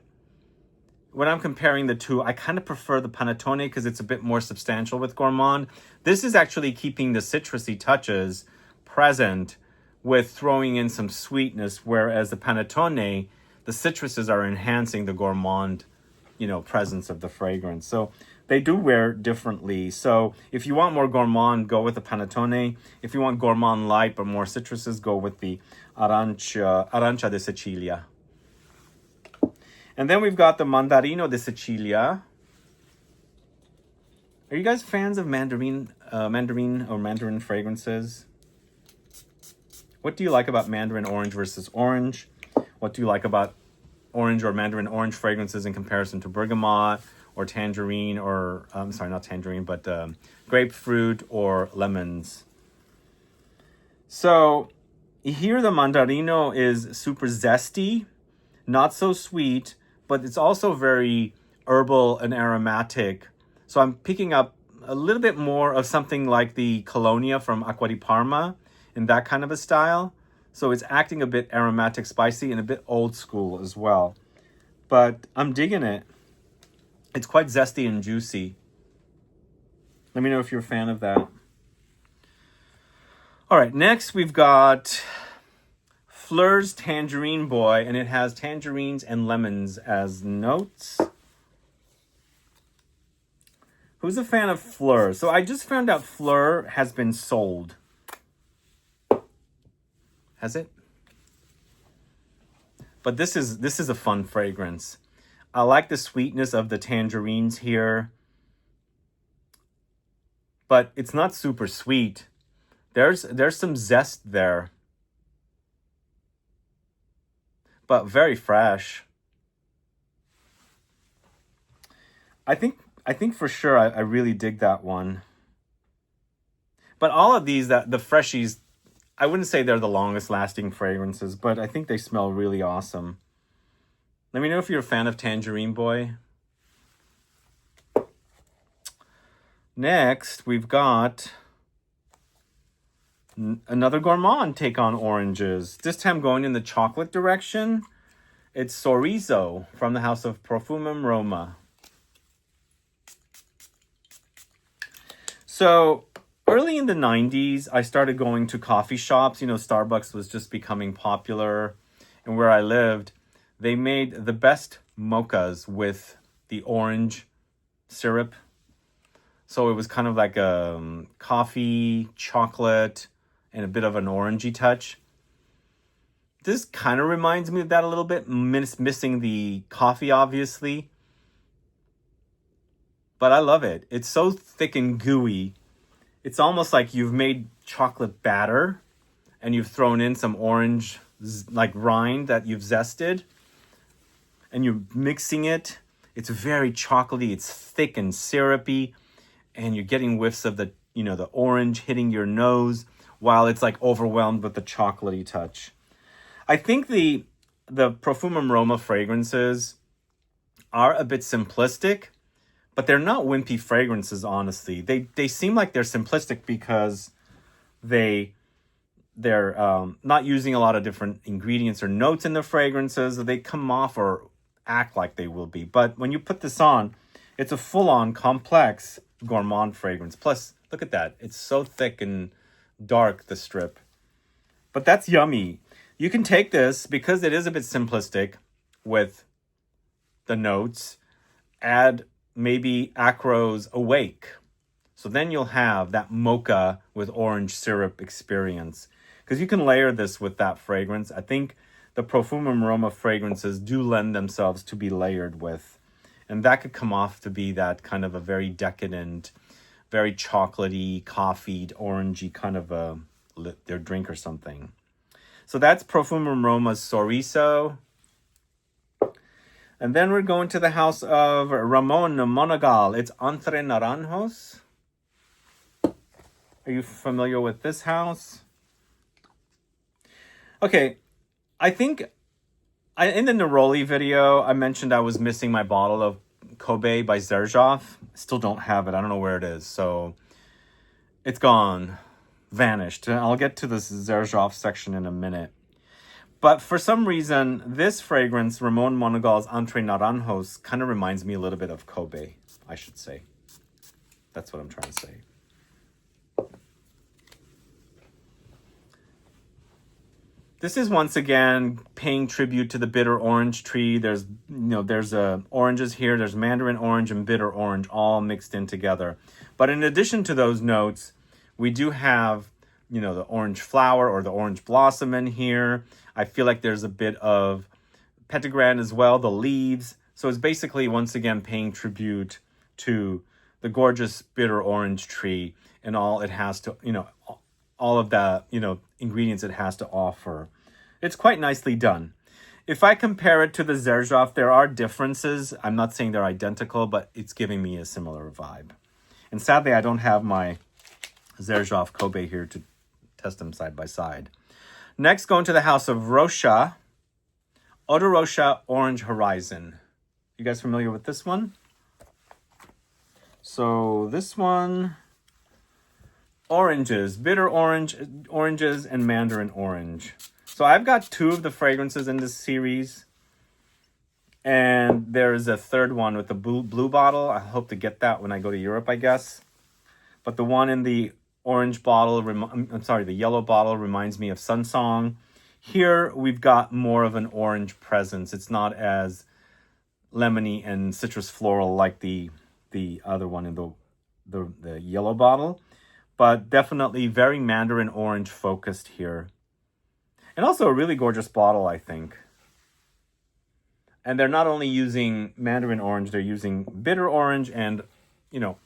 when I'm comparing the two, I kind of prefer the Panettone because it's a bit more substantial with gourmand. This is actually keeping the citrusy touches present with throwing in some sweetness, whereas the Panettone, the citruses are enhancing the gourmand, presence of the fragrance. So they do wear differently. So if you want more gourmand, go with the Panettone. If you want gourmand light but more citruses, go with the Arancia de Sicilia. And then we've got the Mandarino de Sicilia. Are you guys fans of Mandarin fragrances? What do you like about Mandarin orange versus orange? What do you like about orange or Mandarin orange fragrances in comparison to bergamot or tangerine, or not tangerine, but grapefruit or lemons? So here the Mandarino is super zesty, not so sweet, but it's also very herbal and aromatic. So I'm picking up a little bit more of something like the Colonia from Acqua di Parma in that kind of a style. So it's acting a bit aromatic, spicy, and a bit old school as well. But I'm digging it. It's quite zesty and juicy. Let me know if you're a fan of that. All right, next we've got Fleur's Tangerine Boy, and it has tangerines and lemons as notes. Who's a fan of Fleur? So I just found out Fleur has been sold. Has it? But this is a fun fragrance. I like the sweetness of the tangerines here. But it's not super sweet. There's some zest there. But very fresh. I think for sure I really dig that one. But all of these, the freshies, I wouldn't say they're the longest lasting fragrances, but I think they smell really awesome. Let me know if you're a fan of Tangerine Boy. Next, we've got another gourmand take on oranges. This time going in the chocolate direction. It's Sorriso from the house of Perfume Roma. So early in the 90s, I started going to coffee shops. Starbucks was just becoming popular. And where I lived, they made the best mochas with the orange syrup. So it was kind of like a coffee, chocolate, and a bit of an orangey touch. this kind of reminds me of that a little bit, missing the coffee, obviously. But I love it. It's so thick and gooey. It's almost like you've made chocolate batter and you've thrown in some orange, like rind that you've zested. And you're mixing it. It's very chocolatey. It's thick and syrupy. And you're getting whiffs of the, the orange hitting your nose while it's like overwhelmed with the chocolatey touch. I think the Profumum Roma fragrances are a bit simplistic, but they're not wimpy fragrances, honestly. They seem like they're simplistic because they're not using a lot of different ingredients or notes in the fragrances. They come off or act like they will be. But when you put this on, it's a full-on complex gourmand fragrance. Plus, look at that. It's so thick and dark, the strip. But that's yummy. You can take this, because it is a bit simplistic with the notes, add maybe ACQUA's Awake. So then you'll have that mocha with orange syrup experience. Because you can layer this with that fragrance. I think the Profumum Roma fragrances do lend themselves to be layered with. And that could come off to be that kind of a very decadent, very chocolatey, coffeed, orangey kind of their drink or something. So that's Profumum Roma's Sorriso. And then we're going to the house of Ramon Monagal. It's Entre Naranjos. Are you familiar with this house? Okay, I think in the Neroli video, I mentioned I was missing my bottle of Kobe by Xerjoff. Still don't have it. I don't know where it is. So it's gone. Vanished. I'll get to this Xerjoff section in a minute. But for some reason, this fragrance, Ramon Monagal's Entre Naranjos, kind of reminds me a little bit of Kobe, I should say. That's what I'm trying to say. This is once again paying tribute to the bitter orange tree. There's oranges here. There's mandarin orange and bitter orange all mixed in together. But in addition to those notes, we do have, the orange flower or the orange blossom in here. I feel like there's a bit of petitgrain as well, the leaves. So it's basically, once again, paying tribute to the gorgeous bitter orange tree and all it has to, all of the, ingredients it has to offer. It's quite nicely done. If I compare it to the Xerjoff, there are differences. I'm not saying they're identical, but it's giving me a similar vibe. And sadly, I don't have my Xerjoff Kobe here to test them side by side. Next, going to the house of Rocha. Eau de Rocha Orange Horizon. You guys familiar with this one? So this one, oranges, bitter oranges, and mandarin orange. So I've got 2 of the fragrances in this series. And there's a third one with the blue bottle. I hope to get that when I go to Europe, I guess. But the one in the orange bottle, the yellow bottle reminds me of Sunsong. Here we've got more of an orange presence. It's not as lemony and citrus floral like the other one in the yellow bottle. But definitely very mandarin orange focused here. And also a really gorgeous bottle, I think. And they're not only using mandarin orange, they're using bitter orange and,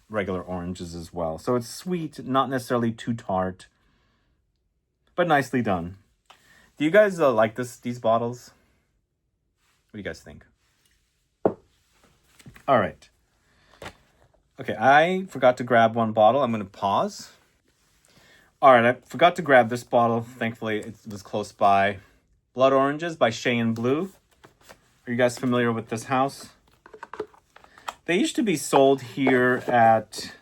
regular oranges as well. So it's sweet, not necessarily too tart, but nicely done. Do you guys like these bottles? What do you guys think? All right. Okay, I forgot to grab one bottle. I'm going to pause. All right, I forgot to grab this bottle. Thankfully, it was close by. Blood Oranges by Shea and Blue. Are you guys familiar with this house? They used to be sold here at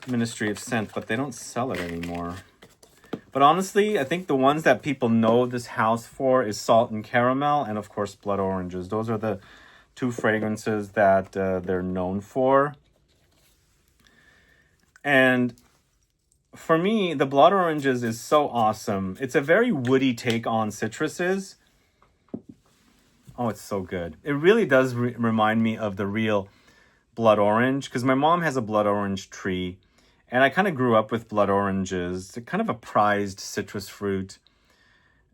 Ministry of Scent, but they don't sell it anymore. But honestly, I think the ones that people know this house for is Salt and Caramel and, of course, Blood Oranges. Those are the 2 fragrances that they're known for. And for me, the Blood Oranges is so awesome. It's a very woody take on citruses. Oh, it's so good. It really does remind me of the real blood orange, because my mom has a blood orange tree, and I kind of grew up with blood oranges. They're kind of a prized citrus fruit.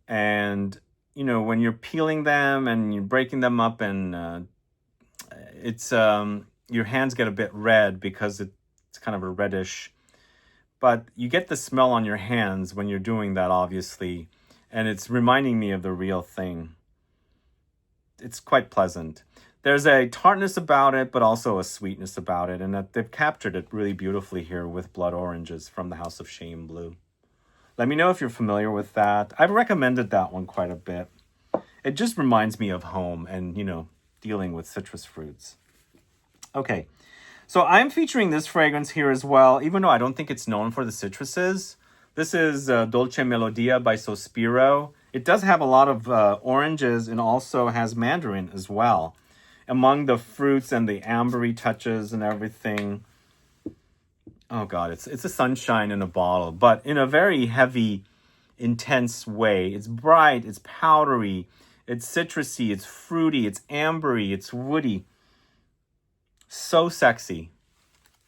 And, you know, when you're peeling them and you're breaking them up, and it's your hands get a bit red because it's kind of a reddish, but you get the smell on your hands when you're doing that, obviously, and it's reminding me of the real thing. It's quite pleasant. There's a tartness about it, but also a sweetness about it, and that they've captured it really beautifully here with Blood Oranges from the House of Shea Blue. Let me know if you're familiar with that. I've recommended that one quite a bit. It just reminds me of home and, you know, dealing with citrus fruits. Okay, so I'm featuring this fragrance here as well, even though I don't think it's known for the citruses. This is Dolce Melodia by Sospiro. It does have a lot of oranges and also has mandarin as well. Among the fruits and the ambery touches and everything. Oh God, it's a sunshine in a bottle, but in a very heavy, intense way. It's bright, it's powdery, it's citrusy, it's fruity, it's ambery, it's woody. So sexy.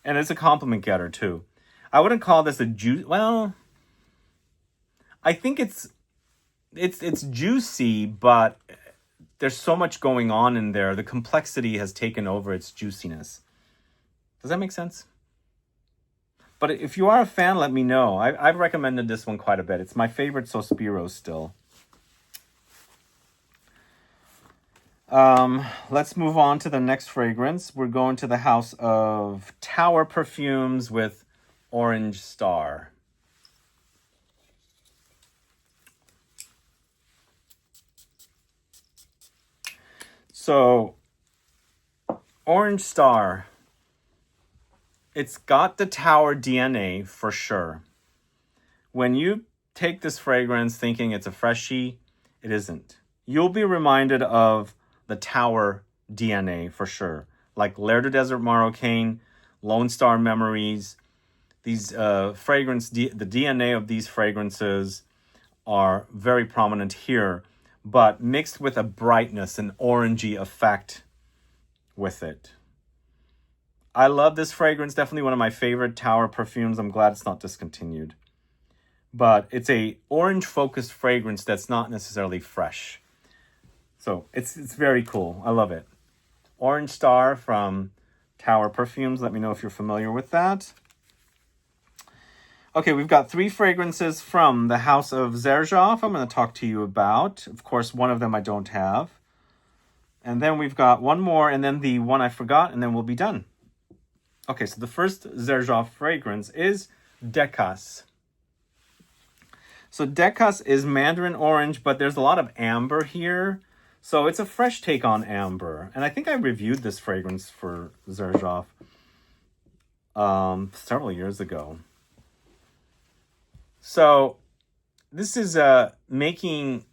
And it's a compliment getter too. I wouldn't call this a juice. Well, I think it's juicy, but there's so much going on in there. The complexity has taken over its juiciness. Does that make sense? But if you are a fan, let me know. I've recommended this one quite a bit. It's my favorite Sospiro still. Let's move on to the next fragrance. We're going to the house of Tower Perfumes with Orange Star. So, Orange Star, it's got the Tower DNA for sure. When you take this fragrance thinking it's a freshie, it isn't. You'll be reminded of the Tower DNA for sure. Like L'air du Desert Marocain, Lone Star Memories. These the DNA of these fragrances are very prominent here, but mixed with a brightness, an orangey effect with it. I love this fragrance, definitely one of my favorite Tower perfumes. I'm glad it's not discontinued. But it's a orange-focused fragrance that's not necessarily fresh. So it's very cool. I love it. Orange Star from Tower Perfumes. Let me know if you're familiar with that. Okay, we've got 3 fragrances from the house of Xerjoff I'm going to talk to you about. Of course, one of them I don't have. And then we've got one more, and then the one I forgot, and then we'll be done. Okay, so the first Xerjoff fragrance is Decas. So Decas is mandarin orange, but there's a lot of amber here. So it's a fresh take on amber. And I think I reviewed this fragrance for Xerjoff several years ago. So this is making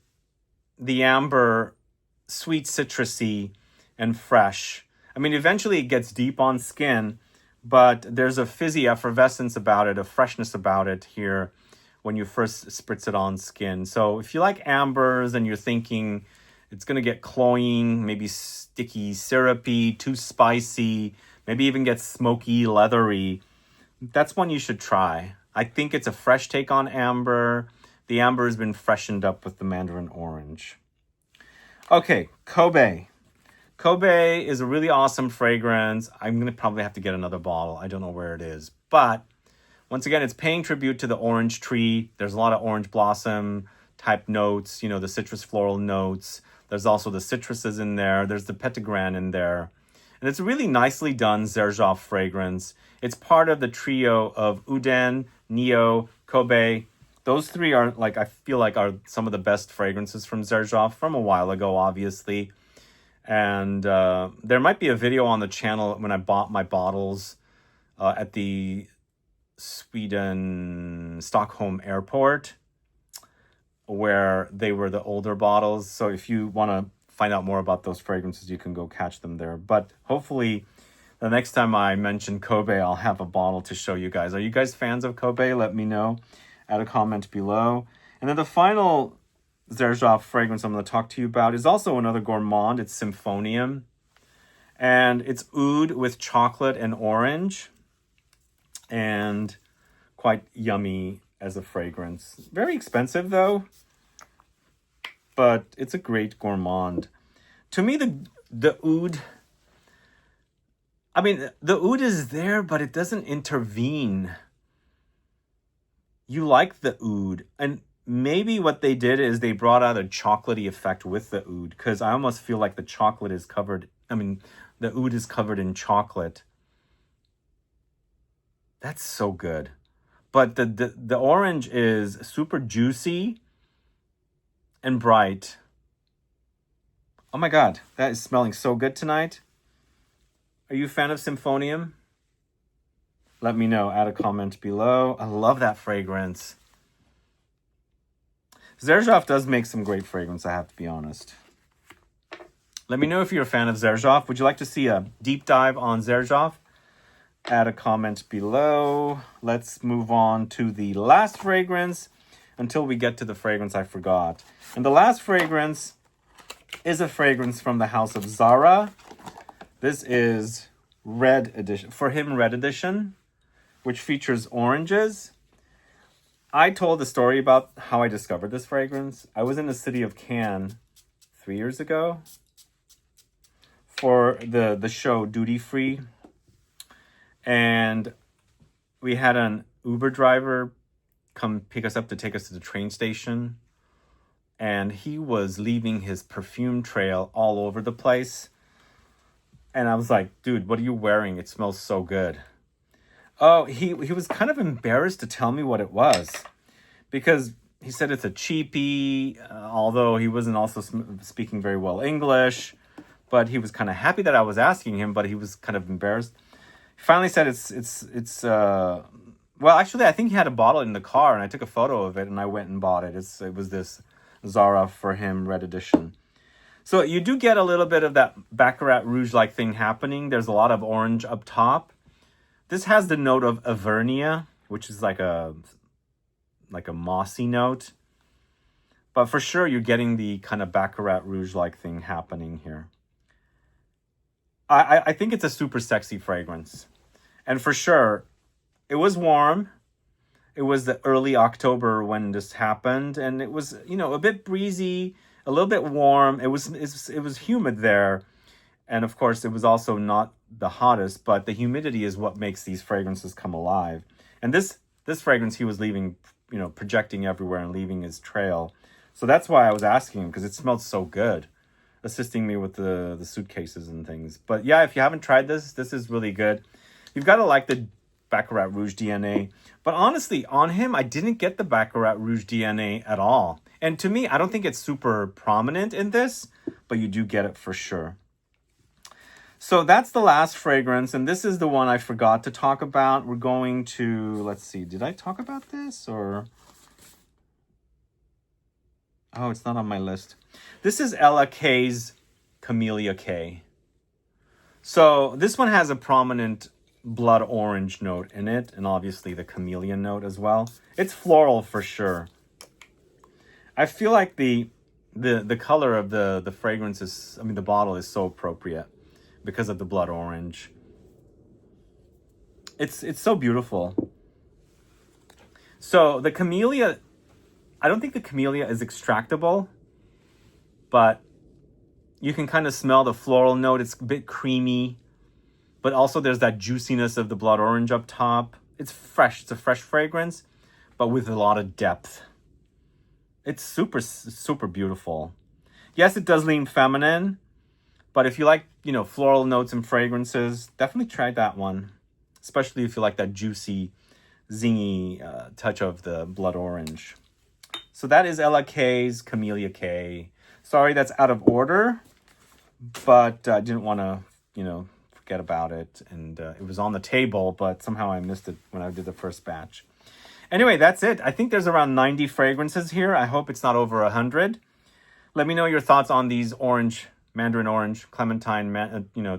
the amber sweet, citrusy, and fresh. I mean, eventually it gets deep on skin, but there's a fizzy effervescence about it, a freshness about it here when you first spritz it on skin. So if you like ambers and you're thinking it's going to get cloying, maybe sticky, syrupy, too spicy, maybe even get smoky, leathery, that's one you should try. I think it's a fresh take on amber. The amber has been freshened up with the mandarin orange. Okay, Kobe. Kobe is a really awesome fragrance. I'm going to probably have to get another bottle. I don't know where it is. But once again, it's paying tribute to the orange tree. There's a lot of orange blossom type notes, you know, the citrus floral notes. There's also the citruses in there. There's the petitgrain in there. And it's a really nicely done Xerjoff fragrance. It's part of the trio of Uden, Neo, Kobe. Those 3 are, like, I feel like are some of the best fragrances from Xerjoff from a while ago, obviously. And there might be a video on the channel when I bought my bottles at the Stockholm airport, where they were the older bottles. So if you want to find out more about those fragrances, you can go catch them there. But hopefully the next time I mention Kobe, I'll have a bottle to show you guys. Are you guys fans of Kobe? Let me know. Add a comment below. And then the final Xerjoff fragrance I'm going to talk to you about is also another gourmand. It's Symphonium. And it's oud with chocolate and orange. And quite yummy as a fragrance. Very expensive though. but it's a great gourmand. To me, the oud, I mean, the oud is there, but it doesn't intervene. You like the oud, and maybe what they did is they brought out a chocolatey effect with the oud, because I almost feel like the chocolate is covered, I mean, the oud is covered in chocolate. That's so good. But the orange is super juicy and bright. Oh my God, that is smelling so good tonight. Are you a fan of Symphonium? Let me know. Add a comment below. I love that fragrance. Xerjoff does make some great fragrance, I have to be honest. Let me know if you're a fan of Xerjoff. Would you like to see a deep dive on Xerjoff? Add a comment below. Let's move on to the last fragrance until we get to the fragrance I forgot. And the last fragrance is a fragrance from the house of Zara. This is Red Edition, For Him Red Edition, which features oranges. I told the story about how I discovered this fragrance. I was in the city of Cannes 3 years ago for the show Duty Free. And we had an Uber driver come pick us up to take us to the train station. And he was leaving his perfume trail all over the place. And I was like, dude, what are you wearing? It smells so good. Oh, he was kind of embarrassed to tell me what it was. Because he said it's a cheapie, although he wasn't also speaking very well English. But he was kind of happy that I was asking him, but he was kind of embarrassed. He finally said well, actually, I think he had a bottle in the car, and I took a photo of it, and I went and bought it. It was this Zara For Him Red Edition. So you do get a little bit of that Baccarat Rouge-like thing happening. There's a lot of orange up top. This has the note of Avernia, which is like a mossy note. But for sure, you're getting the kind of Baccarat Rouge-like thing happening here. I think it's a super sexy fragrance. And for sure, it was warm. It was the early October when this happened. And it was, a bit breezy, a little bit warm. It was humid there. And of course, it was also not the hottest, but the humidity is what makes these fragrances come alive. And this fragrance he was leaving, projecting everywhere and leaving his trail. So that's why I was asking him, because it smelled so good, assisting me with the suitcases and things. But yeah, if you haven't tried this is really good. You've got to like the Baccarat Rouge DNA. But honestly, on him, I didn't get the Baccarat Rouge DNA at all. And to me, I don't think it's super prominent in this, but you do get it for sure. So that's the last fragrance, and this is the one I forgot to talk about. We're going to, let's see, did I talk about this or? Oh, it's not on my list. This is Ella K's Camellia K. So this one has a prominent blood orange note in it, and obviously the camellia note as well. It's floral for sure. I feel like the color of the fragrance is, the bottle is so appropriate because of the blood orange. It's so beautiful. So the camellia, I don't think the camellia is extractable, but you can kind of smell the floral note. It's a bit creamy, but also there's that juiciness of the blood orange up top. It's fresh. It's a fresh fragrance, but with a lot of depth. It's super, super beautiful. Yes, it does lean feminine, but if you like, floral notes and fragrances, definitely try that one. Especially if you like that juicy, zingy touch of the blood orange. So that is Ella K's Camellia K. Sorry that's out of order, but I didn't want to, forget about it. And it was on the table, but somehow I missed it when I did the first batch. Anyway, that's it. I think there's around 90 fragrances here. I hope it's not over 100. Let me know your thoughts on these Mandarin orange, Clementine,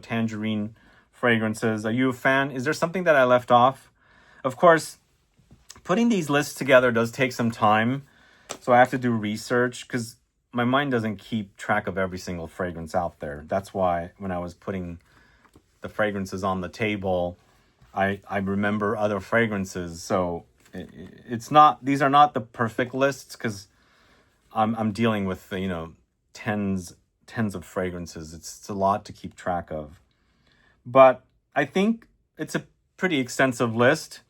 Tangerine fragrances. Are you a fan? Is there something that I left off? Of course, putting these lists together does take some time. So I have to do research because my mind doesn't keep track of every single fragrance out there. That's why when I was putting the fragrances on the table, I remember other fragrances. So these are not the perfect lists because I'm dealing with, tens of fragrances. It's a lot to keep track of. But I think it's a pretty extensive list.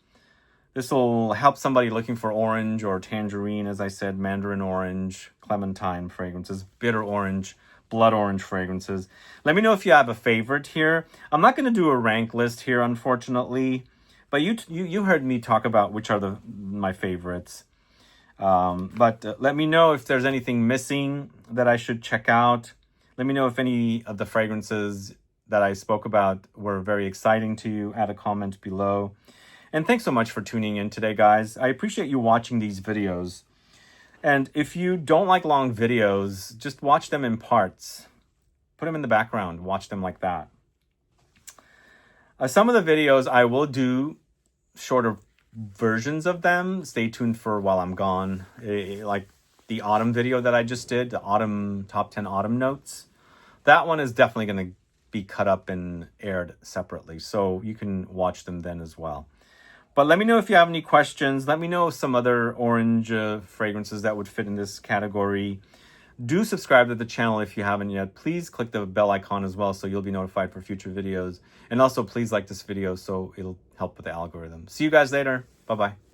This will help somebody looking for orange or tangerine, as I said, mandarin orange, clementine fragrances, bitter orange, blood orange fragrances. Let me know if you have a favorite here. I'm not going to do a rank list here, unfortunately, but you heard me talk about which are my favorites. But let me know if there's anything missing that I should check out. Let me know if any of the fragrances that I spoke about were very exciting to you. Add a comment below. And thanks so much for tuning in today, guys. I appreciate you watching these videos. And if you don't like long videos, just watch them in parts. Put them in the background. Watch them like that. Some of the videos I will do shorter versions of them. Stay tuned for while I'm gone. Like the autumn video that I just did, the autumn top 10 autumn notes. That one is definitely going to be cut up and aired separately, so you can watch them then as well. But let me know if you have any questions. Let me know some other orange fragrances that would fit in this category. Do subscribe to the channel if you haven't yet. Please click the bell icon as well so you'll be notified for future videos. And also please like this video so it'll help with the algorithm. See you guys later. Bye-bye.